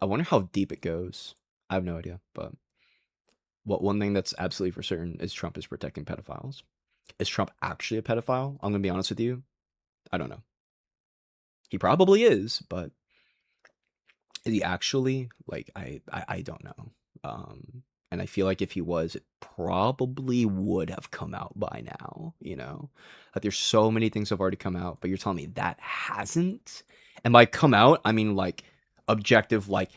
I wonder how deep it goes. I have no idea, but one thing that's absolutely for certain is Trump is protecting pedophiles. Is Trump actually a pedophile? I'm gonna be honest with you. I don't know. He probably is, but is he actually? Like, I don't know. And I feel like if he was, it probably would have come out by now. Like there's so many things have already come out, but you're telling me that hasn't. And by come out, I mean like objective, like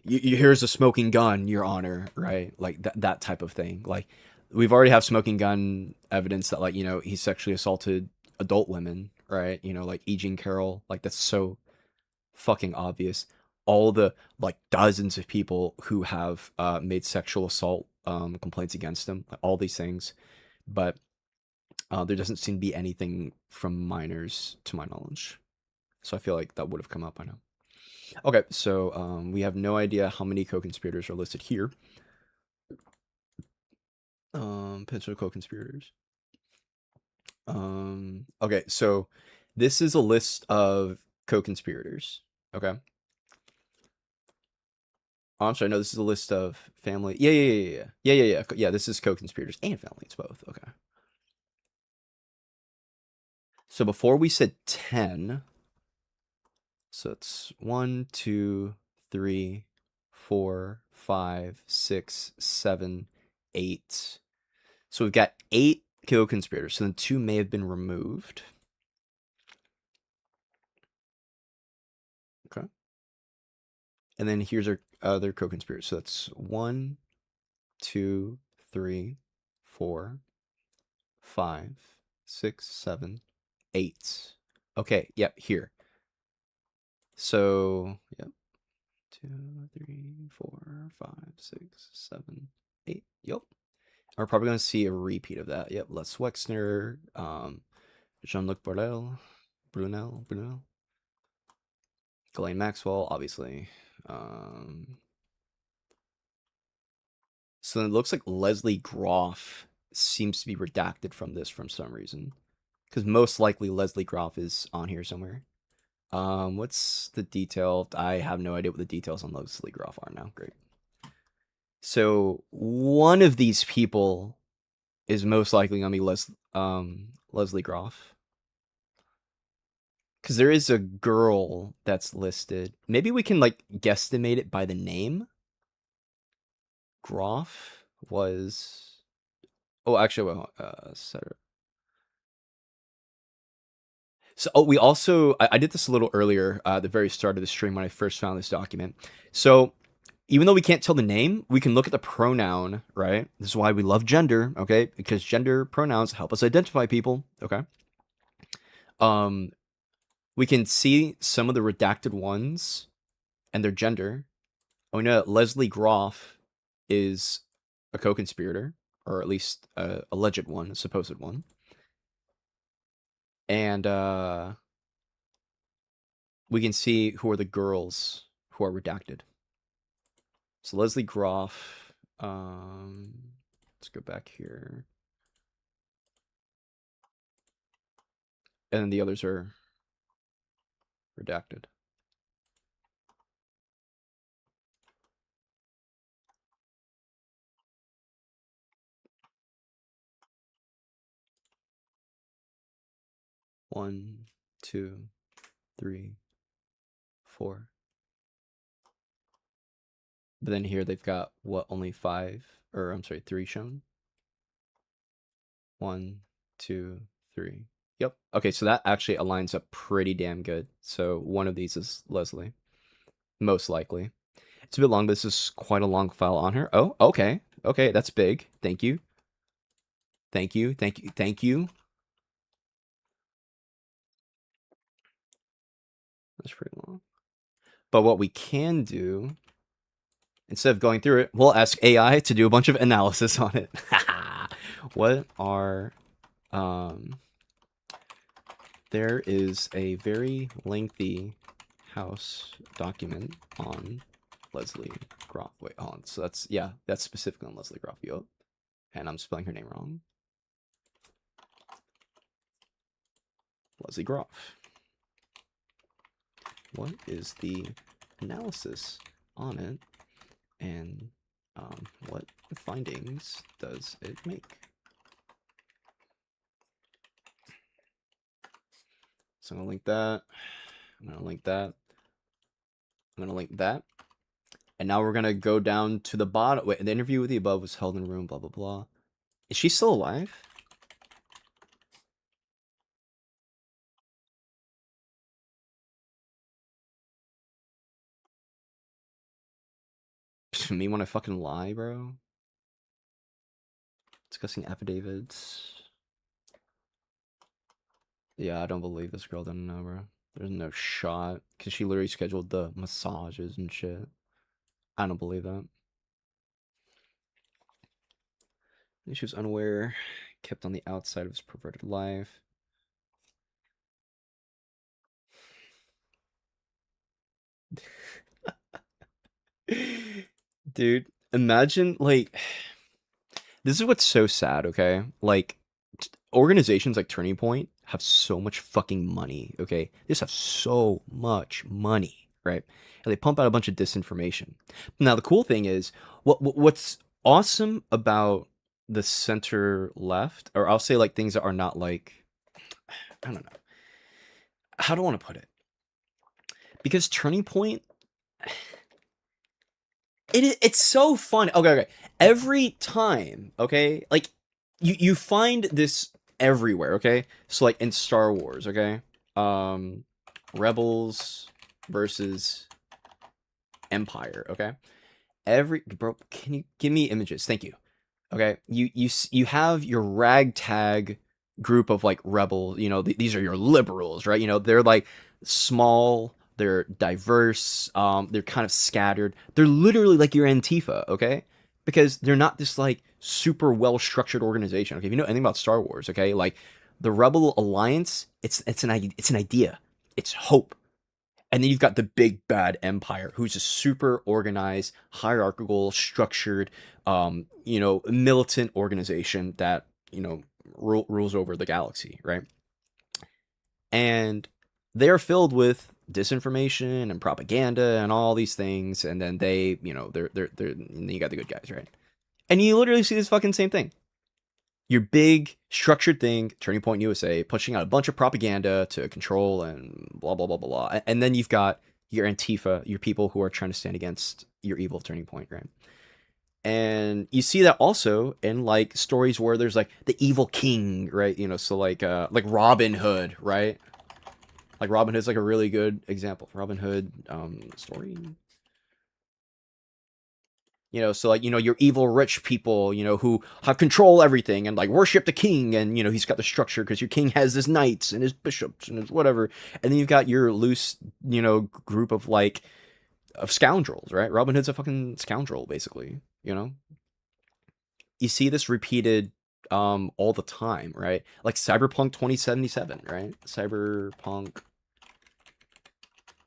here's a smoking gun, Your Honor, right? Like that type of thing. Like we've already have smoking gun evidence that like he sexually assaulted adult women, right? Like E. Jean Carroll, like that's so fucking obvious. All the like dozens of people who have made sexual assault complaints against him, like, all these things, but there doesn't seem to be anything from minors to my knowledge. So I feel like that would have come up by now. Okay, so we have no idea how many co-conspirators are listed here. Potential co-conspirators. Okay, so this is a list of co-conspirators. Okay. Oh, I'm sorry. No, this is a list of family. Yeah. This is co-conspirators and family. It's both. Okay. So before we said 10, so it's 1, 2, 3, 4, 5, 6, 7, 8. So we've got 8 co-conspirators. So then 2 may have been removed. Okay. And then here's our other co-conspirators. So that's 1, 2, 3, 4, 5, 6, 7, 8. Okay, yep, here. So, yep. 2, 3, 4, 5, 6, 7, 8. Yep. We're probably going to see a repeat of that. Yep, Les Wexner, Jean-Luc Brunel, Ghislaine Maxwell, obviously. So then it looks like Leslie Groff seems to be redacted from this for some reason. Because most likely Leslie Groff is on here somewhere. What's the detail? I have no idea what the details on Leslie Groff are now. Great. So one of these people is most likely gonna be Leslie Groff. Because there is a girl that's listed. Maybe we can like guesstimate it by the name. Groff was. Oh, actually, well, Sarah. So, we also I did this a little earlier at the very start of the stream when I first found this document. So, even though we can't tell the name, we can look at the pronoun, right? This is why we love gender, okay? Because gender pronouns help us identify people, okay? We can see some of the redacted ones and their gender. Oh, we know that Leslie Groff is a co-conspirator, or at least a alleged one, a supposed one. And we can see who are the girls who are redacted. So Leslie Groff, let's go back here. And then the others are redacted. One, two, three, four. But then here they've got what, only 5, or I'm sorry, 3 shown. 1, 2, 3. Yep. Okay, so that actually aligns up pretty damn good. So one of these is Leslie, most likely. It's a bit long, but this is quite a long file on her. Oh, okay. Okay, that's big. Thank you. Thank you. Thank you. Thank you. That's pretty long. But what we can do, instead of going through it, we'll ask AI to do a bunch of analysis on it. What are there is a very lengthy House document on Leslie Groff. Wait, hold on. So that's specifically on Leslie Groff. Yup. And I'm spelling her name wrong. Leslie Groff. What is the analysis on it, and what findings does it make? So I'm gonna link that. I'm gonna link that. I'm gonna link that. And now we're gonna go down to the bottom. Wait, the interview with the above was held in room, blah blah blah. Is she still alive? Me when I fucking lie, bro. Discussing affidavits. Yeah, I don't believe this girl didn't know, bro. There's no shot. Because she literally scheduled the massages and shit. I don't believe that. She was unaware, kept on the outside of his perverted life. Dude, imagine, like, this is what's so sad, okay? Like, organizations like Turning Point have so much fucking money, okay? They just have so much money, right? And they pump out a bunch of disinformation. Now, the cool thing is, what's awesome about the center left, or I'll say like things that are not like, I don't know. How do I want to put it? Because Turning Point, it's so fun. Okay. Every time, okay, like you find this everywhere, okay? So like in Star Wars, okay? Um Rebels versus Empire, okay? Every bro, can you give me images? Thank you. Okay, you have your ragtag group of like rebels. You know, these are your liberals, right? You know, they're like small, they're diverse, they're kind of scattered. They're literally like your Antifa, okay? Because they're not this like super well structured organization. Okay, if you know anything about Star Wars, okay, like the Rebel Alliance, it's an idea, it's hope, and then you've got the big bad empire, who's a super organized, hierarchical, structured, militant organization that, rules over the galaxy, right? And they're filled with disinformation and propaganda and all these things. And then they, and then you got the good guys, right? And you literally see this fucking same thing. Your big structured thing, Turning Point USA, pushing out a bunch of propaganda to control and blah blah blah blah blah. And then you've got your Antifa, your people who are trying to stand against your evil Turning Point, right? And you see that also in like stories where there's like the evil king, right? So like Robin Hood, right? Like Robin Hood's like a really good example. Robin Hood story. So like, your evil rich people, who have control everything and like worship the king, and he's got the structure because your king has his knights and his bishops and his whatever. And then you've got your loose, group of like of scoundrels, right? Robin Hood's a fucking scoundrel, basically. You see this repeated all the time, right? Like Cyberpunk 2077, right? Cyberpunk.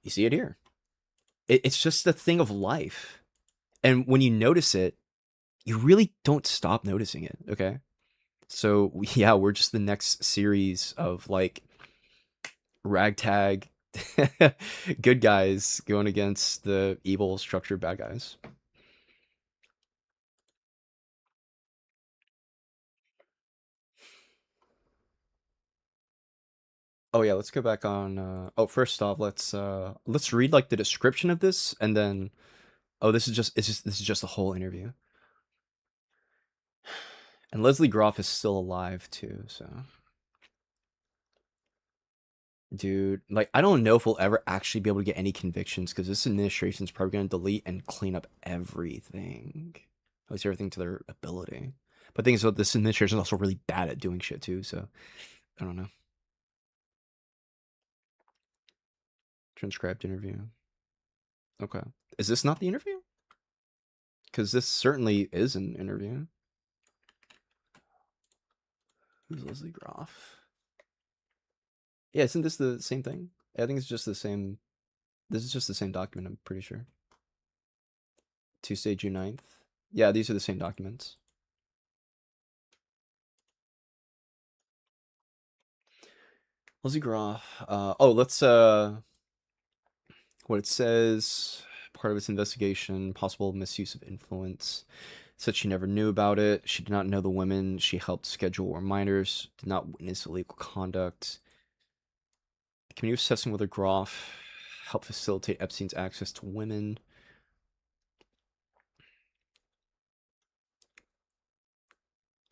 You see it here. It's just a thing of life. And when you notice it, you really don't stop noticing it, okay? So, yeah, we're just the next series of like ragtag good guys going against the evil structured bad guys. Oh yeah, let's go back on first off, let's read like the description of this, and then this is just the whole interview. And Leslie Groff is still alive too, so dude, like I don't know if we'll ever actually be able to get any convictions because this administration's probably going to delete and clean up everything. At least everything to their ability. But the thing is, this administration is also really bad at doing shit too, so I don't know. Transcribed interview. Okay. Is this not the interview? Because this certainly is an interview. Who's Leslie Groff? Yeah, isn't this the same thing? I think it's just the same. This is just the same document, I'm pretty sure. Tuesday, June 9th. Yeah, these are the same documents. Leslie Groff. Let's what it says. Part of its investigation, possible misuse of influence. Said she never knew about it. She did not know the women she helped schedule were minors. Did not witness illegal conduct. The committee was assessing whether Groff helped facilitate Epstein's access to women.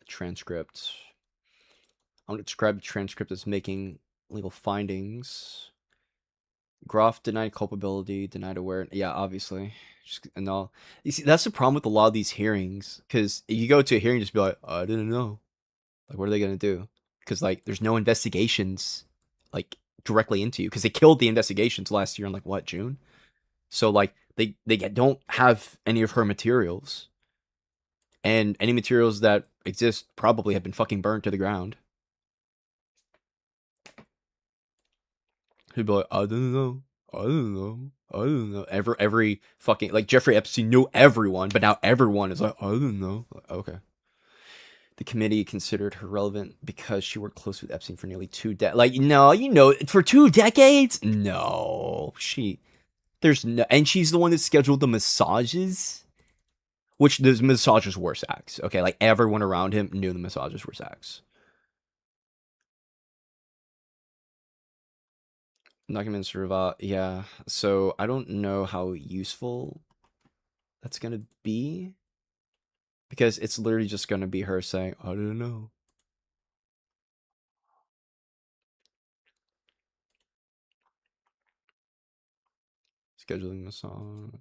Transcript. I'm going to describe the transcript as making legal findings. Groff denied culpability, denied awareness. Yeah, obviously. And all. You see, that's the problem with a lot of these hearings. Because you go to a hearing, just be like, I didn't know. Like, what are they going to do? Because, like, there's no investigations, like, directly into you. Because they killed the investigations last year in, like, what, June? So, like, they don't have any of her materials. And any materials that exist probably have been fucking burned to the ground. He'd be like, I don't know. I don't know. I don't know. Every fucking like Jeffrey Epstein knew everyone, but now everyone is like, I don't know. Okay. The committee considered her relevant because she worked close with Epstein for nearly 2 decades. Like, no, for 2 decades? No. There's no, and she's the one that scheduled the massages, which the massages were sex. Okay, like everyone around him knew the massages were sex. Documents revolve. Yeah. So I don't know how useful that's gonna be. Because it's literally just going to be her saying, I don't know. Scheduling the song.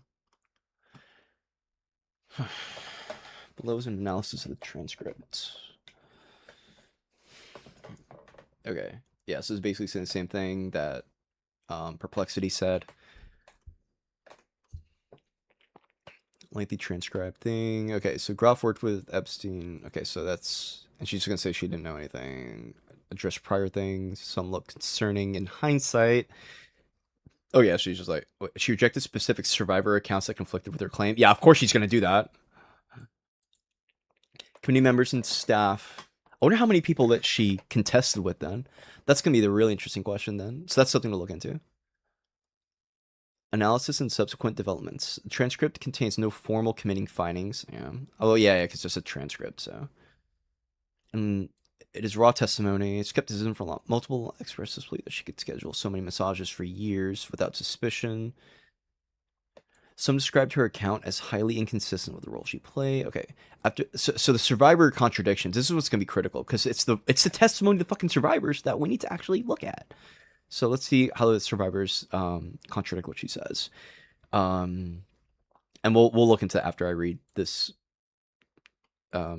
Below is an analysis of the transcript. Okay. Yeah, so it's basically saying the same thing that Perplexity said. Lengthy transcribed thing. Okay, so Groff worked with Epstein. Okay, so that's... And she's going to say she didn't know anything. Address prior things. Some look concerning in hindsight. Oh, yeah, she's just like... She rejected specific survivor accounts that conflicted with her claim. Yeah, of course she's going to do that. Committee members and staff. I wonder how many people that she contested with then. That's going to be the really interesting question then. So that's something to look into. Analysis and subsequent developments. The transcript contains no formal committing findings. Yeah. Oh, yeah, because it's just a transcript, so. And it is raw testimony. Skepticism from multiple experts believe that she could schedule so many massages for years without suspicion. Some described her account as highly inconsistent with the role she played. Okay, so the survivor contradictions. This is what's gonna be critical because it's the testimony of the fucking survivors that we need to actually look at. So let's see how the survivors contradict what she says, and we'll look into that after I read this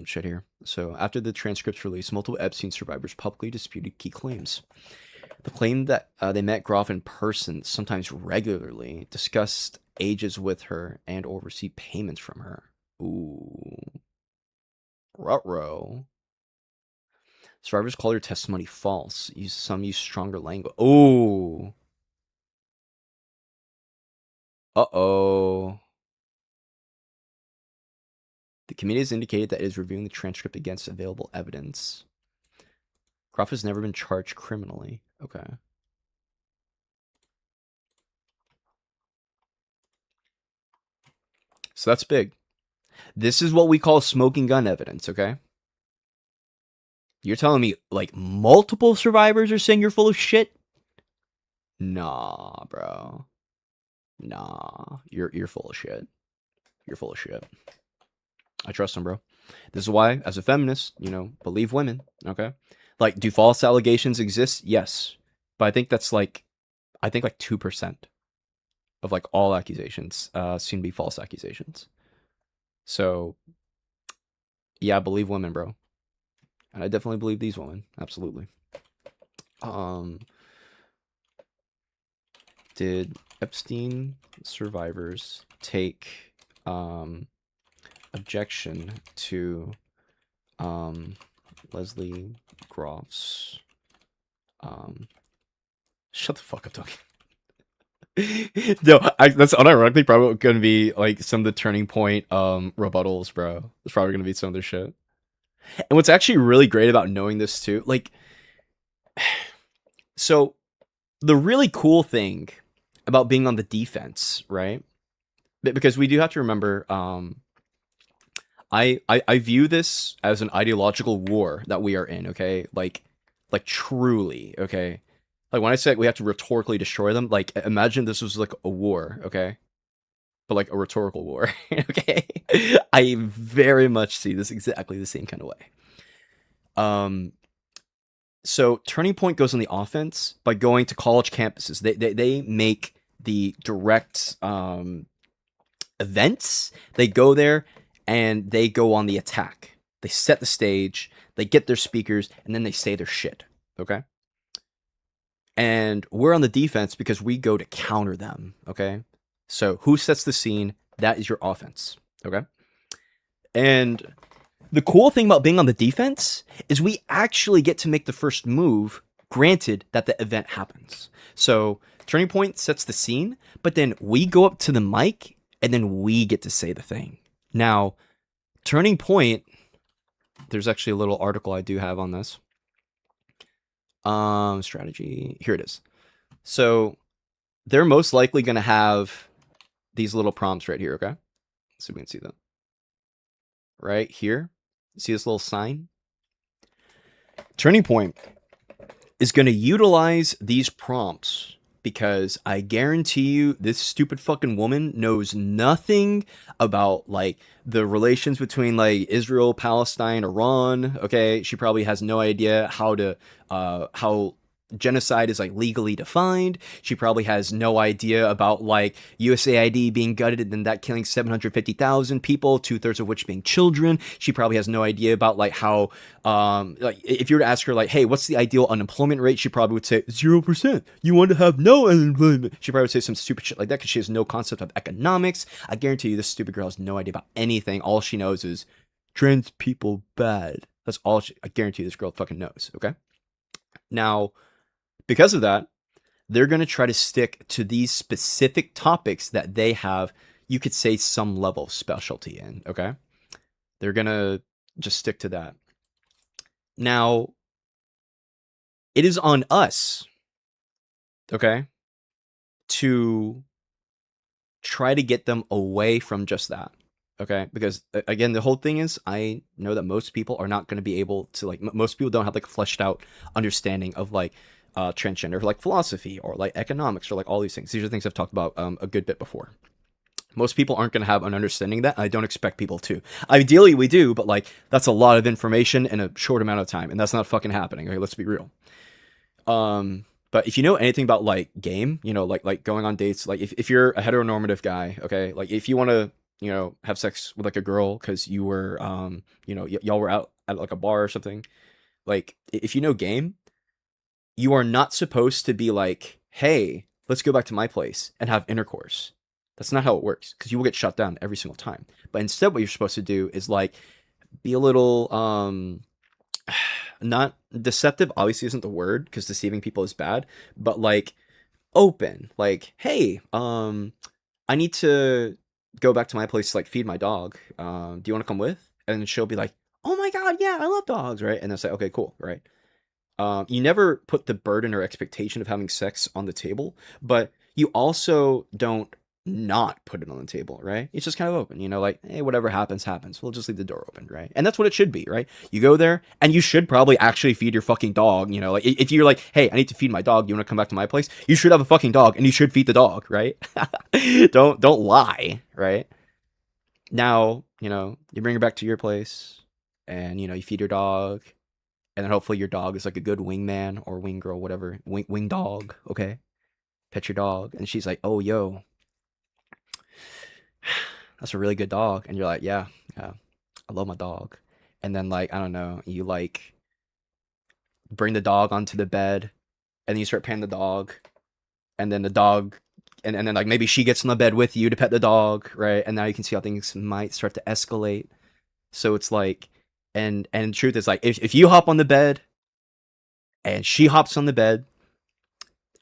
shit here. So after the transcripts released, multiple Epstein survivors publicly disputed key claims. The claim that they met Groff in person, sometimes regularly, discussed ages with her and or received payments from her. Ooh. Ruh-roh. Survivors called her testimony false. Some use stronger language. Ooh. Uh-oh. The committee has indicated that it is reviewing the transcript against available evidence. Groff has never been charged criminally. Okay. So that's big. This is what we call smoking gun evidence, okay? You're telling me, like, multiple survivors are saying you're full of shit? Nah, bro. Nah. You're full of shit. You're full of shit. I trust them, bro. This is why, as a feminist, believe women, okay? Like, do false allegations exist? Yes. But I think that's like 2% of like all accusations seem to be false accusations. So, yeah, I believe women, bro. And I definitely believe these women. Absolutely. Did Epstein survivors take objection to Leslie Groff's shut the fuck up, talking. No, that's unironically probably going to be like some of the turning point rebuttals, bro. It's probably going to be some of their shit. And what's actually really great about knowing this too, like, so the really cool thing about being on the defense, right? Because we do have to remember, I view this as an ideological war that we are in, okay? Like truly, okay? Like when I say we have to rhetorically destroy them, like imagine this was like a war, okay? But like a rhetorical war, okay? I very much see this exactly the same kind of way. So Turning Point goes on the offense by going to college campuses. They make the direct events. They go there and they go on the attack. They set the stage, they get their speakers, and then they say their shit. Okay? And we're on the defense because we go to counter them. Okay? So who sets the scene? That is your offense. Okay? And the cool thing about being on the defense is we actually get to make the first move, granted that the event happens. So Turning Point sets the scene, but then we go up to the mic and then we get to say the thing. Now, Turning Point, there's actually a little article I do have on this. Strategy. Here it is. So they're most likely going to have these little prompts right here, okay? So we can see that. Right here. See this little sign? Turning Point is going to utilize these prompts because I guarantee you this stupid fucking woman knows nothing about like the relations between like Israel, Palestine, Iran. Okay, she probably has no idea how genocide is like legally defined. She probably has no idea about like USAID being gutted and then that killing 750,000 people, 2/3 of which being children. She probably has no idea about like how like if you were to ask her like, hey, what's the ideal unemployment rate? She probably would say 0%. You want to have no unemployment. She probably would say some stupid shit like that because she has no concept of economics. I guarantee you this stupid girl has no idea about anything. All she knows is trans people bad. That's all I guarantee this girl fucking knows. Okay. Now, because of that, they're going to try to stick to these specific topics that they have, you could say, some level of specialty in. Okay. They're going to just stick to that. Now, it is on us, okay, to try to get them away from just that. Okay, because again, the whole thing is, I know that most people are not going to be able to like. Most people don't have like a fleshed out understanding of like transgender, like philosophy or like economics or like all these things. These are things I've talked about a good bit before. Most people aren't going to have an understanding of that. I don't expect people to. Ideally, we do, but like that's a lot of information in a short amount of time, and that's not fucking happening. Okay, let's be real. But if you know anything about like game, you know, like going on dates, like if you're a heteronormative guy, okay, like if you want to, you know, have sex with like a girl because you were, you know, y'all were out at like a bar or something, like if you know game, you are not supposed to be like, hey, let's go back to my place and have intercourse. That's not how it works because you will get shut down every single time. But instead, what you're supposed to do is like be a little not deceptive obviously isn't the word because deceiving people is bad, but like open, like, hey, I need to go back to my place to like feed my dog, do you want to come with? And then she'll be like, oh my god, yeah, I love dogs, right? And it's like, okay, cool, right? You never put the burden or expectation of having sex on the table, but you also don't not put it on the table, right? It's just kind of open, you know, like, hey, whatever happens, happens. We'll just leave the door open, right? And that's what it should be, right? You go there and you should probably actually feed your fucking dog, you know, like if you're like, hey, I need to feed my dog, you want to come back to my place? You should have a fucking dog and you should feed the dog, right? Don't lie, right? Now, you know, you bring her back to your place and, you know, you feed your dog and then hopefully your dog is like a good wingman or wing girl, whatever, wing dog, okay? Pet your dog, and she's like, "Oh, yo, that's a really good dog," and you're like, "Yeah, yeah, I love my dog." And then like I don't know, you like bring the dog onto the bed, and then you start petting the dog, and then the dog, and then like maybe she gets on the bed with you to pet the dog, right? And now you can see how things might start to escalate. So it's like, and the truth is like if you hop on the bed, and she hops on the bed,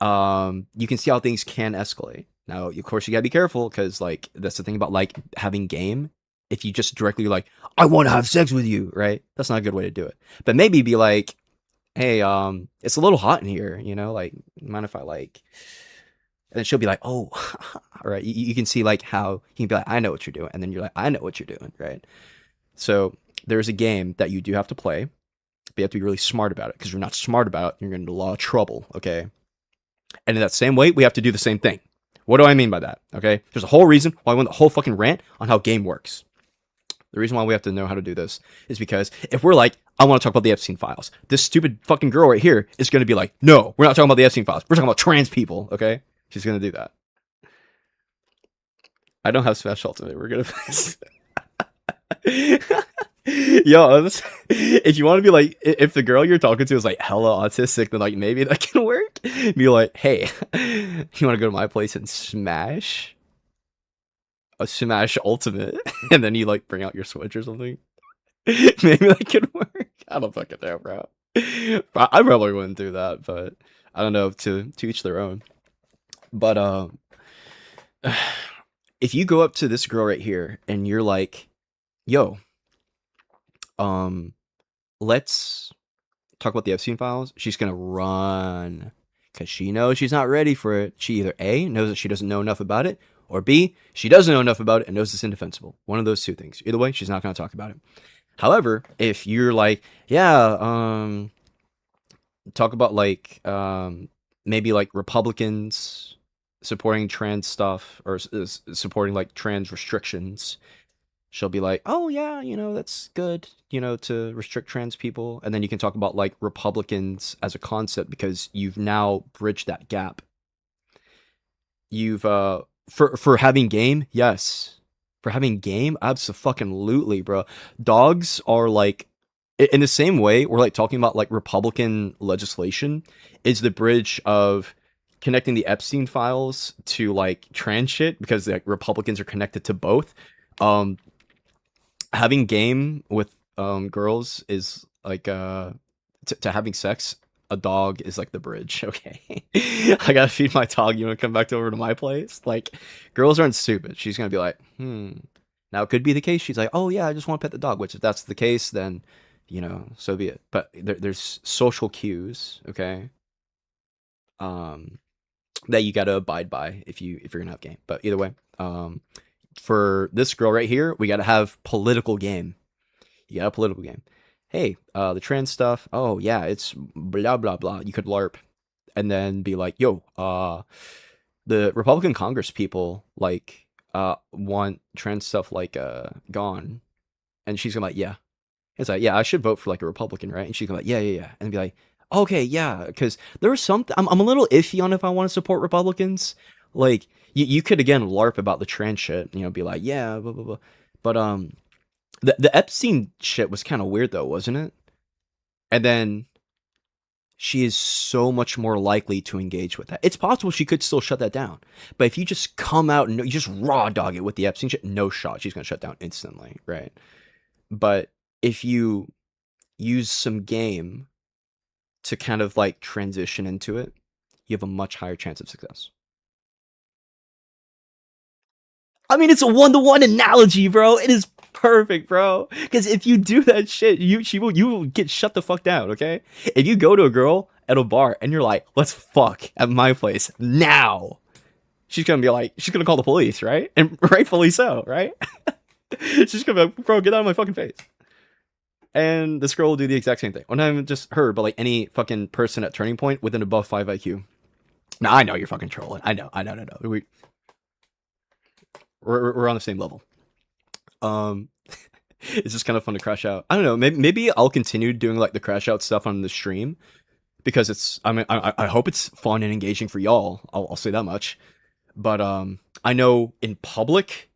you can see how things can escalate. Now, of course, you gotta be careful because, like, that's the thing about like having game. If you just directly like, I want to have sex with you, right? That's not a good way to do it. But maybe be like, hey, it's a little hot in here, you know, like, mind if I like? And then she'll be like, oh, all right. You can see like how he can be like, I know what you're doing, and then you're like, I know what you're doing, right? So there's a game that you do have to play, but you have to be really smart about it because if you're not smart about it, you're going into a lot of trouble, okay? And in that same way, we have to do the same thing. What do I mean by that? Okay, there's a whole reason why I went the whole fucking rant on how game works. The reason why we have to know how to do this is because if we're like, I want to talk about the Epstein files, this stupid fucking girl right here is going to be like, no, we're not talking about the Epstein files. We're talking about trans people, okay? She's going to do that. I don't have Smash Ultimate. We're going to... Yo, if you want to be like, if the girl you're talking to is like hella autistic, then like maybe that can work. Be like, hey, you want to go to my place and smash a Smash Ultimate, and then you like bring out your Switch or something. Maybe that could work. I don't fucking know, bro. I probably wouldn't do that, but I don't know. To each their own. But if you go up to this girl right here and you're like, yo, let's talk about the Epstein files, she's gonna run because she knows she's not ready for it. She either A, knows that she doesn't know enough about it, or B, she doesn't know enough about it and knows it's indefensible. One of those two things. Either way, she's not gonna talk about it. However, if you're like, yeah, talk about like maybe like Republicans supporting trans stuff or supporting like trans restrictions. She'll be like, "Oh yeah, that's good, to restrict trans people." And then you can talk about like Republicans as a concept because you've now bridged that gap. You've for having game, yes. For having game, absolutely, bro. Dogs are like in the same way we're like talking about like Republican legislation is the bridge of connecting the Epstein files to like trans shit because like Republicans are connected to both. Um Having game with girls is like to having sex. A dog is like the bridge. Okay, I gotta feed my dog. You want to come back over to my place? Like, girls aren't stupid. She's gonna be like, Now it could be the case. She's like, oh yeah, I just want to pet the dog. Which if that's the case, then so be it. But there's social cues. Okay, um, that you gotta abide by if you're gonna have game. But either way, for this girl right here, we gotta have political game. You got a political game. Hey, the trans stuff. Oh yeah, it's blah blah blah. You could LARP, and then be like, yo, the Republican Congress people like want trans stuff like gone, and she's gonna be like, yeah. It's like, yeah, I should vote for like a Republican, right? And she's gonna be like, yeah, yeah, yeah, and be like, okay, yeah, because there was something. I'm a little iffy on if I want to support Republicans. Like, you could again LARP about the trans shit, be like, yeah, blah blah blah, but the Epstein shit was kind of weird though, wasn't it? And then she is so much more likely to engage with that. It's possible she could still shut that down, but if you just come out and you just raw dog it with the Epstein shit, no shot, she's gonna shut down instantly, right? But if you use some game to kind of like transition into it, you have a much higher chance of success. I mean, it's a one-to-one analogy, bro. It is perfect, bro. Because if you do that shit, you will get shut the fuck down, okay? If you go to a girl at a bar and you're like, let's fuck at my place now, she's gonna be like, she's gonna call the police, right? And rightfully so, right? She's gonna be like, bro, get out of my fucking face. And this girl will do the exact same thing. Well, not even just her, but like any fucking person at Turning Point with an above 5 IQ. Now I know you're fucking trolling. I know. We're on the same level. It's just kind of fun to crash out. I don't know. Maybe I'll continue doing like the crash out stuff on the stream because it's. I mean, I hope it's fun and engaging for y'all. I'll say that much. But I know in public,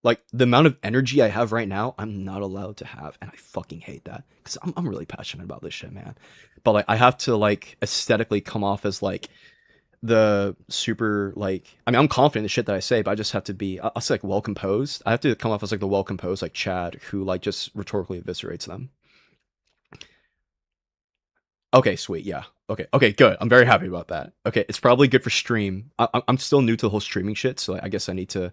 like the amount of energy I have right now, I'm not allowed to have, and I fucking hate that because I'm really passionate about this shit, man. But like, I have to like aesthetically come off as like the super like I mean I'm confident in the shit that I say, but I just have to be I'll say like well composed. I have to come off as like the well composed like Chad who like just rhetorically eviscerates them. Okay, sweet, yeah. Okay, good. I'm very happy about that. Okay, it's probably good for stream. I'm still new to the whole streaming shit, so I guess I need to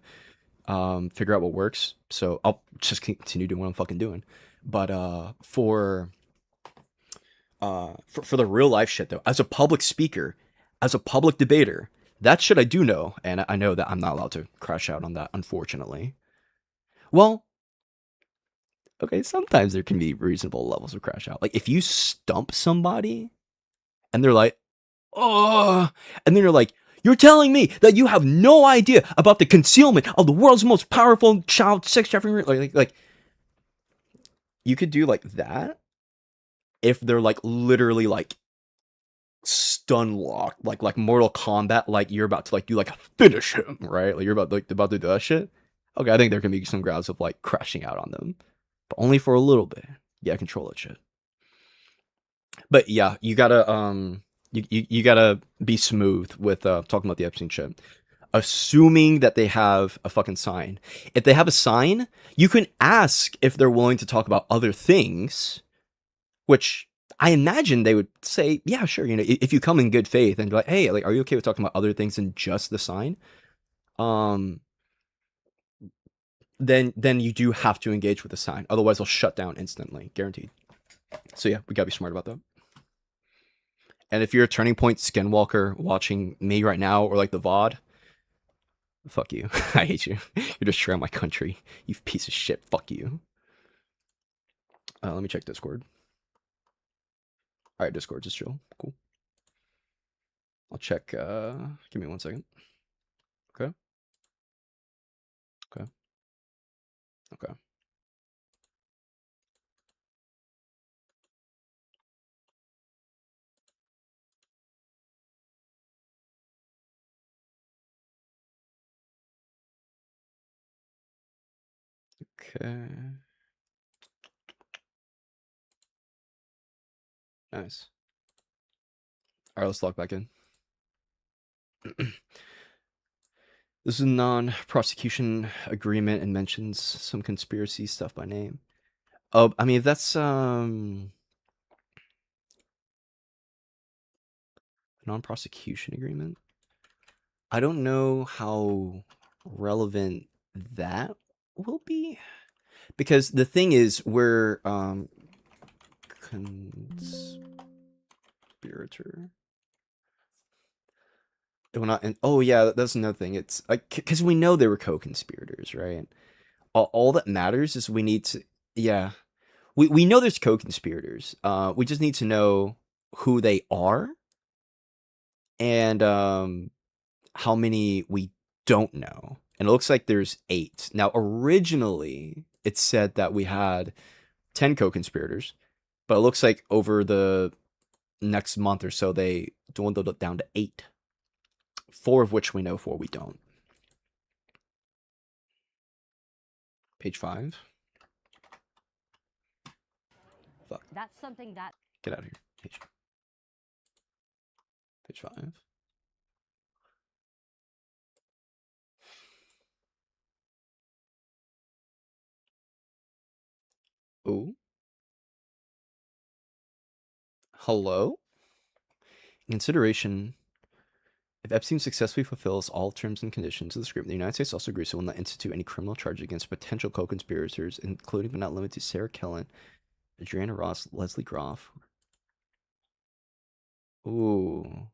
figure out what works. So I'll just continue doing what I'm fucking doing. But for the real life shit though, as a public speaker, as a public debater, that shit I do know, and I know that I'm not allowed to crash out on that, unfortunately. Well, okay, sometimes there can be reasonable levels of crash out. Like if you stump somebody and they're like, oh, and then you're like, you're telling me that you have no idea about the concealment of the world's most powerful child sex trafficking, like you could do like that if they're like literally like stun lock, like Mortal Kombat, like you're about to like do like a finish him, right? Like you're about to do that shit. Okay, I think there can be some grounds of like crashing out on them, but only for a little bit. Yeah, control that shit. But yeah, you gotta you gotta be smooth with talking about the Epstein shit. Assuming that they have a fucking sign. If they have a sign, you can ask if they're willing to talk about other things, which I imagine they would say, yeah, sure. If you come in good faith and be like, hey, like, are you okay with talking about other things than just the sign? Then you do have to engage with the sign. Otherwise, they'll shut down instantly, guaranteed. So yeah, we gotta be smart about that. And if you're a Turning Point skinwalker watching me right now, or like the VOD, fuck you. I hate you. You're destroying my country. You piece of shit. Fuck you. Let me check Discord. All right, Discord, just chill. Cool. I'll check. Give me 1 second. Okay. Okay. Okay. Okay. Nice. All right, let's log back in. This is a non-prosecution agreement and mentions some conspiracy stuff by name. Oh, I mean, if that's non-prosecution agreement, I don't know how relevant that will be, because the thing is, we're conspirator. It will not. And oh yeah, that's another thing. It's like because we know they were co-conspirators, right? All that matters is we need to. Yeah, we know there's co-conspirators. We just need to know who they are and how many we don't know. And it looks like there's 8. Now, originally, it said that we had 10 co-conspirators, but it looks like over the next month or so, they dwindled it down to 8. 4 of which we know, 4 we don't. Page 5. Fuck. That's something that Get out of here. Page 5. Oh. Hello? Consideration. If Epstein successfully fulfills all terms and conditions of the agreement, the United States also agrees it will not institute any criminal charges against potential co-conspirators, including but not limited to Sarah Kellen, Adriana Ross, Leslie Groff. Ooh.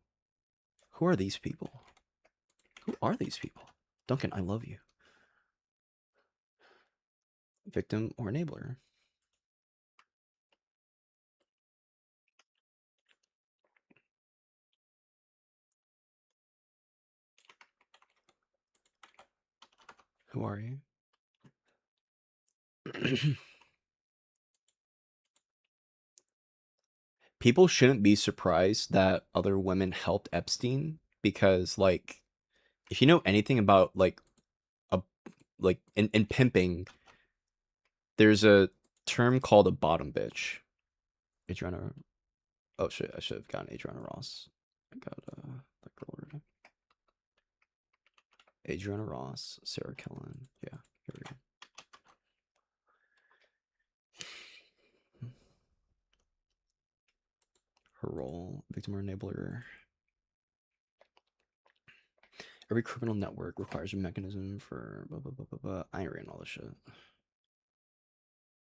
Who are these people? Who are these people? Duncan, I love you. Victim or enabler? Who are you? People shouldn't be surprised that other women helped Epstein because, like, if you know anything about a in pimping, there's a term called a bottom bitch. Adriana. Oh shit! I should have gotten Adriana Ross. I got that girl already. Adriana Ross, Sarah Kellen. Yeah, here we go. Her role, victim or enabler. Every criminal network requires a mechanism for blah blah blah blah blah. I ain't reading all this shit.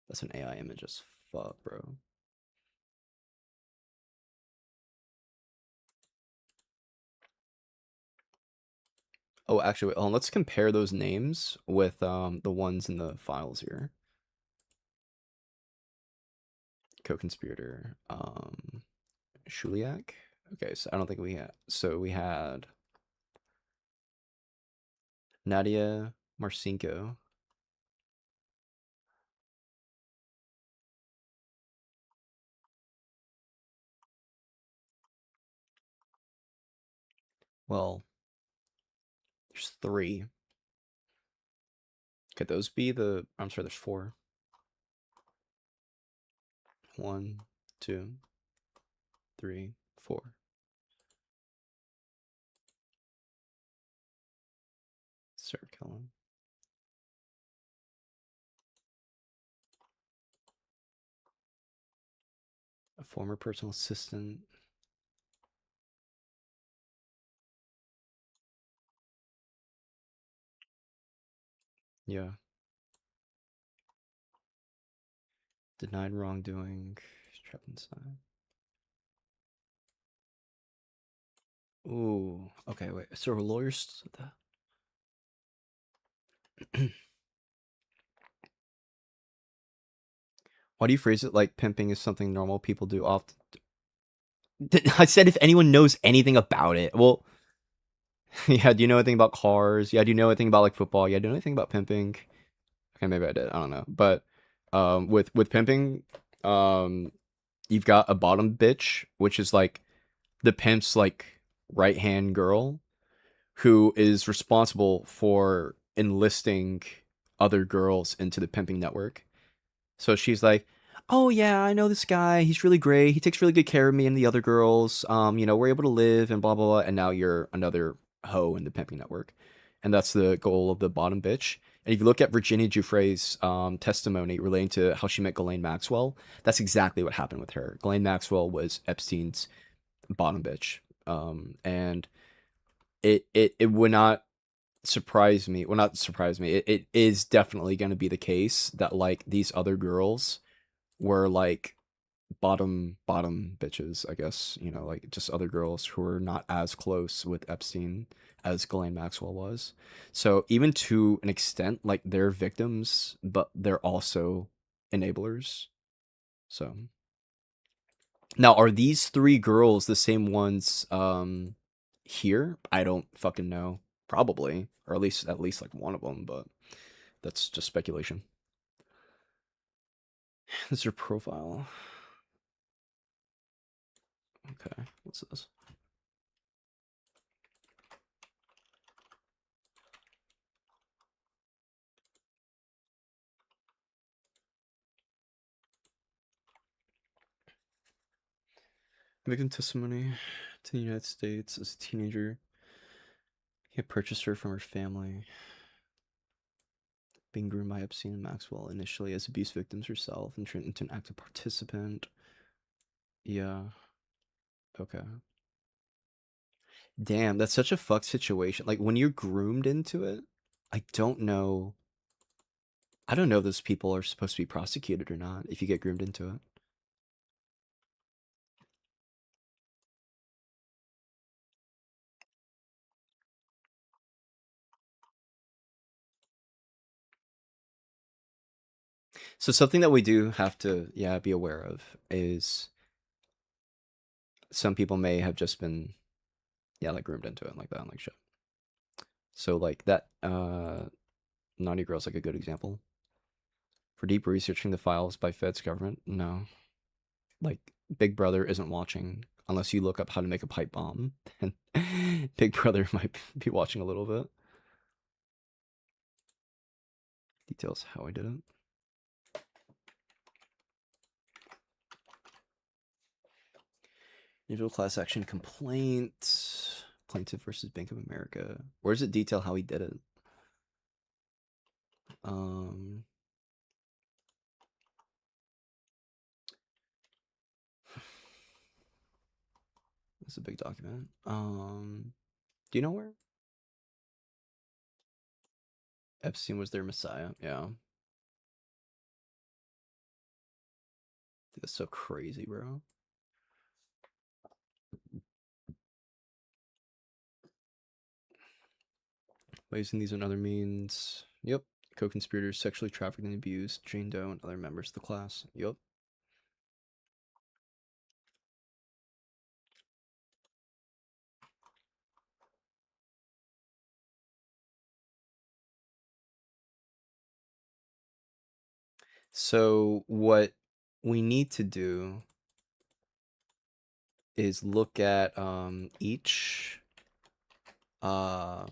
That's an AI image as fuck, bro. Oh, actually, wait, hold on. Let's compare those names with the ones in the files here. Co-conspirator, Shuliak. Okay, so I don't think we had. So we had Nadia Marcinko. Well, there's 3. Could those be the? I'm sorry, there's 4. 1, 2, 3, 4. Sarah Kellen. A former personal assistant. Yeah. Denied wrongdoing. Trapped inside. Ooh. Okay, wait. So her lawyers. Why do you phrase it like pimping is something normal people do often? I said if anyone knows anything about it. Well, yeah. Do you know anything about cars? Yeah. Do you know anything about like football? Yeah. Do you know anything about pimping? Okay, maybe I did. I don't know. But with pimping, um, you've got a bottom bitch, which is like the pimp's like right hand girl who is responsible for enlisting other girls into the pimping network. So she's like, "Oh yeah, I know this guy. He's really great. He takes really good care of me and the other girls. We're able to live and blah blah blah." And now you're another hoe in the pimping network, and that's the goal of the bottom bitch. And if you look at Virginia Giuffre's testimony relating to how she met Ghislaine Maxwell, that's exactly what happened with her. Ghislaine Maxwell was Epstein's bottom bitch, and it would not surprise me. Well, not surprise me. It is definitely going to be the case that like these other girls were like bottom bitches, I guess, like just other girls who were not as close with Epstein as Ghislaine Maxwell was. So even to an extent, like they're victims, but they're also enablers. So now are these three girls the same ones here? I don't fucking know. Probably. Or at least like one of them, but that's just speculation. This is her profile. Okay, what's this? Victim testimony to the United States as a teenager. He had purchased her from her family, being groomed by Epstein and Maxwell initially as abuse victims herself and turned into an active participant. Yeah, okay. Damn, that's such a fucked situation. Like when you're groomed into it, I don't know. I don't know if those people are supposed to be prosecuted or not if you get groomed into it. So something that we do have to, yeah, be aware of is some people may have just been, yeah, like groomed into it like that, like shit. So like that, Naughty Girl's like a good example. For deep researching the files by Fed's government, no. Like Big Brother isn't watching unless you look up how to make a pipe bomb. And Big Brother might be watching a little bit. Details how I did it. Individual class action complaint. Plaintiff versus Bank of America. Where does it detail how he did it? Um, it's a big document. Do you know where? Epstein was their messiah. Yeah. That's so crazy, bro. By using these and other means. Yep. Co-conspirators sexually trafficked and abused Jane Doe and other members of the class. Yep. So what we need to do is look at each uh,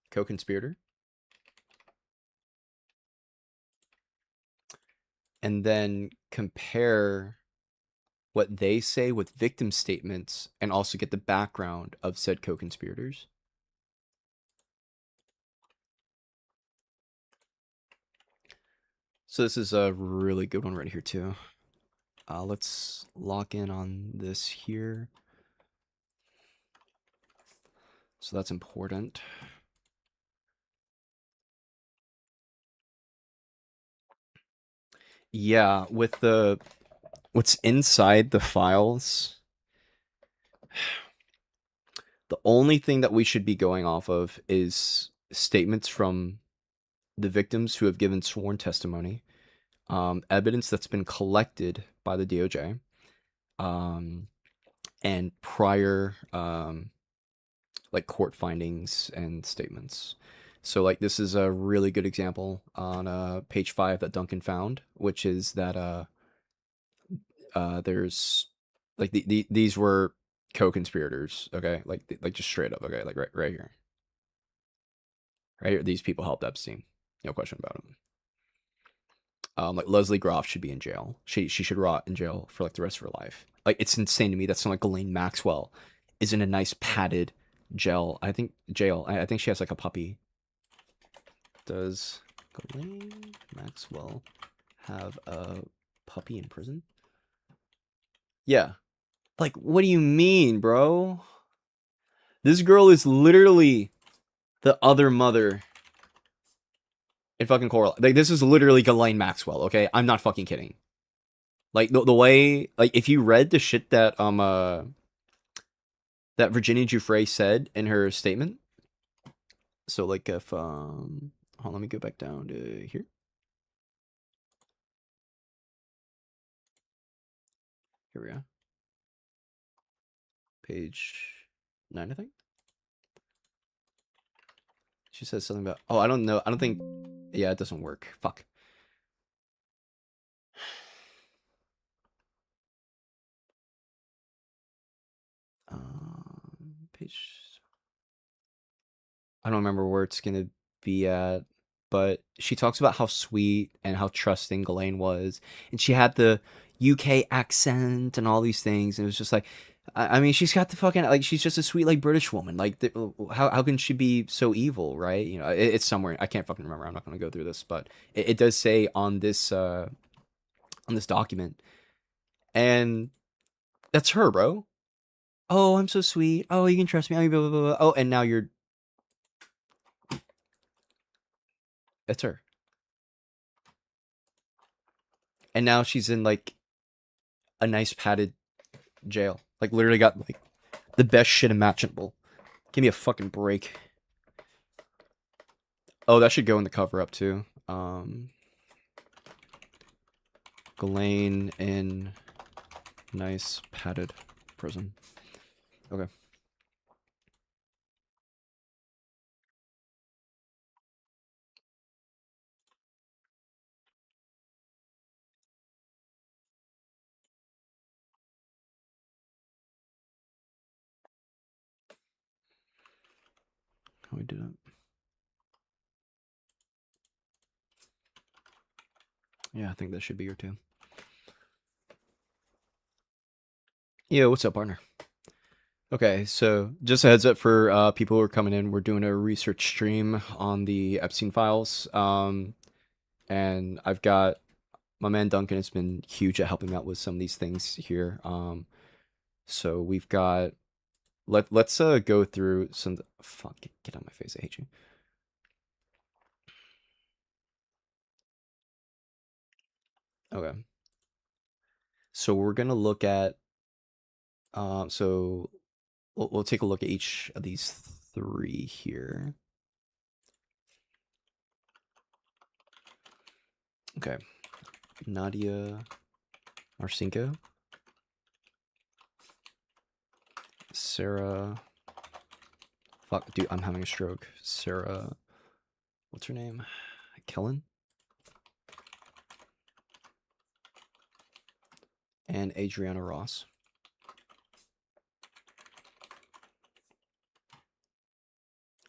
co-conspirator and then compare what they say with victim statements and also get the background of said co-conspirators. So this is a really good one right here too. Let's lock in on this here. So that's important. Yeah, with what's inside the files, the only thing that we should be going off of is statements from the victims who have given sworn testimony, evidence that's been collected by the DOJ, um, and prior like court findings and statements. So like this is a really good example on page 5 that Duncan found, which is that there's like these were co-conspirators, okay? Like just straight up, okay? Like right here. Right here, these people helped Epstein. No question about it. Like Leslie Groff should be in jail. She should rot in jail for like the rest of her life. Like it's insane to me that someone like Ghislaine Maxwell is in a nice padded jail. I think I think she has like a puppy. Does Ghislaine Maxwell have a puppy in prison? Yeah. Like, what do you mean, bro? This girl is literally the other mother in fucking Coral. Like, this is literally Ghislaine Maxwell, okay? I'm not fucking kidding. Like, the way, like, if you read the shit that, that Virginia Giuffre said in her statement. So, like, if, hold on, let me go back down to here. Here we go. Page 9, I think. She says something about, oh, I don't know. I don't think, yeah, it doesn't work. Fuck. Page, I don't remember where it's gonna be at, but she talks about how sweet and how trusting Ghislaine was, and she had the UK accent and all these things. And it was just like, I mean, she's got the fucking like, she's just a sweet like British woman. Like, how can she be so evil, right? You know, it's somewhere I can't fucking remember. I'm not gonna go through this, but it does say on this document, and that's her, bro. Oh, I'm so sweet. Oh, you can trust me. I mean, blah, blah, blah, blah. Oh, and now you're. That's her. And now she's in like a nice padded jail. Like literally got like the best shit imaginable. Give me a fucking break. Oh, that should go in the cover up too. Ghislaine in nice padded prison. Okay. How we did it. Yeah, I think that should be here too. Yo, what's up, partner? Okay, so just a heads up for people who are coming in. We're doing a research stream on the Epstein files. And I've got my man Duncan has been huge at helping out with some of these things here. So we've got let's go through some. Fuck, get out of my face! I hate you. Okay. So we're gonna look at. So we'll take a look at each of these 3 here. Okay. Nadia Marcinko. Sarah. Fuck, dude, I'm having a stroke. Sarah. What's her name? Kellen. And Adriana Ross.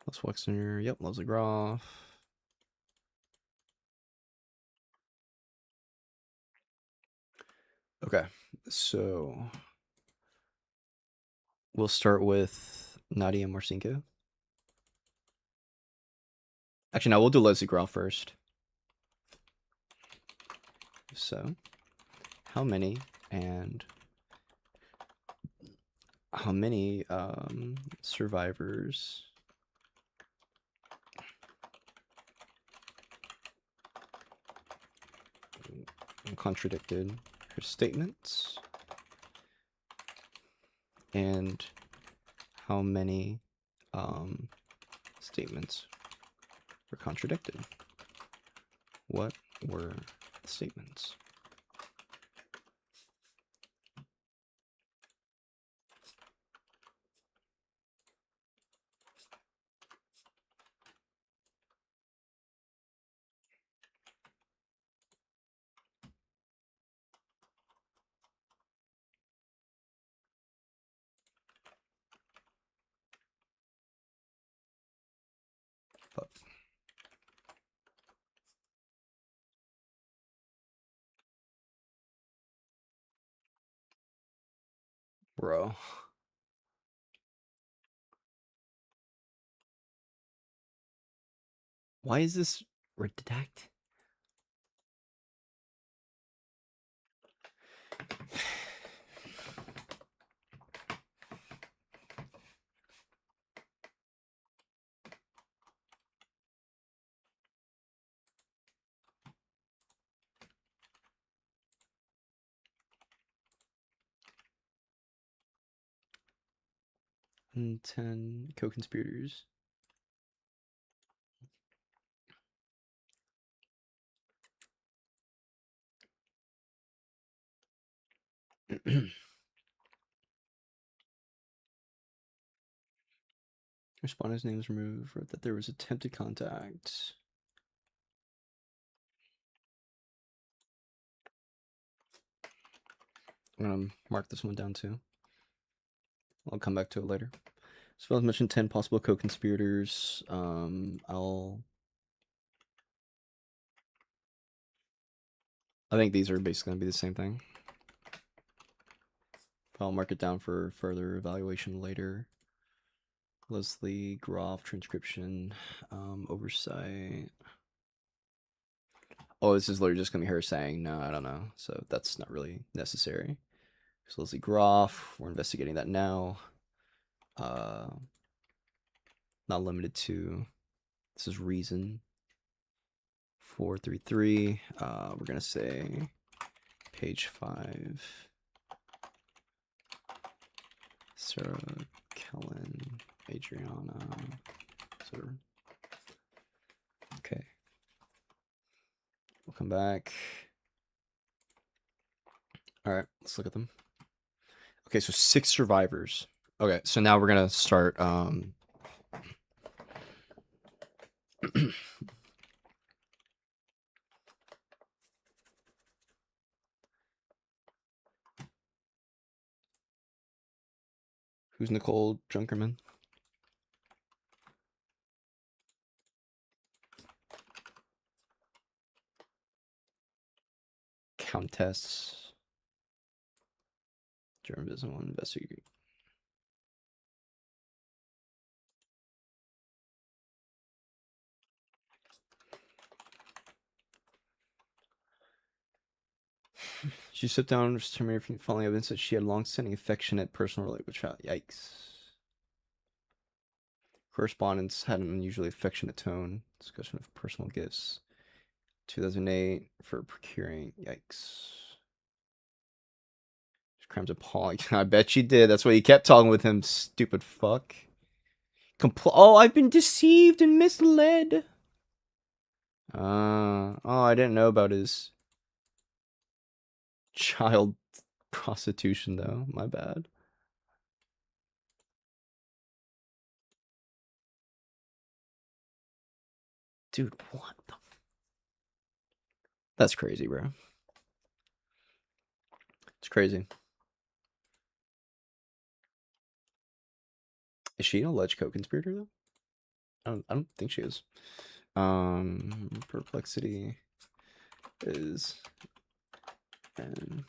Les Wexner. Yep, Leslie Groff. Okay, so we'll start with Nadia Marcinko. Actually, no, we'll do Leslie Groff first. So, how many survivors contradicted her statements, and how many statements were contradicted? What were the statements? Bro. Why is this redact? And 10 co-conspirators. Respondent's name was removed. Wrote that there was attempted contact. I'm gonna mark this one down too. I'll come back to it later. So I mentioned 10 possible co-conspirators. I think these are basically gonna be the same thing. I'll mark it down for further evaluation later. Leslie Groff transcription, oversight. Oh, this is literally just gonna be her saying no, I don't know. So that's not really necessary. So Leslie Groff, we're investigating that now. Not limited to. This is reason. 433. We're gonna say page 5. Sarah, Kellen, Adriana. Sort of. Okay. We'll come back. All right, let's look at them. Okay, so 6 survivors. Okay, so now we're gonna start. Who's Nicole Junkerman? Countess. German business one investigate. She stepped down and was terminated from following evidence that she had long-standing affectionate personal relationship with child. Yikes. Correspondence had an unusually affectionate tone. Discussion of personal gifts. 2008 for procuring. Yikes. Crimes appalling. I bet she did. That's why you kept talking with him, stupid fuck. Oh, I've been deceived and misled. Oh, I didn't know about his child prostitution, though. My bad. Dude, what the? That's crazy, bro. It's crazy. Is she an alleged co-conspirator, though? I don't think she is. Perplexity is an...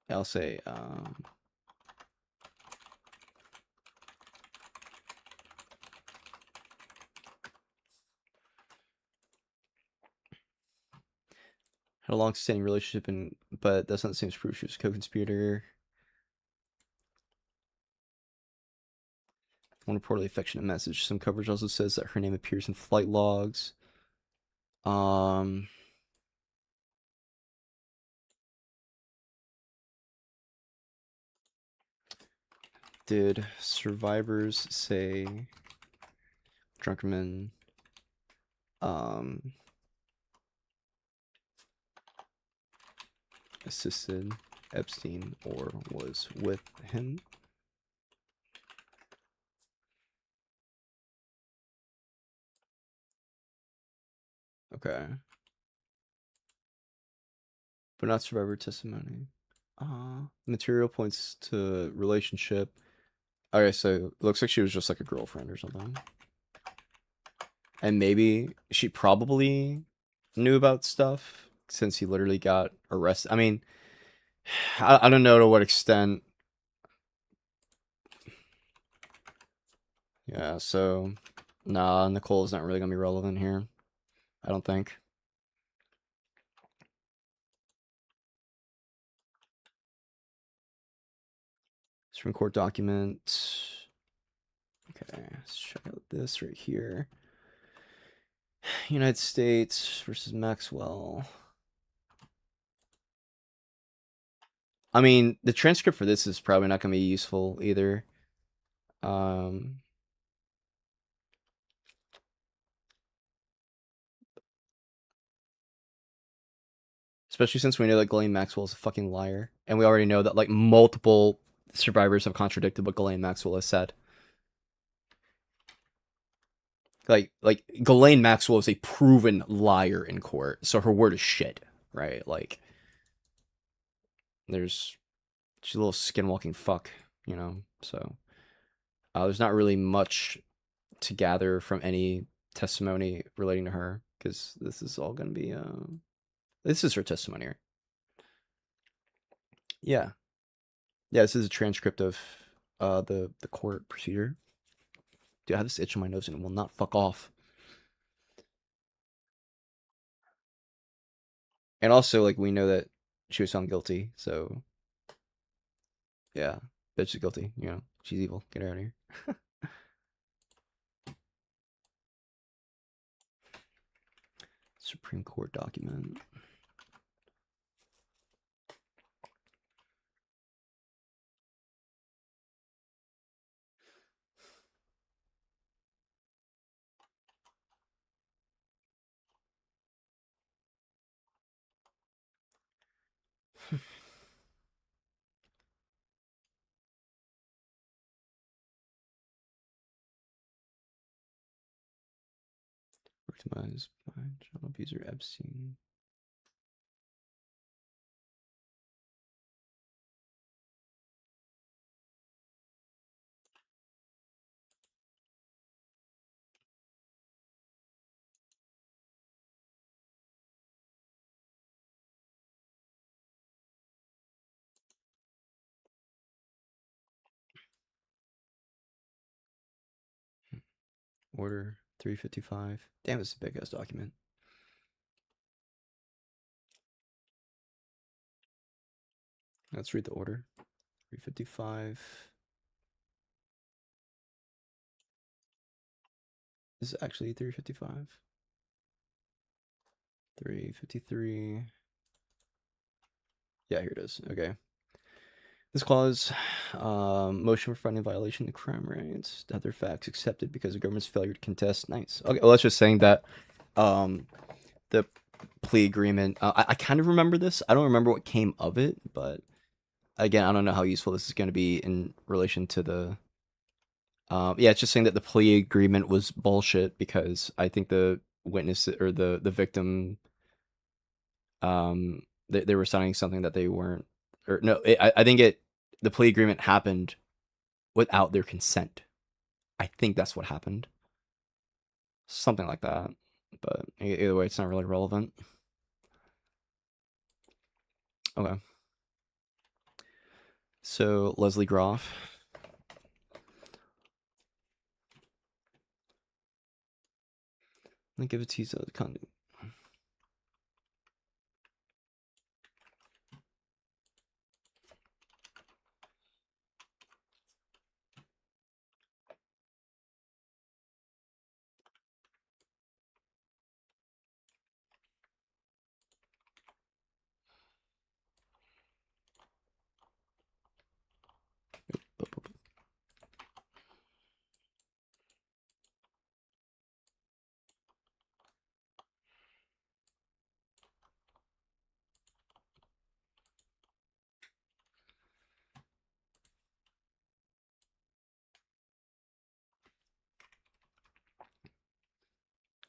I'll say, had a long-standing relationship, but that's not the same as proof she was a co-conspirator. One reportedly affectionate message. Some coverage also says that her name appears in flight logs. Did survivors say Drunkerman assisted Epstein or was with him? Okay. But not survivor testimony. Material points to relationship. Okay, so it looks like she was just like a girlfriend or something. And maybe she probably knew about stuff since he literally got arrested. I mean, I don't know to what extent. Yeah, so nah, Nicole's not really gonna be relevant here. I don't think. Supreme Court document. Okay, let's check out this right here. United States versus Maxwell. I mean, the transcript for this is probably not going to be useful either. Especially since we know that Ghislaine Maxwell is a fucking liar. And we already know that, like, multiple survivors have contradicted what Ghislaine Maxwell has said. Like Ghislaine Maxwell is a proven liar in court, so her word is shit, right? Like, she's a little skinwalking fuck, you know? So, there's not really much to gather from any testimony relating to her, because this is all going to be, this is her testimony. Yeah. Yeah, this is a transcript of the court procedure. Dude, I have this itch on my nose and it will not fuck off. And also, like, we know that she was found guilty, so yeah, bitch is guilty, you know. She's evil. Get her out of here. Supreme Court document. Victimized by child abuser Epstein. Order 355. Damn, it's a big ass document. Let's read the order. 355. This is actually 355. 353. Yeah, here it is. Okay. This clause, motion for finding violation of crime rights, to have their facts accepted because of government's failure to contest. Nice. Okay, well, that's just saying that the plea agreement, I kind of remember this. I don't remember what came of it, but again, I don't know how useful this is going to be in relation to the... yeah, it's just saying that the plea agreement was bullshit because I think the witness or the victim, they were signing something that they weren't, or no, I think the plea agreement happened without their consent. I think that's what happened. Something like that. But either way, it's not really relevant. Okay. So, Leslie Groff. Let me give it to you so content.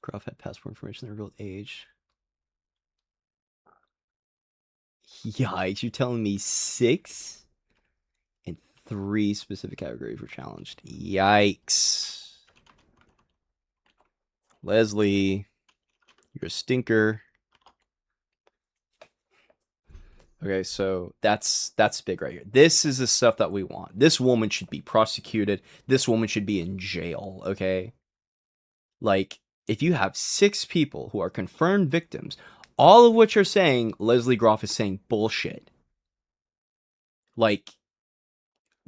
Groff had passport information that revealed age. Yikes, you're telling me 6 and 3 specific categories were challenged. Yikes. Leslie, you're a stinker. Okay, so that's big right here. This is the stuff that we want. This woman should be prosecuted. This woman should be in jail, okay? Like, if you have 6 people who are confirmed victims, all of which are saying Leslie Groff is saying bullshit. Like,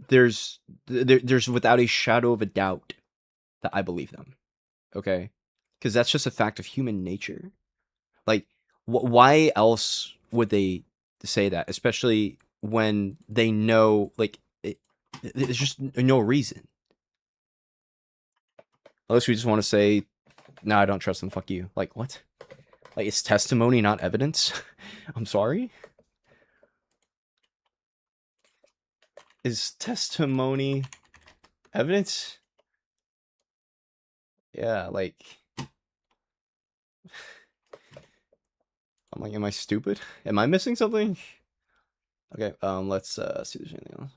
there's without a shadow of a doubt that I believe them. Okay? Because that's just a fact of human nature. Like, why else would they say that? Especially when they know, like, there's just no reason. Unless we just want to say, no, I don't trust them, fuck you. Like, what? Like, it's testimony, not evidence? I'm sorry? Is testimony evidence? Yeah, like, I'm like, am I stupid? Am I missing something? Okay, let's see if there's anything else.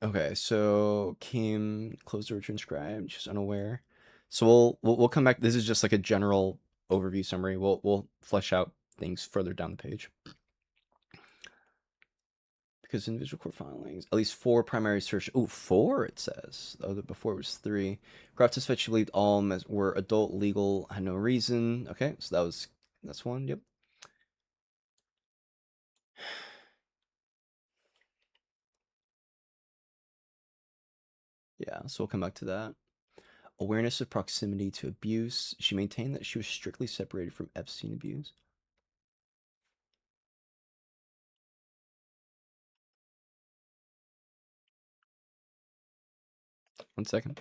Okay, so Kim closed or transcribed. She's unaware. So we'll come back. This is just like a general overview summary. We'll flesh out things further down the page. Because individual court filings, at least 4 primary search. Oh, 4 it says. Oh, before it was 3. Groff testified she believed all were adult, legal, had no reason. Okay, so that's one. Yep. Yeah, so we'll come back to that. Awareness of proximity to abuse. She maintained that she was strictly separated from Epstein abuse. One second.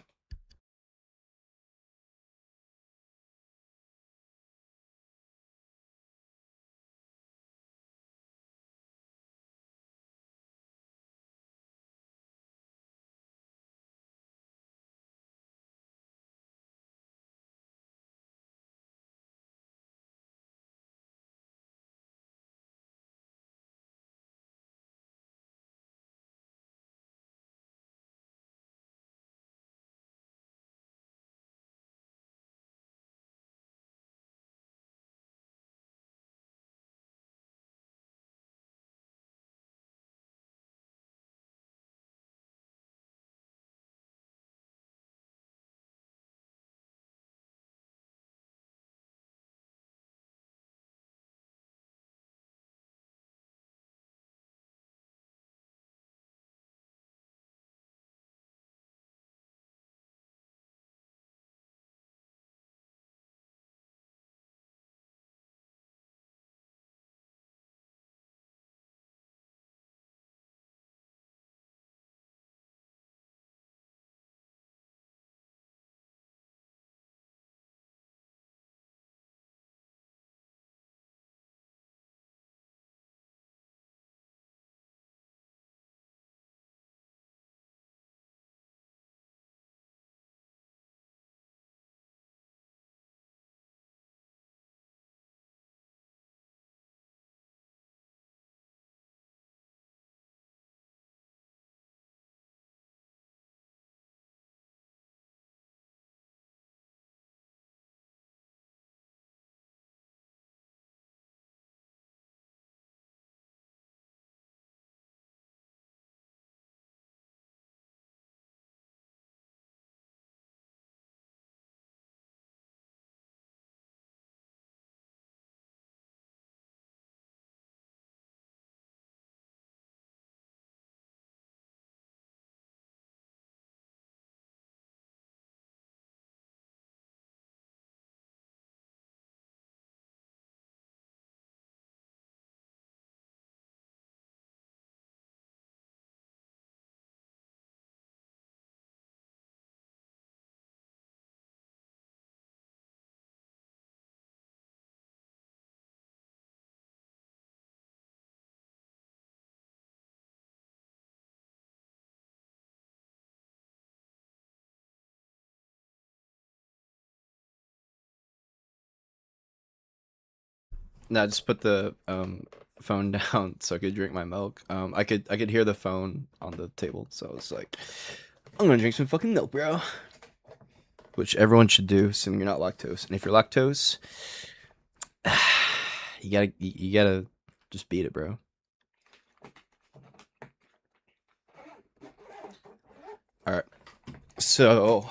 No, just put the phone down so I could drink my milk. I could hear the phone on the table, so it's like, I'm gonna drink some fucking milk, bro. Which everyone should do, assuming you're not lactose. And if you're lactose, You gotta just beat it, bro. All right. So,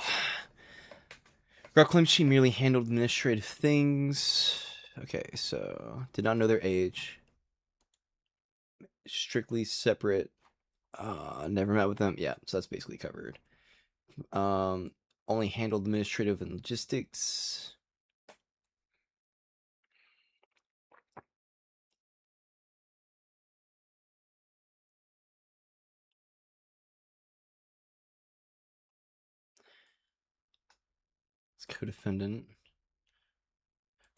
girl claims she merely handled administrative things. Okay, so did not know their age. Strictly separate. Never met with them. Yeah, so that's basically covered. Um, only handled administrative and logistics. It's co-defendant.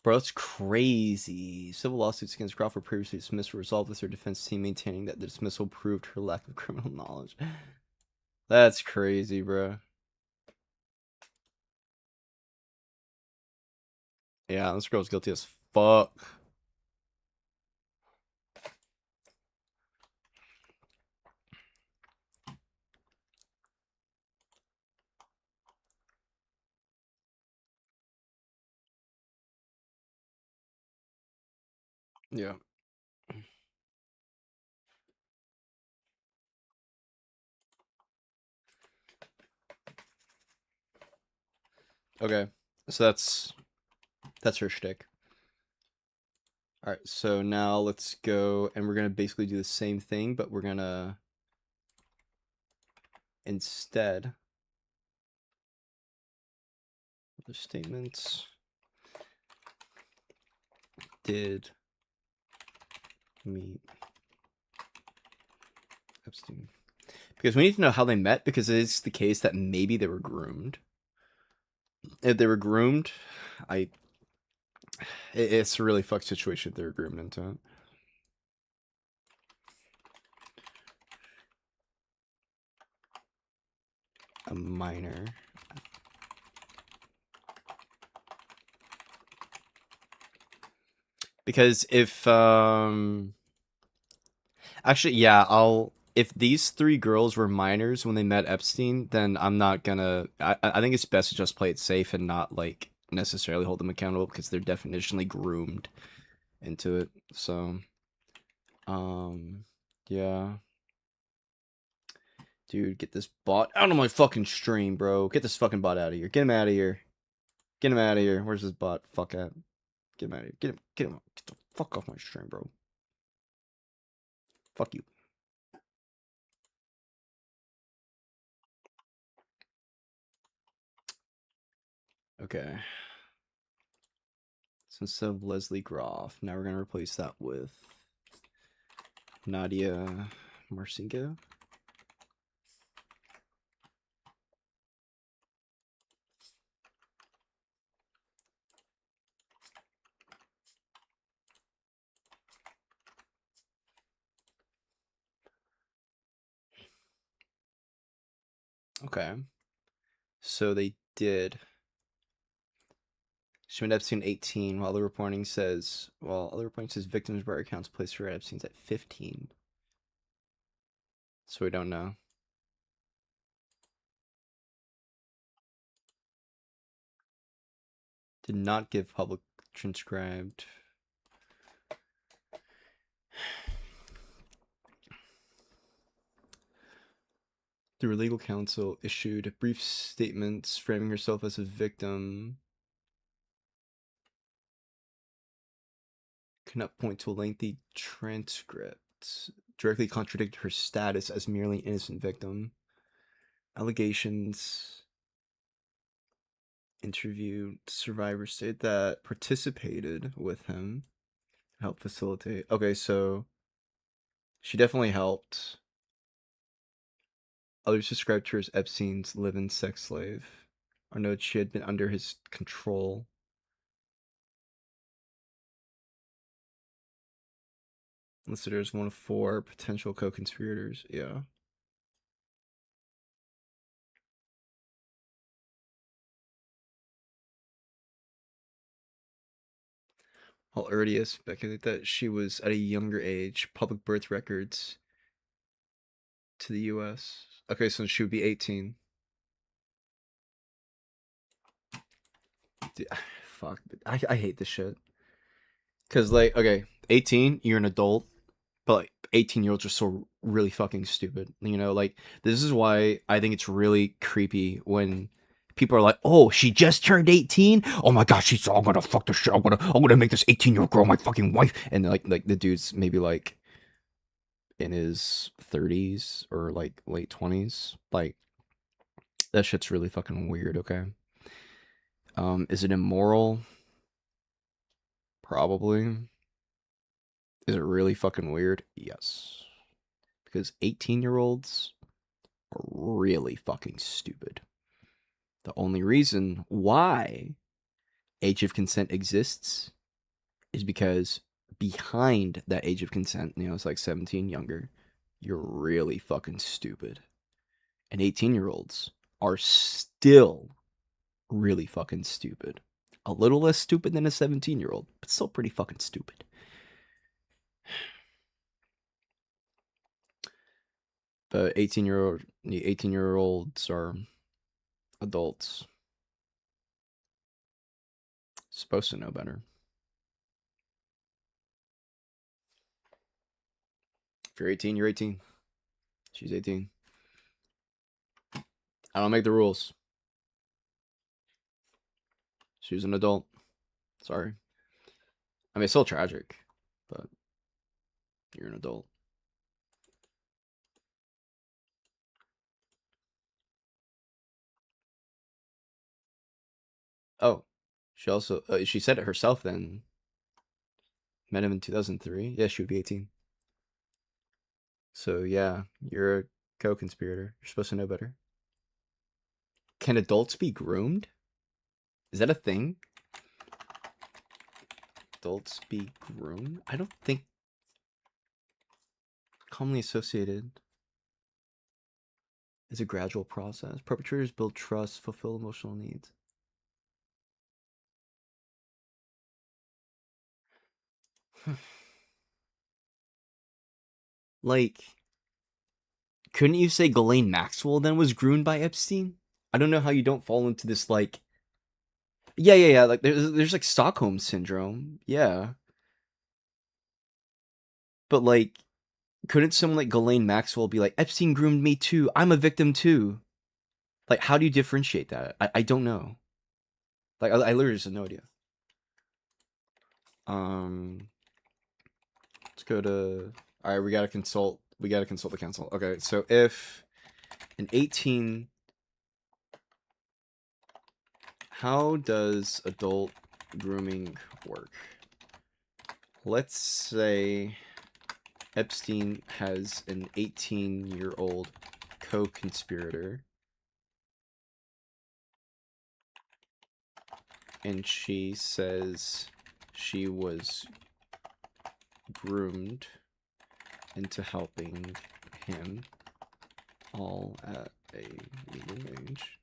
Bro, that's crazy. Civil lawsuits against Crawford previously dismissed were resolved with her defense team maintaining that the dismissal proved her lack of criminal knowledge. That's crazy, bro. Yeah, this girl's guilty as fuck. Yeah. Okay. So that's her shtick. All right. So now let's go, and we're gonna basically do the same thing, but we're gonna instead the statements did meet Epstein, because we need to know how they met, because it is the case that maybe they were groomed. If they were groomed, it's a really fucked situation if they were groomed into it. A minor. Because if actually, yeah, if these three girls were minors when they met Epstein, then I'm not gonna. I think it's best to just play it safe and not like necessarily hold them accountable, because they're definitionally groomed into it. So, yeah, dude, get this bot out of my fucking stream, bro. Get this fucking bot out of here. Get him out of here. Get him out of here. Where's this bot? Fuck at. Get him out of here. Get him. Get him. Get the fuck off my stream, bro. Fuck you. Okay. So instead of Leslie Groff, now we're going to replace that with Nadia Marcinko. Okay. So they did. She went Epstein 18, while other reporting says victims' bar accounts placed her at Epstein's at 15. So we don't know. Did not give public transcribed. Through her legal counsel, issued brief statements framing herself as a victim. Cannot point to a lengthy transcript. Directly contradicted her status as merely innocent victim. Allegations. Interviewed survivors state that participated with him, helped facilitate. Okay, so she definitely helped. Others described her as Epstein's live-in sex slave, or noted she had been under his control. Listed her as one of 4 potential co-conspirators. Yeah. While Erdia speculated that she was at a younger age, public birth records to the U.S. Okay, so she would be 18. Dude, fuck. I hate this shit. Because, like, okay, 18, you're an adult, but like 18-year-olds are so really fucking stupid. You know, like, this is why I think it's really creepy when people are like, "Oh, she just turned 18. Oh my gosh, she's all gonna fuck the shit. I'm gonna make this 18-year-old girl my fucking wife." And like the dude's maybe like in his 30s or like late 20s. Like, that shit's really fucking weird. Okay. Is it immoral? Probably. Is it really fucking weird? Yes. Because 18-year-olds are really fucking stupid. The only reason why age of consent exists is because behind that age of consent, you know, it's like 17 younger, you're really fucking stupid. And 18-year-olds are still really fucking stupid. A little less stupid than a 17-year-old, but still pretty fucking stupid. But 18-year-olds are adults. Supposed to know better. If you're 18, you're 18. She's 18. I don't make the rules. She was an adult. Sorry. I mean, it's still tragic, but you're an adult. Oh, she also she said it herself. Then met him in 2003. Yeah, she would be 18. So yeah, you're a co-conspirator. You're supposed to know better. Can adults be groomed? Is that a thing? Adults be groomed? I don't think commonly associated is a gradual process. Perpetrators build trust, fulfill emotional needs. Like, couldn't you say Ghislaine Maxwell then was groomed by Epstein? I don't know how you don't fall into this, like, yeah. Like, there's like Stockholm syndrome, yeah. But like, couldn't someone like Ghislaine Maxwell be like, Epstein groomed me too. I'm a victim too. Like, how do you differentiate that? I don't know. Like, I literally just have no idea. Let's go to. All right, we gotta consult. We gotta consult the council. Okay, so if an 18, how does adult grooming work? Let's say Epstein has an 18-year-old co-conspirator, and she says she was groomed into helping him, all at a legal age.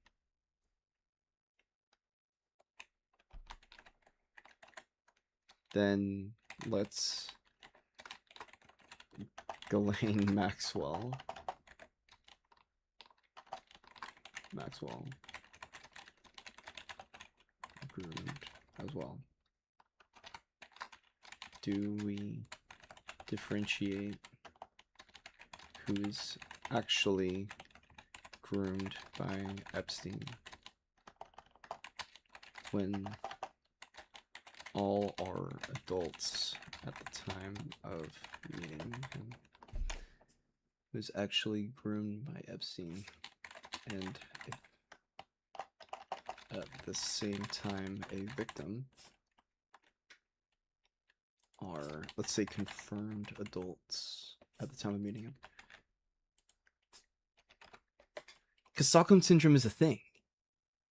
Then let's Ghislaine Maxwell groomed as well. Do we differentiate who's actually groomed by Epstein when all are adults at the time of meeting him? Who's actually groomed by Epstein, and if at the same time a victim are, let's say, confirmed adults at the time of meeting him. Because Stockholm Syndrome is a thing,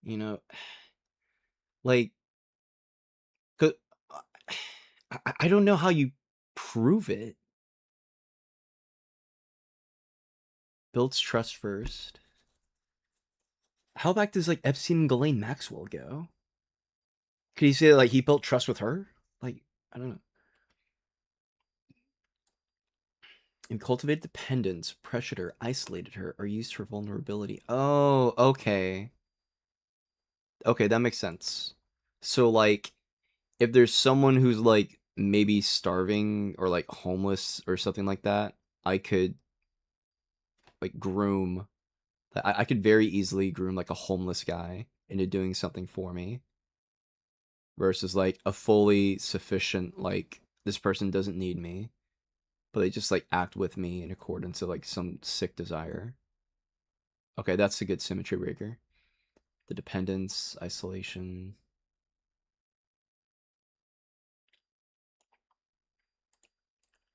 you know, like, I don't know how you prove it. Builds trust first. How back does like Epstein and Ghislaine Maxwell go? Could you say like he built trust with her? Like, I don't know. And cultivated dependence, pressured her, isolated her, or used her vulnerability. Oh, okay. Okay, that makes sense. So like, if there's someone who's like maybe starving or like homeless or something like that, I could like groom. I could very easily groom like a homeless guy into doing something for me versus like a fully sufficient like this person doesn't need me, but they just like act with me in accordance to like some sick desire. Okay, that's a good symmetry breaker. The dependence, isolation.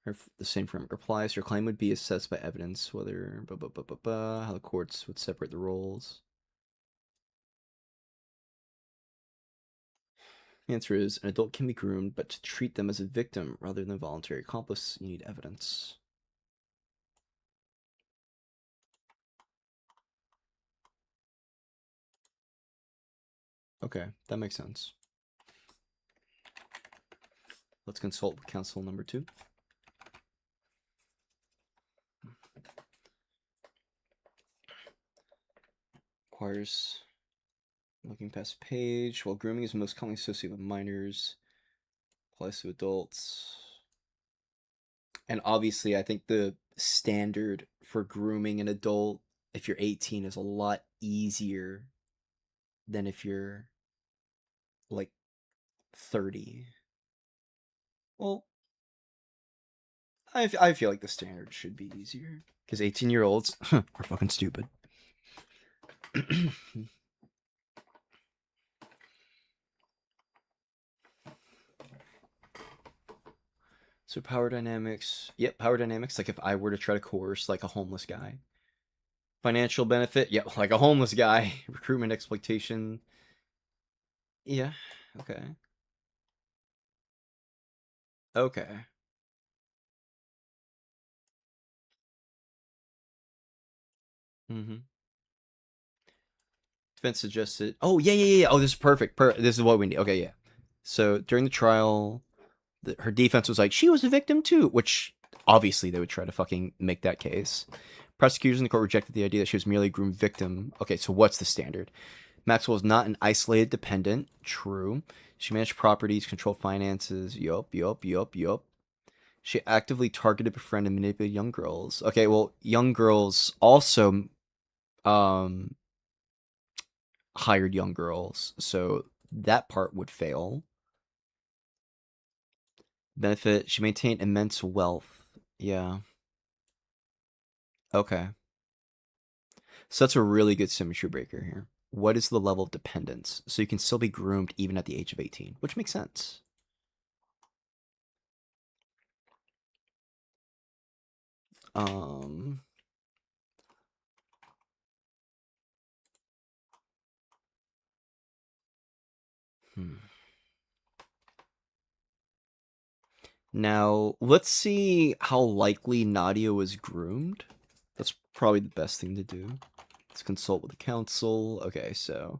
The same framework applies. Your claim would be assessed by evidence, whether how the courts would separate the roles. The answer is an adult can be groomed, but to treat them as a victim rather than a voluntary accomplice, you need evidence. Okay, that makes sense. Let's consult with counsel number 2. Requires looking past page. While grooming is most commonly associated with minors, applies to adults. And obviously, I think the standard for grooming an adult, if you're 18, is a lot easier than if you're like 30. Well, I feel like the standard should be easier because 18-year-olds are fucking stupid. So power dynamics. Yep, power dynamics. Like if I were to try to coerce like a homeless guy. Financial benefit. Yep, like a homeless guy. Recruitment exploitation. Yeah. Okay. Okay. Mm-hmm. Defense suggested. Oh yeah. Oh, this is perfect. This is what we need. Okay, yeah. So during the trial, her defense was like she was a victim too, which obviously they would try to fucking make that case. Prosecutors in the court rejected the idea that she was merely a groomed victim. Okay, so what's the standard? Maxwell is not an isolated dependent. True. She managed properties, controlled finances. Yup. She actively targeted, befriended, and manipulated young girls. Okay, well, young girls also um hired young girls, so that part would fail. Benefit, she maintained immense wealth. Yeah. Okay. So that's a really good symmetry breaker here. What is the level of dependence? So you can still be groomed even at the age of 18, which makes sense. Um hmm. Now, let's see how likely Nadia was groomed. That's probably the best thing to do. Let's consult with the counsel. Okay, so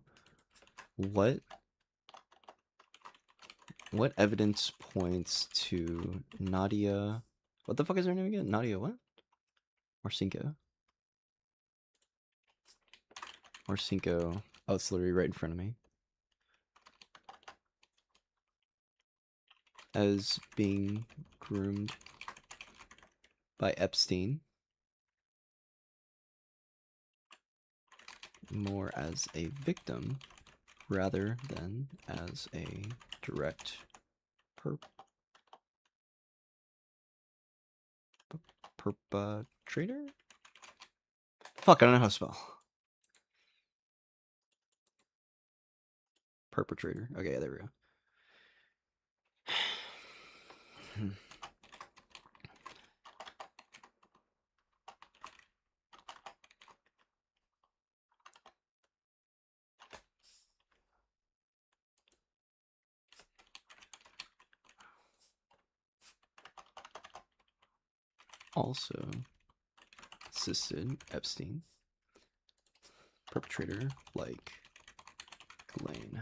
what evidence points to Nadia? What the fuck is her name again? Nadia what? Marcinko. Marcinko. Oh, it's literally right in front of me. As being groomed by Epstein. More as a victim rather than as a direct perpetrator? Fuck, I don't know how to spell. Perpetrator. Okay, there we go. Also assisted Epstein. Perpetrator like Ghislaine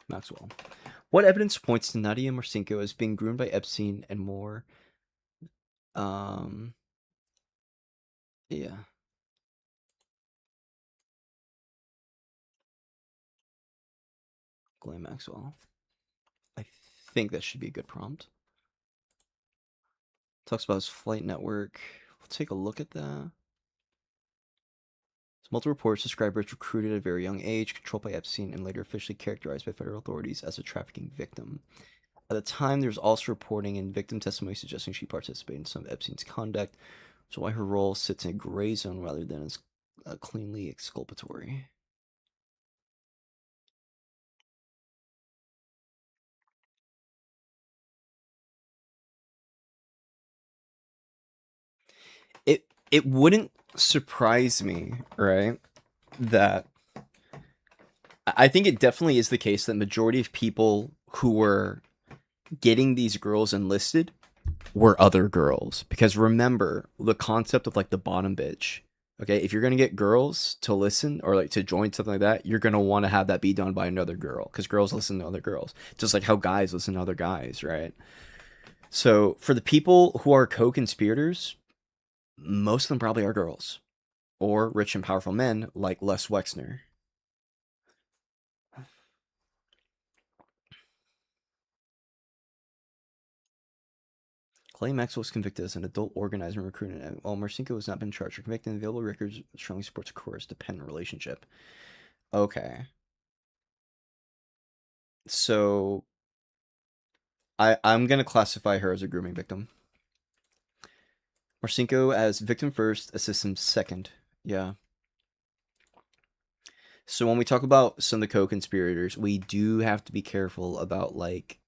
Maxwell. What evidence points to Nadia Marcinko as being groomed by Epstein and more? Yeah. Ghislaine Maxwell. I think that should be a good prompt. Talks about his flight network. We'll take a look at that. Multiple reports describe Rich recruited at a very young age, controlled by Epstein, and later officially characterized by federal authorities as a trafficking victim. At the time, there was also reporting and victim testimony suggesting she participated in some of Epstein's conduct, so why her role sits in a gray zone rather than as cleanly exculpatory. It wouldn't surprise me, right, that I think it definitely is the case that majority of people who were getting these girls enlisted were other girls. Because remember the concept of like the bottom bitch. Okay, if you're gonna get girls to listen or like to join something like that, you're gonna want to have that be done by another girl because girls listen to other girls, just like how guys listen to other guys, right? So for the people who are co-conspirators, most of them probably are girls or rich and powerful men like Les Wexner. Clay Maxwell was convicted as an adult organizer and recruiter, while Marcinko has not been charged or convicted. Available records strongly supports a coerce-dependent relationship. Okay. So I'm gonna classify her as a grooming victim. Marcinko as victim first, assistant second. Yeah. So when we talk about some of the co-conspirators, we do have to be careful about like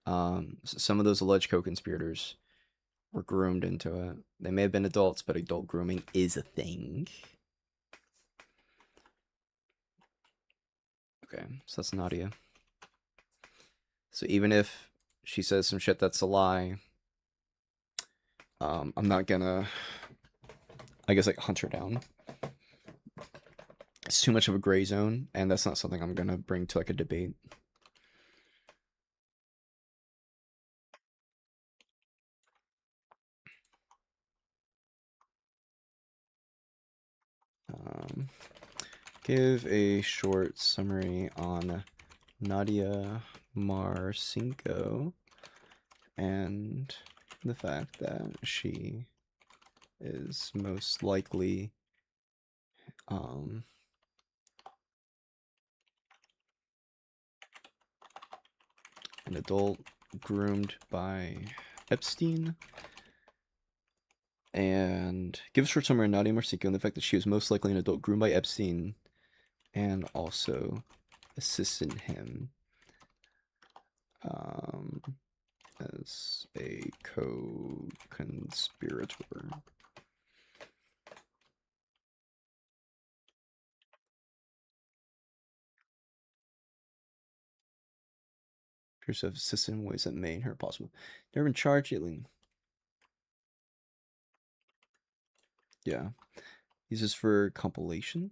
some of those alleged co-conspirators were groomed into it. They may have been adults, but adult grooming is a thing. Okay, so that's Nadia. So even if she says some shit that's a lie, I'm not gonna, I guess, like hunt her down. It's too much of a gray zone, and that's not something I'm gonna bring to like a debate. Give a short summary on Nadia Marcinko and the fact that she is most likely an adult groomed by Epstein. And give a short summary on Nadia Marcinko and the fact that she was most likely an adult groomed by Epstein and also assisted him as a co-conspirator. Appears to have assisted in ways that made her possible. Never been charged yet. Yeah. Uses for compilation.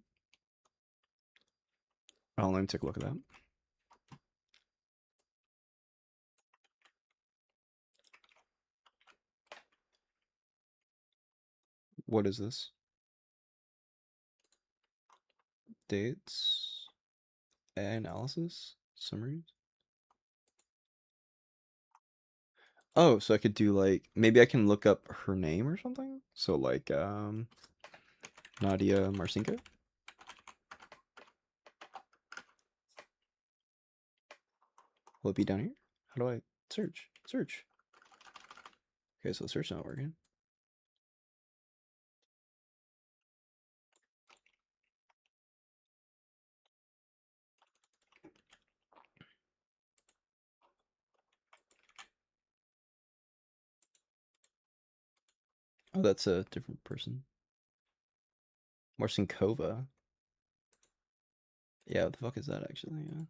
Oh, let me take a look at that. What is this? Dates, analysis, summaries. Oh, so I could do like maybe I can look up her name or something. So like Nadia Marcinko. Will it be down here? How do I search? Search. Okay, so the search not working. Oh, that's a different person. Marcinkova. Yeah, what the fuck is that actually? Yeah.